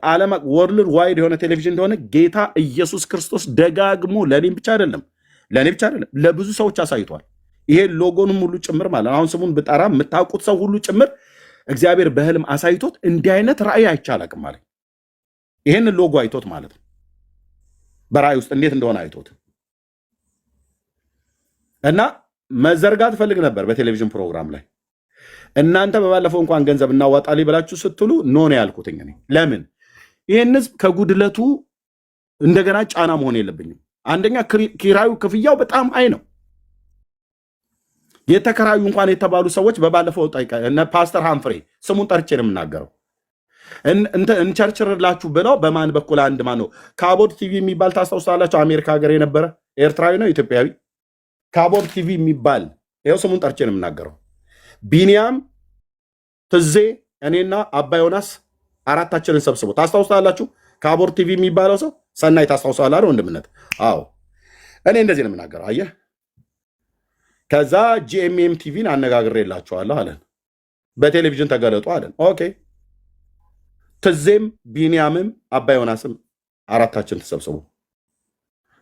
ዓለም ወርልድ ዋይድ የሆነ ቴሌቪዥን እንደሆነ ጌታ ኢየሱስ ክርስቶስ ደጋግሞ ለእኔም ብቻ አይደለም ለብዙ ሰዎች አሳይቷል። ይሄ ሎጎንም ሁሉ ጭምር ማለት አሁን ስሙን ብጠራ የምታውቁት ሰው ሁሉ ጭምር እግዚአብሔር በህልም አሳይቶት እንዲህ አይነት ራእይ አይቻላቅም ማለት ይሄንን ሎጎ አይቶት ማለት ነው። በራእይ ውስጥ እንዴት እንደሆነ አይቶት እና መዘርጋት ፈልግ ነበር በቴሌቪዥን ፕሮግራም ላይ። እናንተ በባለፈው እንኳን ገንዘብ እናዋጣልኝ ብላችሁ ስትሉ ኖ ነው ያልኩት። ለምን ይህን ህዝብ ከጉድለቱ እንደገና ጫና መሆን የለብኝም። አንደኛ ኪራዩ ክፍያው በጣም አይ ነው። የተከራዩ እንኳን የተባሉ ሰዎች በባለፈው ፓስተር ሃምፍሬ ስሙን ጠርቼ ነው የምናገረው እንቸርችርላችሁ ብለው በማን በኩል አንድ ማን ነው ካቦድ ቲቪ የሚባል ታስታውሳላችሁ? አሜሪካ ሀገር የነበረ ኤርትራዊ ነው ኢትዮጵያዊ ካቦር ቲቪ የሚባል ይኸው ስሙን ጠርቼ ነው የምናገረው። ቢኒያም ትዜ፣ እኔና አባ ዮናስ አራታችንን ሰብስቦ ታስታውሳላችሁ። ካቦር ቲቪ የሚባለው ሰው ሰናይ ታስታውሳለህ ወንድምነት? አዎ እኔ እንደዚህ ነው የምናገረው። አየህ፣ ከዛ ጂኤምኤም ቲቪን አነጋግሬላችኋለሁ አለን። በቴሌቪዥን ተገለጡ አለን። ኦኬ፣ ትዜም ቢኒያምም አባ ዮናስም አራታችን ተሰብስቦ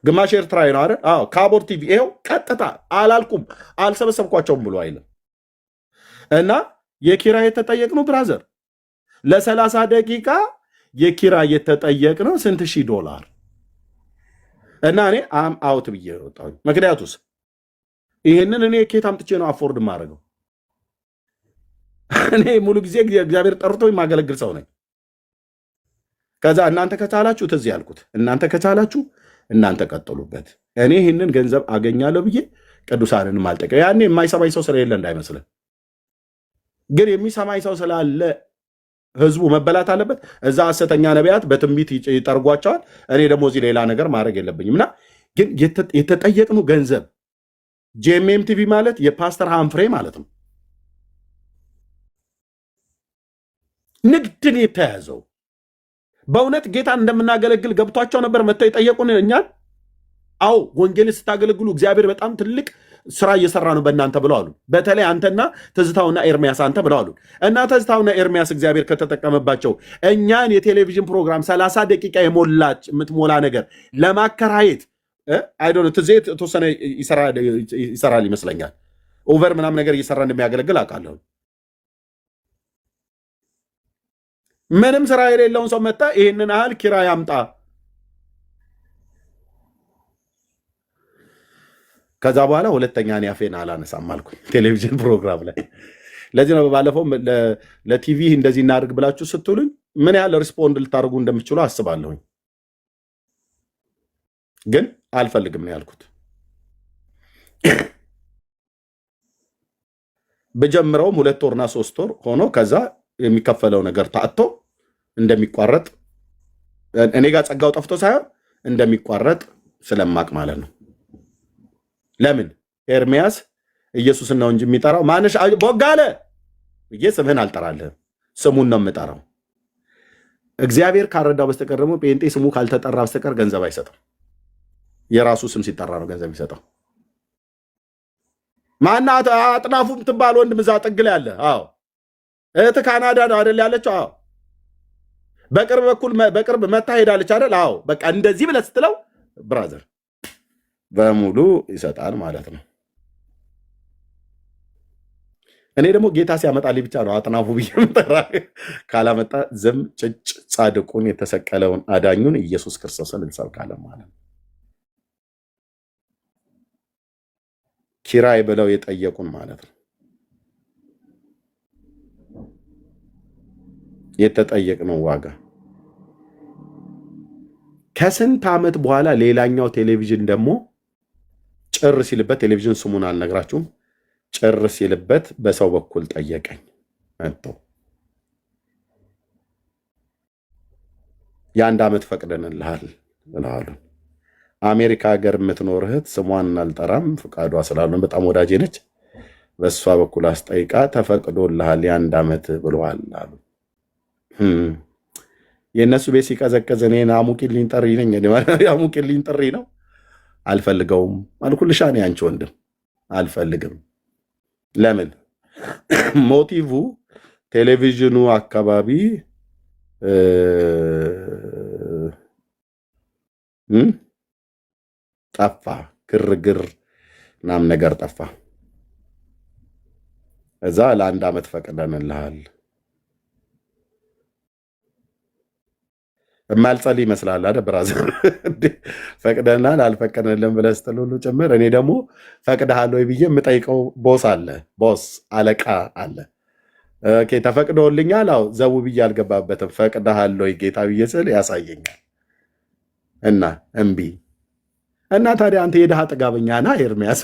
ግማሽ ኤርትራዊ ነው አይደል? አዎ ካቦር ቲቪ ይኸው ቀጥታ አላልኩም አልሰበሰብኳቸውም ብሎ አይልም። እና የኪራይ የተጠየቅነው ብራዘር ለ30 ደቂቃ የኪራይ የተጠየቅነው ስንት ሺህ $1000 እና እኔ አም አውት ብዬ ወጣሁ። ምክንያቱስ ይህንን እኔ ኬት አምጥቼ ነው አፎርድ ማድረገው? እኔ ሙሉ ጊዜ እግዚአብሔር ጠርቶ የማገለግል ሰው ነኝ። ከዛ እናንተ ከቻላችሁ ትዝ ያልኩት እናንተ ከቻላችሁ እናንተ ቀጥሉበት፣ እኔ ይህንን ገንዘብ አገኛለሁ ብዬ ቅዱሳንንም አልጠቀ ያኔ የማይሰማኝ ሰው ስለሌለ እንዳይመስልን፣ ግን የሚሰማኝ ሰው ስላለ ህዝቡ መበላት አለበት። እዛ ሐሰተኛ ነቢያት በትንቢት ይጠርጓቸዋል። እኔ ደግሞ እዚህ ሌላ ነገር ማድረግ የለብኝም። እና ግን የተጠየቅነው ገንዘብ ጂኤምኤም ቲቪ ማለት የፓስተር ሃምፍሬ ማለት ነው። ንግድን የተያዘው በእውነት ጌታን እንደምናገለግል ገብቷቸው ነበር መጥተው የጠየቁን እኛን። አዎ ወንጌልን ስታገለግሉ እግዚአብሔር በጣም ትልቅ ስራ እየሰራ ነው በእናንተ ብለው አሉ። በተለይ አንተና ትዝታውና ኤርሚያስ አንተ ብለው አሉ። እና ትዝታውና ኤርሚያስ እግዚአብሔር ከተጠቀመባቸው እኛን የቴሌቪዥን ፕሮግራም 30 ደቂቃ የምትሞላ ነገር ለማከራየት አይዶን ትዜ የተወሰነ ይሰራል ይመስለኛል። ኦቨር ምናምን ነገር እየሰራ እንደሚያገለግል አውቃለሁ። ምንም ስራ የሌለውን ሰው መጣ ይህንን ያህል ኪራይ አምጣ። ከዛ በኋላ ሁለተኛ እኔ አፌን አላነሳም አልኩኝ ቴሌቪዥን ፕሮግራም ላይ። ለዚህ ነው ባለፈው ለቲቪ እንደዚህ እናድርግ ብላችሁ ስትሉኝ ምን ያህል ሪስፖንድ ልታደርጉ እንደምችሉ አስባለሁኝ። ግን አልፈልግም ነው ያልኩት። በጀምረውም 2 ወርና 3 ወር ሆኖ ከዛ የሚከፈለው ነገር ታጥቶ እንደሚቋረጥ እኔ ጋር ጸጋው ጠፍቶ ሳይሆን እንደሚቋረጥ ስለማቅ ማለት ነው። ለምን ኤርሚያስ ኢየሱስን ነው እንጂ የሚጠራው ማነሽ ቦጋለ ብዬ ስምህን አልጠራልህም፣ ስሙን ነው የምጠራው። እግዚአብሔር ካረዳው በስተቀር ደግሞ ጴንጤ ስሙ ካልተጠራ በስተቀር ገንዘብ አይሰጥም። የራሱ ስም ሲጠራ ነው ገንዘብ ይሰጠው። ማናት አጥናፉ የምትባል ወንድም እዛ ጥግ ላይ አለ። አዎ እህት ካናዳ ነው አይደል ያለችው? አዎ በቅርብ መታ ሄዳለች አይደል? አዎ በቃ እንደዚህ ብለህ ስትለው ብራዘር በሙሉ ይሰጣል ማለት ነው። እኔ ደግሞ ጌታ ሲያመጣልኝ ብቻ ነው አጥናፉ ብዬ ምጠራ። ካላመጣ ዝም ጭጭ ጻድቁን የተሰቀለውን አዳኙን ኢየሱስ ክርስቶስን እንሰብካለን ማለት ነው። ኪራይ ብለው የጠየቁን ማለት ነው። የተጠየቅነው ዋጋ ከስንት ዓመት በኋላ ሌላኛው ቴሌቪዥን ደግሞ ጭር ሲልበት፣ ቴሌቪዥን ስሙን አልነግራችሁም፣ ጭር ሲልበት በሰው በኩል ጠየቀኝ መጥቶ የ1 ዓመት ፈቅደንልሃል ብለዋሉ። አሜሪካ ሀገር የምትኖር እህት ስሟን አልጠራም ፍቃዷ ስላሉን በጣም ወዳጄ ነች። በእሷ በኩል አስጠይቃ ተፈቅዶልሃል የ1 ዓመት ብለዋል አሉ። የእነሱ ቤት ሲቀዘቀዝ እኔን አሙቂልኝ ጥሪ ነኝ። አሙቂልኝ ጥሪ ነው አልፈልገውም አልኩልሻ። እኔ አንቺ ወንድም አልፈልግም። ለምን ሞቲቭ ቴሌቪዥኑ አካባቢ ጠፋ፣ ግርግር ምናምን ነገር ጠፋ። እዛ ለ1 ዓመት ፈቅደንልሃል የማልጸልይ ይመስላል አይደል ብራዘር? ፈቅደናል አልፈቀደንም ብለህ ስትል ሁሉ ጭምር እኔ ደግሞ ፈቅደሃል ወይ ብዬ የምጠይቀው ቦስ አለቃ አለ። ኦኬ ተፈቅዶልኛል፣ አዎ ዘው ብዬ አልገባበትም። ፈቅደሃል ወይ ጌታ ብዬ ስል ያሳየኛል እና እምቢ እና ታዲያ አንተ የድሃ ጥጋበኛ ና ኤርሚያስ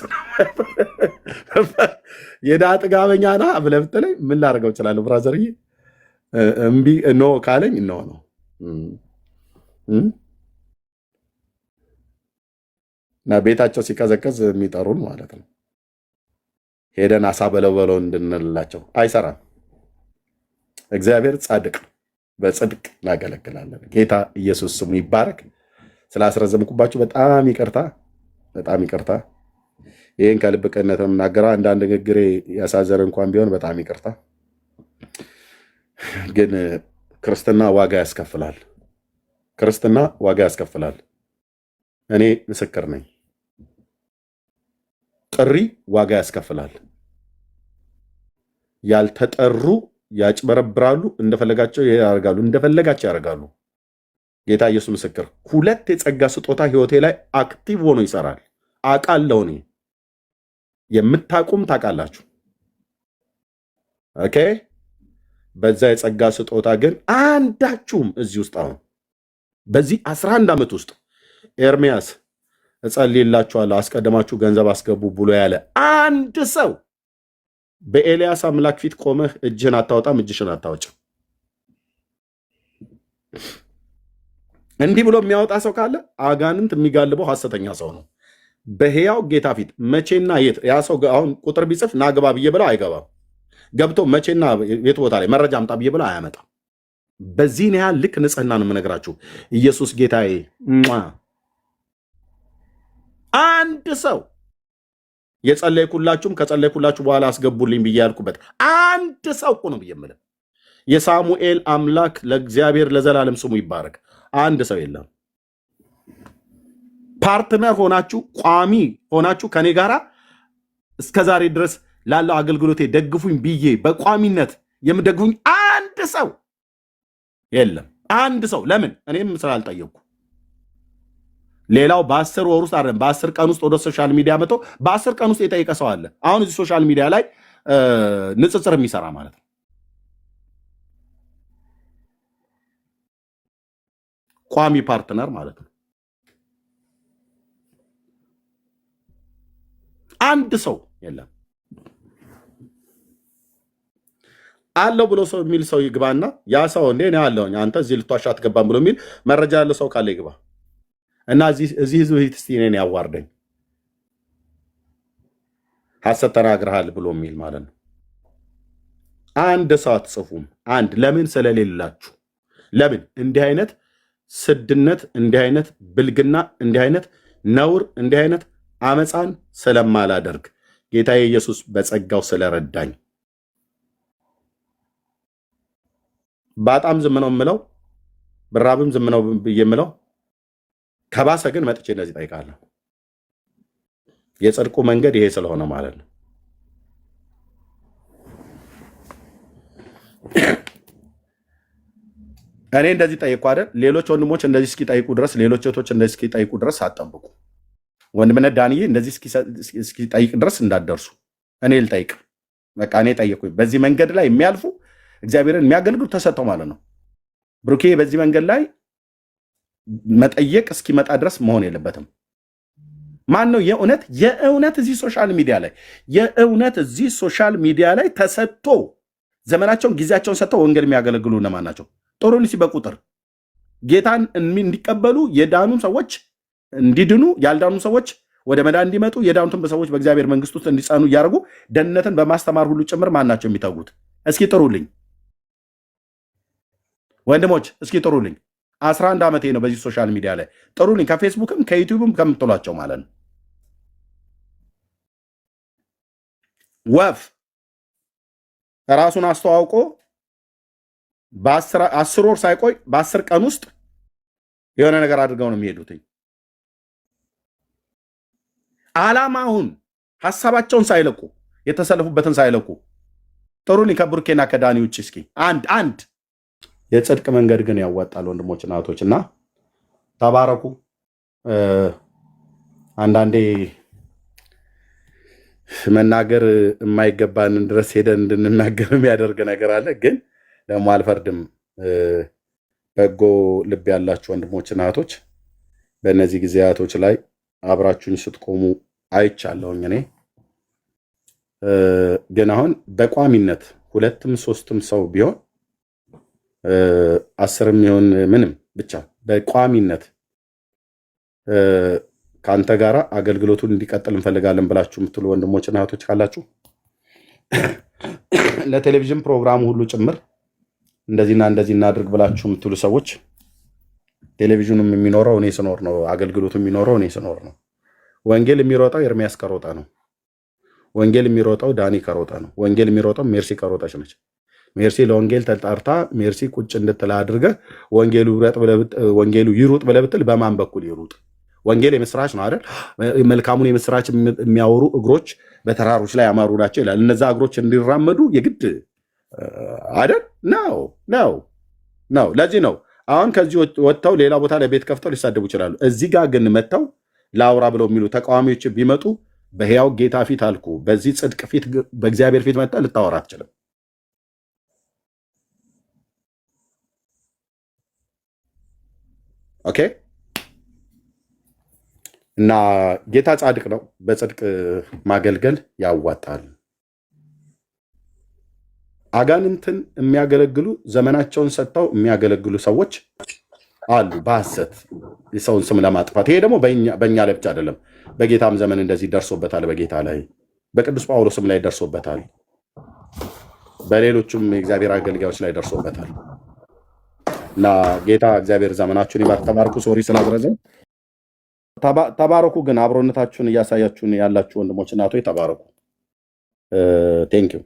የድሃ ጥጋበኛ ና ብለህ ብትለኝ ምን ላደርገው እችላለሁ ብራዘርዬ? እምቢ ኖ ካለኝ ኖ ነው። እና ቤታቸው ሲቀዘቀዝ የሚጠሩን ማለት ነው። ሄደን አሳ በለው እንድንላቸው አይሰራም። እግዚአብሔር ጻድቅ፣ በጽድቅ እናገለግላለን። ጌታ ኢየሱስ ስሙ ይባረክ። ስላስረዘምኩባችሁ በጣም ይቅርታ። ይህን ከልብ ቅንነት ነው የምናገረው። አንዳንድ ንግግሬ ያሳዘረ እንኳን ቢሆን በጣም ይቅርታ። ግን ክርስትና ዋጋ ያስከፍላል። እኔ ምስክር ነኝ። ጥሪ ዋጋ ያስከፍላል። ያልተጠሩ ያጭበረብራሉ፣ እንደፈለጋቸው ያደርጋሉ። ጌታ ኢየሱስ ምስክር። 2 የጸጋ ስጦታ ህይወቴ ላይ አክቲቭ ሆኖ ይሰራል። አውቃለሁ። እኔ የምታቁም ታውቃላችሁ። ኦኬ። በዛ የጸጋ ስጦታ ግን አንዳችሁም እዚህ ውስጥ አሁን በዚህ 11 ዓመት ውስጥ ኤርሚያስ እጸልይላችኋለሁ አስቀድማችሁ ገንዘብ አስገቡ ብሎ ያለ አንድ ሰው በኤልያስ አምላክ ፊት ቆመህ እጅህን አታወጣም፣ እጅሽን አታወጭም። እንዲህ ብሎ የሚያወጣ ሰው ካለ አጋንንት የሚጋልበው ሐሰተኛ ሰው ነው። በሕያው ጌታ ፊት መቼና የት ያ ሰው አሁን ቁጥር ቢጽፍ ናግባ ብዬ ብለው አይገባም። ገብቶ መቼና የት ቦታ ላይ መረጃ አምጣ ብዬ ብለው አያመጣም። በዚህን ያህል ልክ ንጽህና ነው የምነግራችሁ። ኢየሱስ ጌታዬ። አንድ ሰው የጸለይኩላችሁም ከጸለይኩላችሁ በኋላ አስገቡልኝ ብዬ ያልኩበት አንድ ሰው እኮ ነው ብዬ የምልህ። የሳሙኤል አምላክ ለእግዚአብሔር ለዘላለም ስሙ ይባረክ። አንድ ሰው የለም። ፓርትነር ሆናችሁ ቋሚ ሆናችሁ ከኔ ጋራ እስከዛሬ ድረስ ላለው አገልግሎቴ ደግፉኝ ብዬ በቋሚነት የምደግፉኝ አንድ ሰው የለም። አንድ ሰው ለምን? እኔም ስላልጠየቅኩ። ሌላው በ10 ወር ውስጥ አይደለም በ10 ቀን ውስጥ ወደ ሶሻል ሚዲያ መጥቶ በ10 ቀን ውስጥ የጠየቀ ሰው አለ። አሁን እዚህ ሶሻል ሚዲያ ላይ ንጽጽር የሚሰራ ማለት ነው። ቋሚ ፓርትነር ማለት ነው። አንድ ሰው የለም። አለው ብሎ ሰው የሚል ሰው ይግባና ያ ሰው እንዴ ነው ያለውኝ አንተ እዚህ ልትዋሻ አትገባም ብሎ የሚል መረጃ ያለው ሰው ካለ ይግባ እና እዚህ ህዝብ ፊት እስቲ እኔን ያዋርደኝ ሐሰት ተናግረሃል ብሎ የሚል ማለት ነው። አንድ ሰው አትጽፉም። አንድ ለምን? ስለሌላችሁ። ለምን? እንዲህ አይነት ስድነት፣ እንዲህ አይነት ብልግና፣ እንዲህ አይነት ነውር፣ እንዲህ አይነት አመፃን ስለማላደርግ ጌታዬ ኢየሱስ በጸጋው ስለረዳኝ በጣም ዝም ነው የምለው፣ ብራብም ዝም ነው ብዬ የምለው። ከባሰ ግን መጥቼ እንደዚህ ጠይቃለሁ። የጽድቁ መንገድ ይሄ ስለሆነ ማለት ነው። እኔ እንደዚህ ጠይቁ አይደል? ሌሎች ወንድሞች እንደዚህ እስኪጠይቁ ድረስ፣ ሌሎች እህቶች እንደዚህ እስኪጠይቁ ድረስ አጠብቁ። ወንድምነት ዳንዬ እንደዚህ እስኪጠይቅ ድረስ እንዳትደርሱ። እኔ ልጠይቅ፣ በቃ እኔ ጠየቁኝ። በዚህ መንገድ ላይ የሚያልፉ እግዚአብሔርን የሚያገልግሉ ተሰጥተው ማለት ነው። ብሩኬ በዚህ መንገድ ላይ መጠየቅ እስኪመጣ ድረስ መሆን የለበትም። ማን ነው የእውነት እዚህ ሶሻል ሚዲያ ላይ ተሰጥቶ ዘመናቸውን ጊዜያቸውን ሰጥተው ወንጌል የሚያገለግሉ እነማን ናቸው? ጥሩን በቁጥር ጌታን እንዲቀበሉ የዳኑ ሰዎች እንዲድኑ፣ ያልዳኑ ሰዎች ወደ መዳን እንዲመጡ፣ የዳኑትን ሰዎች በእግዚአብሔር መንግስት ውስጥ እንዲጸኑ እያደረጉ ደህንነትን በማስተማር ሁሉ ጭምር ማን ናቸው የሚተጉት? እስኪ ጥሩልኝ ወንድሞች፣ እስኪ ጥሩልኝ። 11 ዓመቴ ነው በዚህ ሶሻል ሚዲያ ላይ። ጥሩልኝ፣ ከፌስቡክም ከዩቲዩብም ከምትሏቸው ማለት ነው። ወፍ ራሱን አስተዋውቆ በ10 ወር ሳይቆይ በ10 ቀን ውስጥ የሆነ ነገር አድርገው ነው የሚሄዱትኝ። ዓላማውን ሀሳባቸውን ሳይለቁ የተሰለፉበትን ሳይለቁ ጥሩልኝ። ከብሩኬና ከዳኒ ውጭ እስኪ አንድ የጽድቅ መንገድ ግን ያዋጣል ወንድሞችና እህቶች፣ እና ተባረኩ። አንዳንዴ መናገር የማይገባንን ድረስ ሄደን እንድንናገር የሚያደርግ ነገር አለ። ግን ደግሞ አልፈርድም። በጎ ልብ ያላችሁ ወንድሞችና እህቶች በእነዚህ ጊዜያቶች ላይ አብራችሁኝ ስትቆሙ አይቻለሁኝ። እኔ ግን አሁን በቋሚነት 2ም 3ም ሰው ቢሆን 10ም ይሁን ምንም ብቻ በቋሚነት ከአንተ ጋራ አገልግሎቱን እንዲቀጥል እንፈልጋለን ብላችሁ የምትሉ ወንድሞችና እህቶች ካላችሁ ለቴሌቪዥን ፕሮግራሙ ሁሉ ጭምር እንደዚህና እንደዚህ እናድርግ ብላችሁ የምትሉ ሰዎች ቴሌቪዥኑም የሚኖረው እኔ ስኖር ነው። አገልግሎቱ የሚኖረው እኔ ስኖር ነው። ወንጌል የሚሮጠው ኤርሚያስ ከሮጠ ነው። ወንጌል የሚሮጠው ዳኒ ከሮጠ ነው። ወንጌል የሚሮጠው ሜርሲ ከሮጠች ነች። ሜርሲ ለወንጌል ተጣርታ ሜርሲ ቁጭ እንድትላ አድርገህ ወንጌሉ ይሩጥ ብለህ ብትል በማን በኩል ይሩጥ? ወንጌል የምስራች ነው አይደል? መልካሙን የምስራች የሚያወሩ እግሮች በተራሮች ላይ ያማሩ ናቸው ይላል። እነዛ እግሮች እንዲራመዱ የግድ አይደል? ነው። ለዚህ ነው አሁን ከዚህ ወጥተው ሌላ ቦታ ላይ ቤት ከፍተው ሊሳደቡ ይችላሉ። እዚህ ጋር ግን መጥተው ላውራ ብለው የሚሉ ተቃዋሚዎች ቢመጡ በሕያው ጌታ ፊት አልኩ፣ በዚህ ጽድቅ ፊት በእግዚአብሔር ፊት መጥተህ ልታወራ አትችልም። ኦኬ። እና ጌታ ጻድቅ ነው። በጽድቅ ማገልገል ያዋጣል። አጋንንትን የሚያገለግሉ ዘመናቸውን ሰጥተው የሚያገለግሉ ሰዎች አሉ፣ በሐሰት የሰውን ስም ለማጥፋት። ይሄ ደግሞ በእኛ ላይ ብቻ አይደለም፣ በጌታም ዘመን እንደዚህ ደርሶበታል። በጌታ ላይ በቅዱስ ጳውሎስም ላይ ደርሶበታል። በሌሎችም የእግዚአብሔር አገልጋዮች ላይ ደርሶበታል። እና ጌታ እግዚአብሔር ዘመናችሁን ይባርክ። ተባረኩ። ሶሪ ስላዝረዘም ተባረኩ። ግን አብሮነታችሁን እያሳያችሁን ያላችሁ ወንድሞች እናቶች ተባረኩ። ቴንኪው